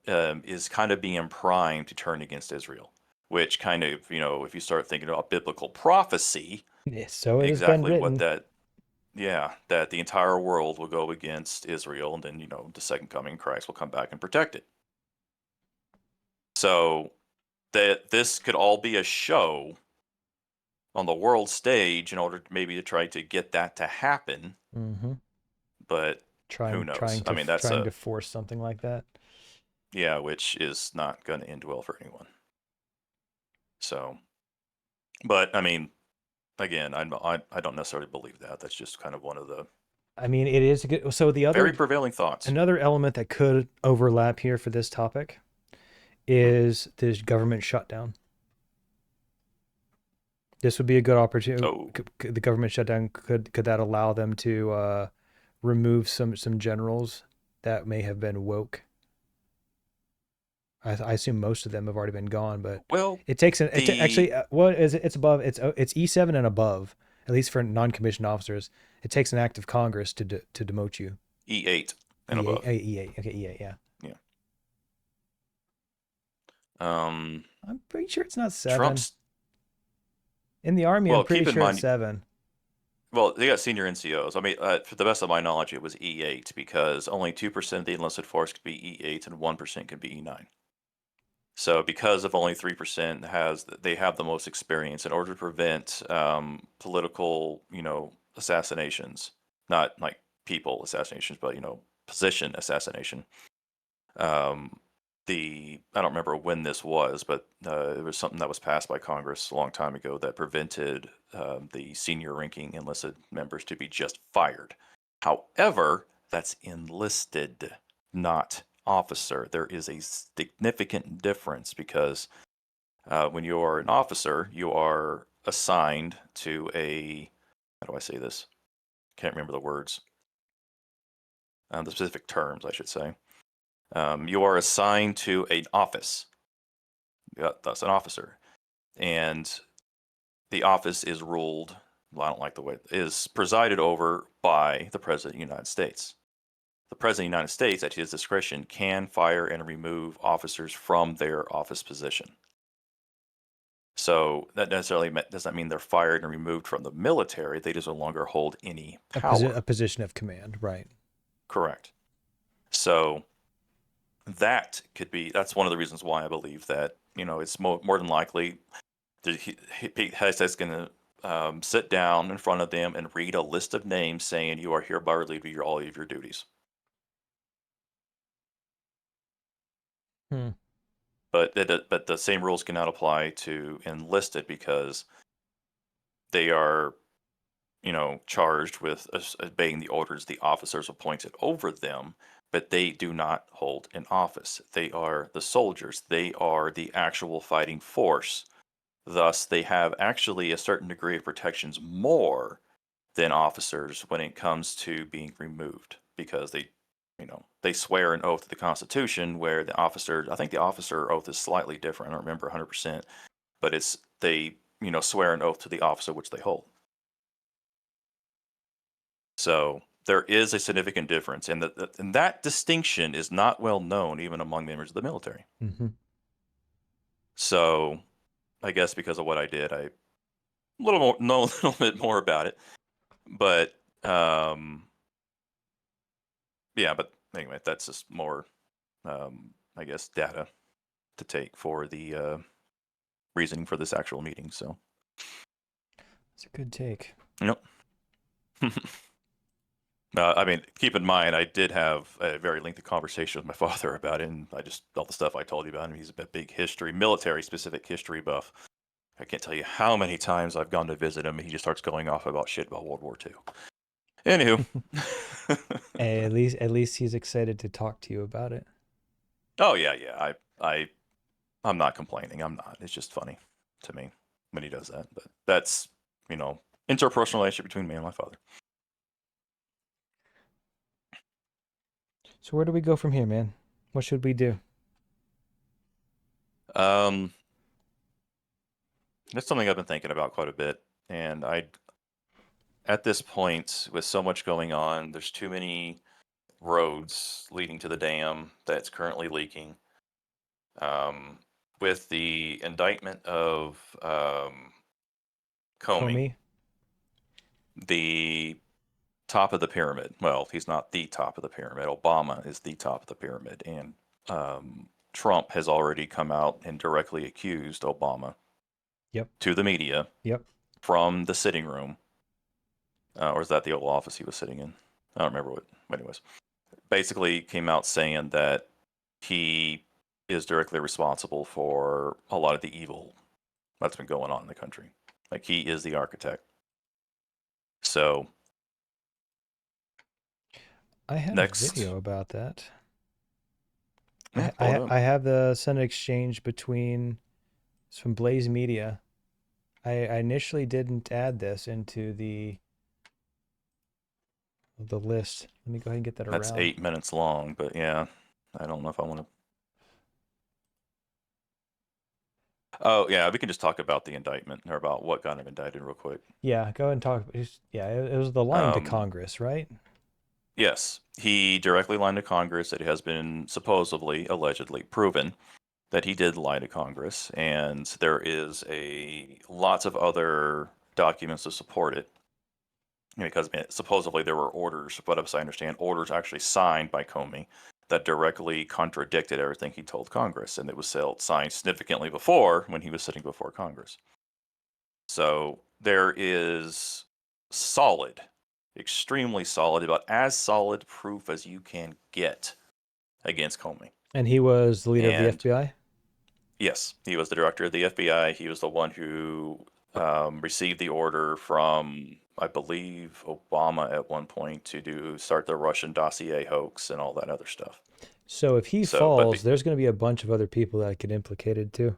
is kind of being primed to turn against Israel, which kind of, if you start thinking about biblical prophecy, Yeah, so it has been exactly what written. that the entire world will go against Israel, and then, the second coming of Christ will come back and protect it. So that this could all be a show on the world stage in order to try to get that to happen. Mm-hmm. But who knows? I mean, that's trying to force something like that. Yeah, which is not going to end well for anyone. So, but I mean, again, I don't necessarily believe that. That's just kind of one of the. I mean, it is good. So the other very prevailing thoughts. Another element that could overlap here for this topic is this government shutdown. This would be a good opportunity. Oh. The government shutdown could that allow them to remove some generals that may have been woke? I assume most of them have already been gone, but it takes actually what is it? It's above. It's E7 and above, at least for non-commissioned officers. It takes an act of Congress to demote you. E8 and above. E8. Okay, E8. Yeah. Yeah. I'm pretty sure it's not 7. Trump's in the Army. I'm pretty sure it's 7. Well, they got senior NCOs. I mean, for the best of my knowledge, it was E8 because only 2% of the enlisted force could be E8 and 1% could be E9. So because of only 3% they have the most experience in order to prevent political, assassinations, not like people assassinations, but, position assassination. I don't remember when this was, but it was something that was passed by Congress a long time ago that prevented the senior ranking enlisted members to be just fired. However, that's enlisted, not officer. There is a significant difference because when you are an officer, you are assigned to how do I say this? Can't remember the words. The specific terms, I should say. You are assigned to an office. That's an officer. And the office is ruled, well, I don't like the way, is presided over by the President of the United States. The President of the United States, at his discretion, can fire and remove officers from their office position. So that necessarily does not mean they're fired and removed from the military. They just no longer hold any power. A position of command, right? Correct. So that's one of the reasons why I believe that, it's more than likely that he's going to sit down in front of them and read a list of names saying you are hereby relieved of all of your duties. But the same rules cannot apply to enlisted because they are, charged with obeying the orders the officers appointed over them, but they do not hold an office. They are the soldiers. They are the actual fighting force. Thus, they have actually a certain degree of protections more than officers when it comes to being removed because they swear an oath to the Constitution where I think the officer oath is slightly different. I don't remember 100%, but they swear an oath to the officer which they hold. So there is a significant difference, and that distinction is not well known even among members of the military. Mm-hmm. So I guess because of what I did, I know a little bit more about it. But yeah, but anyway, that's just more, I guess, data to take for the reasoning for this actual meeting. So it's a good take. Yep. I mean, keep in mind, I did have a very lengthy conversation with my father about it, and all the stuff I told you about him. He's a big military-specific history buff. I can't tell you how many times I've gone to visit him, and he just starts going off about shit about World War II. Anywho. At least he's excited to talk to you about it. Oh, yeah. I'm not complaining. I'm not. It's just funny to me when he does that. But that's, interpersonal relationship between me and my father. So where do we go from here, man? What should we do? That's something I've been thinking about quite a bit. And at this point, with so much going on, there's too many roads leading to the dam that's currently leaking. With the indictment of Comey, the top of the pyramid. Well, he's not the top of the pyramid. Obama is the top of the pyramid. And Trump has already come out and directly accused Obama to the media from the sitting room. Or is that the Oval Office he was sitting in? I don't remember what. Anyways, basically came out saying that he is directly responsible for a lot of the evil that's been going on in the country. Like, he is the architect. So I have a video about that. I have the Senate exchange between, it's from Blaze Media. I initially didn't add this into the list. Let me go ahead and get that around. That's 8 minutes long, but yeah, I don't know if I want to. Oh yeah, we can just talk about the indictment, or about what got him indicted real quick. Yeah, go ahead and talk. Yeah, it was the line to Congress, right? Yes, he directly lied to Congress. It has been supposedly, allegedly proven that he did lie to Congress, and there is lots of other documents to support it. Because supposedly there were orders, but as I understand, orders actually signed by Comey that directly contradicted everything he told Congress, and it was signed significantly before, when he was sitting before Congress. So there is solid, extremely solid, about as solid proof as you can get against Comey. And he was the leader of the FBI? Yes, he was the director of the FBI. He was the one who received the order from, I believe, Obama at one point to start the Russian dossier hoax and all that other stuff. So if he falls, there's going to be a bunch of other people that get implicated too.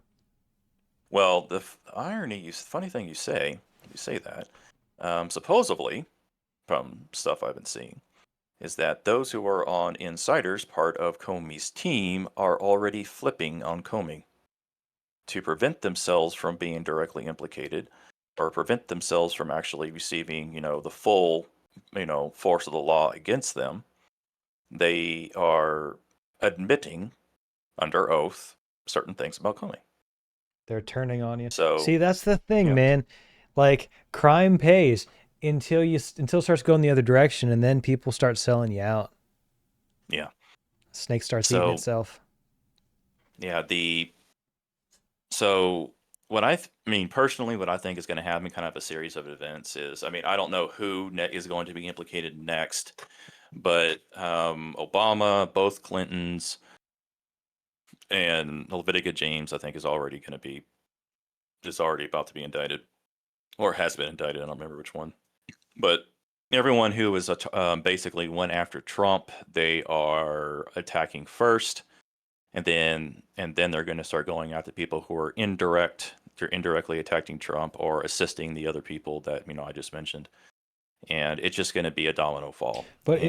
Well, the funny thing you say that, supposedly, from stuff I've been seeing, is that those who are on Insiders, part of Comey's team, are already flipping on Comey to prevent themselves from being directly implicated, or prevent themselves from actually receiving, the full, force of the law against them. They are admitting under oath certain things about Comey. They're turning on you. So, see, that's the thing, man. Like, crime pays until it starts going the other direction, and then people start selling you out. Yeah. Snake starts eating itself. Yeah, So what I mean, personally, what I think is going to happen, kind of a series of events, is, I don't know who is going to be implicated next, but Obama, both Clintons, and Levitica James, I think, is already about to be indicted, or has been indicted. I don't remember which one. But everyone who was basically went after Trump, they are attacking first. And then they're going to start going after people who are indirectly attacking Trump or assisting the other people that I just mentioned, and it's just going to be a domino fall. But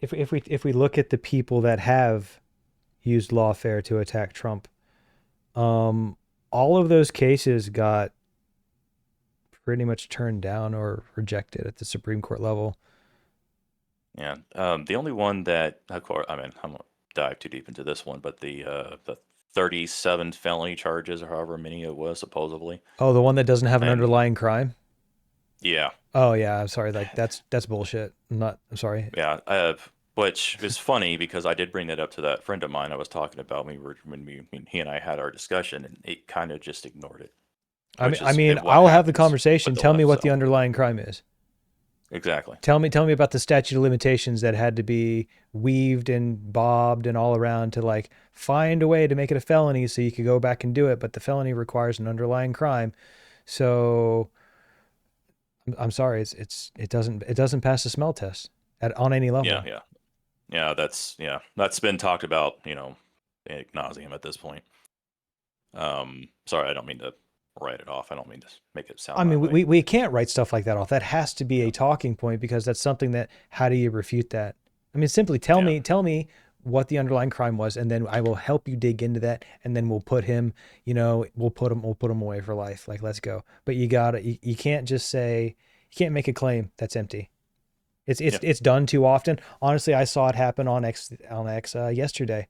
if we look at the people that have used lawfare to attack Trump, all of those cases got pretty much turned down or rejected at the Supreme Court level. Yeah, the only one that, of course, I'm not dive too deep into this one, but the 37 felony charges, or however many it was, supposedly. Oh, the one that doesn't have an underlying crime? Yeah. Oh yeah, I'm sorry. Like, that's bullshit. I'm sorry. Yeah. Which is funny, because I did bring that up to that friend of mine I was talking about when he and I had our discussion, and it kind of just ignored it. I'll have the conversation. Tell me what the underlying crime is. Exactly. Tell me about the statute of limitations that had to be weaved and bobbed and all around to, like, find a way to make it a felony so you could go back and do it, but the felony requires an underlying crime. So I'm sorry, it doesn't pass the smell test on any level. Yeah. That's been talked about, ad nauseum at this point. Sorry, I don't mean to write it off. I don't mean to make it sound. We can't write stuff like that off. That has to be a talking point, because that's something that, how do you refute that? Simply tell me what the underlying crime was, and then I will help you dig into that, and then we'll put him, we'll put him away for life. Like, let's go. But you can't just say, you can't make a claim that's empty. It's done too often. Honestly, I saw it happen on X yesterday.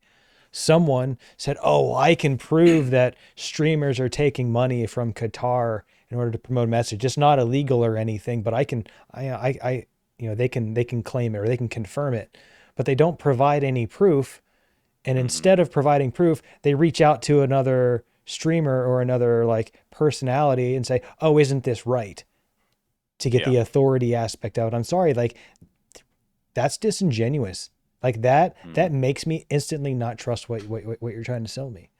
Someone said, "Oh, I can prove that streamers are taking money from Qatar in order to promote a message. It's not illegal or anything, but they can claim it or they can confirm it, but they don't provide any proof. And instead of providing proof, they reach out to another streamer or another like personality and say, "Oh, isn't this right?" to get the authority aspect out. I'm sorry, like that's disingenuous. Like that makes me instantly not trust what you're trying to sell me.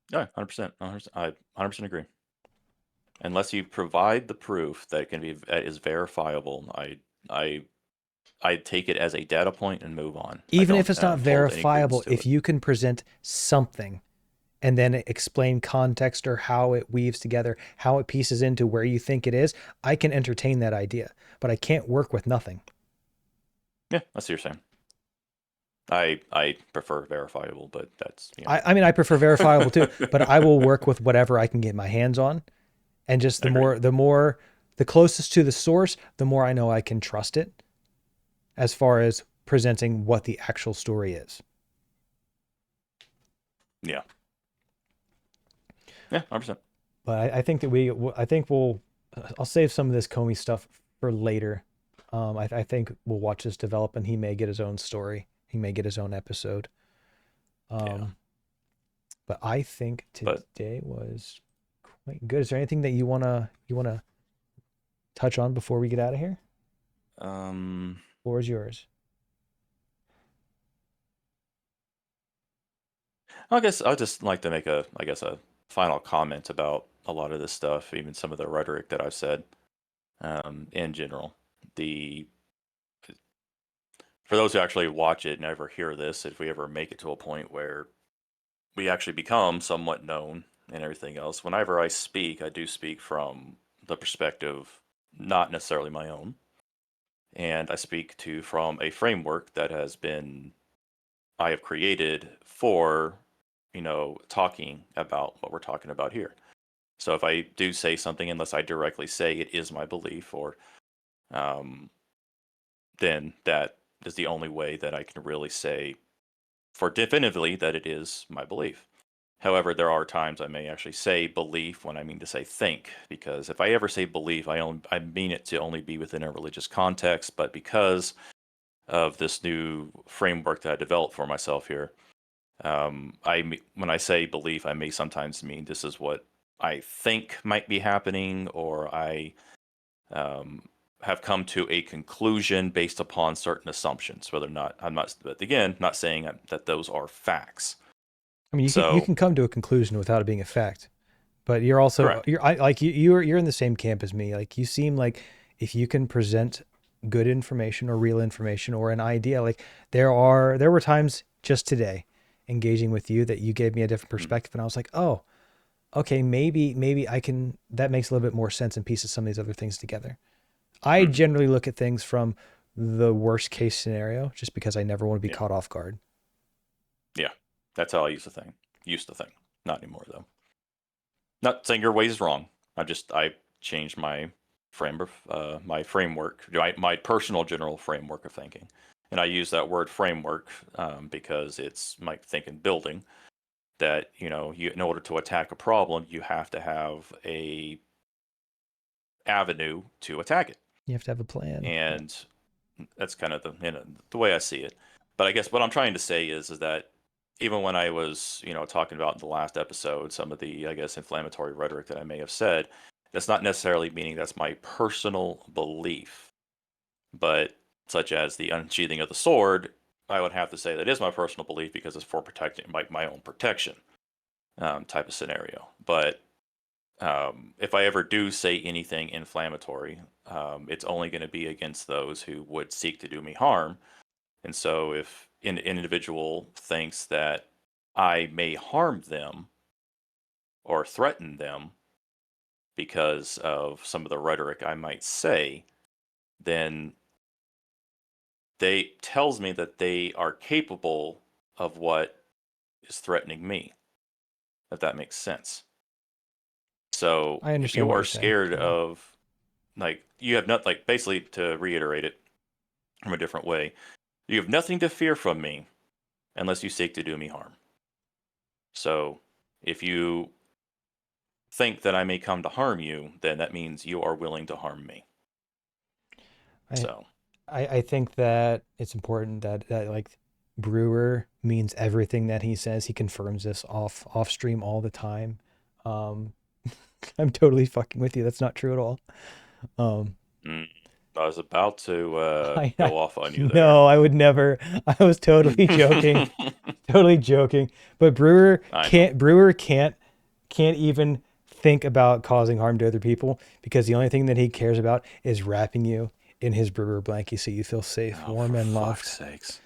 Yeah, 100%. I 100% agree. Unless you provide the proof that is verifiable, I take it as a data point and move on. Even if it's not verifiable, if you can present something and then explain context or how it weaves together, how it pieces into where you think it is, I can entertain that idea, but I can't work with nothing. Yeah, that's what you're saying. I prefer verifiable, but that's, I mean, I prefer verifiable too, but I will work with whatever I can get my hands on. And just the closest to the source, the more I know I can trust it as far as presenting what the actual story is. Yeah. Yeah, 100%. But I think I'll save some of this Comey stuff for later. I think we'll watch this develop and he may get his own story. He may get his own episode. But I think today was quite good. Is there anything that you wanna touch on before we get out of here? Floor is yours. I guess I'd just like to make a final comment about a lot of this stuff, even some of the rhetoric that I've said in general. For those who actually watch it and ever hear this, if we ever make it to a point where we actually become somewhat known and everything else, whenever I speak, I do speak from the perspective not necessarily my own. And I speak from a framework that I have created for, talking about what we're talking about here. So if I do say something, unless I directly say it is my belief, or then that is the only way that I can really say for definitively that it is my belief. However, there are times I may actually say belief when I mean to say think, because if I ever say belief, I mean it to only be within a religious context. But because of this new framework that I developed for myself here, when I say belief, I may sometimes mean this is what I think might be happening, or I have come to a conclusion based upon certain assumptions. Whether or not but again, not saying that those are facts. I mean, you can come to a conclusion without it being a fact, but you're also you're in the same camp as me. Like you seem like if you can present good information or real information or an idea, like there were times just today engaging with you that you gave me a different perspective, and I was like, oh, okay, maybe I can. That makes a little bit more sense and pieces some of these other things together. I generally look at things from the worst case scenario, just because I never want to be caught off guard. Yeah. That's how I used to think. Not anymore, though. Not saying your way is wrong. I changed my framework, my personal general framework of thinking. And I use that word framework because it's my thinking building that, in order to attack a problem, you have to have a avenue to attack it. You have to have a plan. And that's kind of the way I see it. But I guess what I'm trying to say is that even when I was, talking about in the last episode, some of the, inflammatory rhetoric that I may have said, that's not necessarily meaning that's my personal belief. But such as the unsheathing of the sword, I would have to say that is my personal belief because it's for protecting my own protection type of scenario. But if I ever do say anything inflammatory, it's only going to be against those who would seek to do me harm. And so if an individual thinks that I may harm them or threaten them because of some of the rhetoric I might say, then they tells me that they are capable of what is threatening me, if that makes sense. So I understand if you what are you're saying. scared of, you have not, basically to reiterate it, from a different way. You have nothing to fear from me unless you seek to do me harm. So if you think that I may come to harm you, then that means you are willing to harm me. I think that it's important that like Brewer means everything that he says. He confirms this off stream all the time. I'm totally fucking with you. That's not true at all. I was about to go off on you there. No, I would never. I was totally joking. Totally joking. But Brewer can't even think about causing harm to other people, because the only thing that he cares about is wrapping you in his Brewer blankie so you feel safe, warm, and loved. For fuck's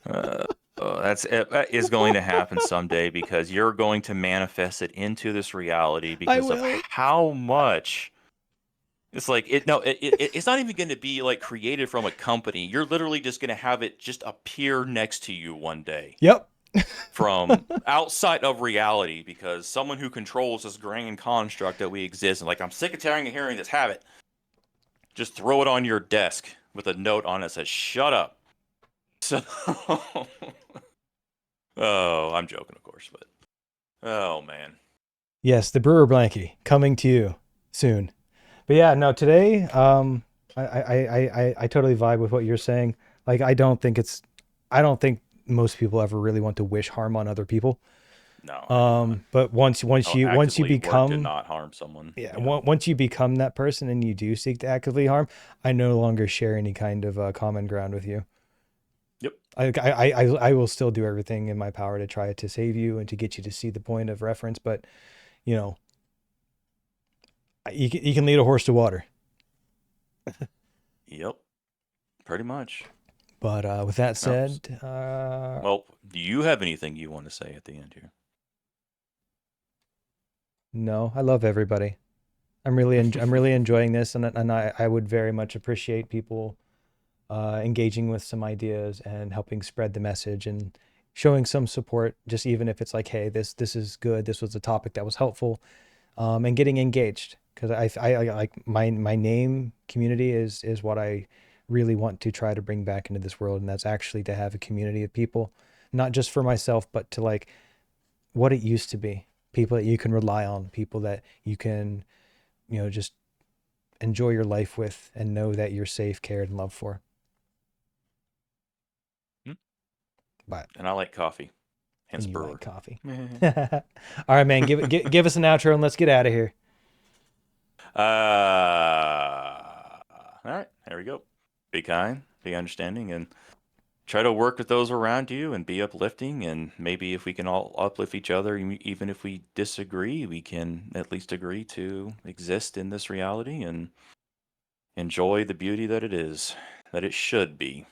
sakes. That is going to happen someday, because you're going to manifest it into this reality because of how much it's like it's not even going to be like created from a company. You're literally just going to have it just appear next to you one day. Yep. From outside of reality, because someone who controls this grand construct that we exist in, like, I'm sick of tiring of hearing this, have it. Just throw it on your desk with a note on it that says, shut up. So, I'm joking, of course, but, oh, man. Yes, the Brewer blankie coming to you soon. But yeah, no, today, I totally vibe with what you're saying. Like, I don't think most people ever really want to wish harm on other people. No. But once you become to not harm someone. Yeah. Once you become that person and you do seek to actively harm, I no longer share any kind of common ground with you. Yep. I will still do everything in my power to try to save you and to get you to see the point of reference, but you know, you can lead a horse to water. Yep. Pretty much. But with that said, well, do you have anything you want to say at the end here? No, I love everybody. I'm really enjoying this, and I would very much appreciate people engaging with some ideas and helping spread the message and showing some support, just even if it's like, hey, this is good, this was a topic that was helpful, and getting engaged, because I like my name community is what I really want to try to bring back into this world, and that's actually to have a community of people, not just for myself, but to like what it used to be, people that you can rely on, people that you can, just enjoy your life with and know that you're safe, cared, and loved for. But and I like coffee, hence Brewer. Like coffee. All right, man, give us an outro and let's get out of here. All right, there we go. Be kind, be understanding, and try to work with those around you and be uplifting. And maybe if we can all uplift each other, even if we disagree, we can at least agree to exist in this reality and enjoy the beauty that it is, that it should be.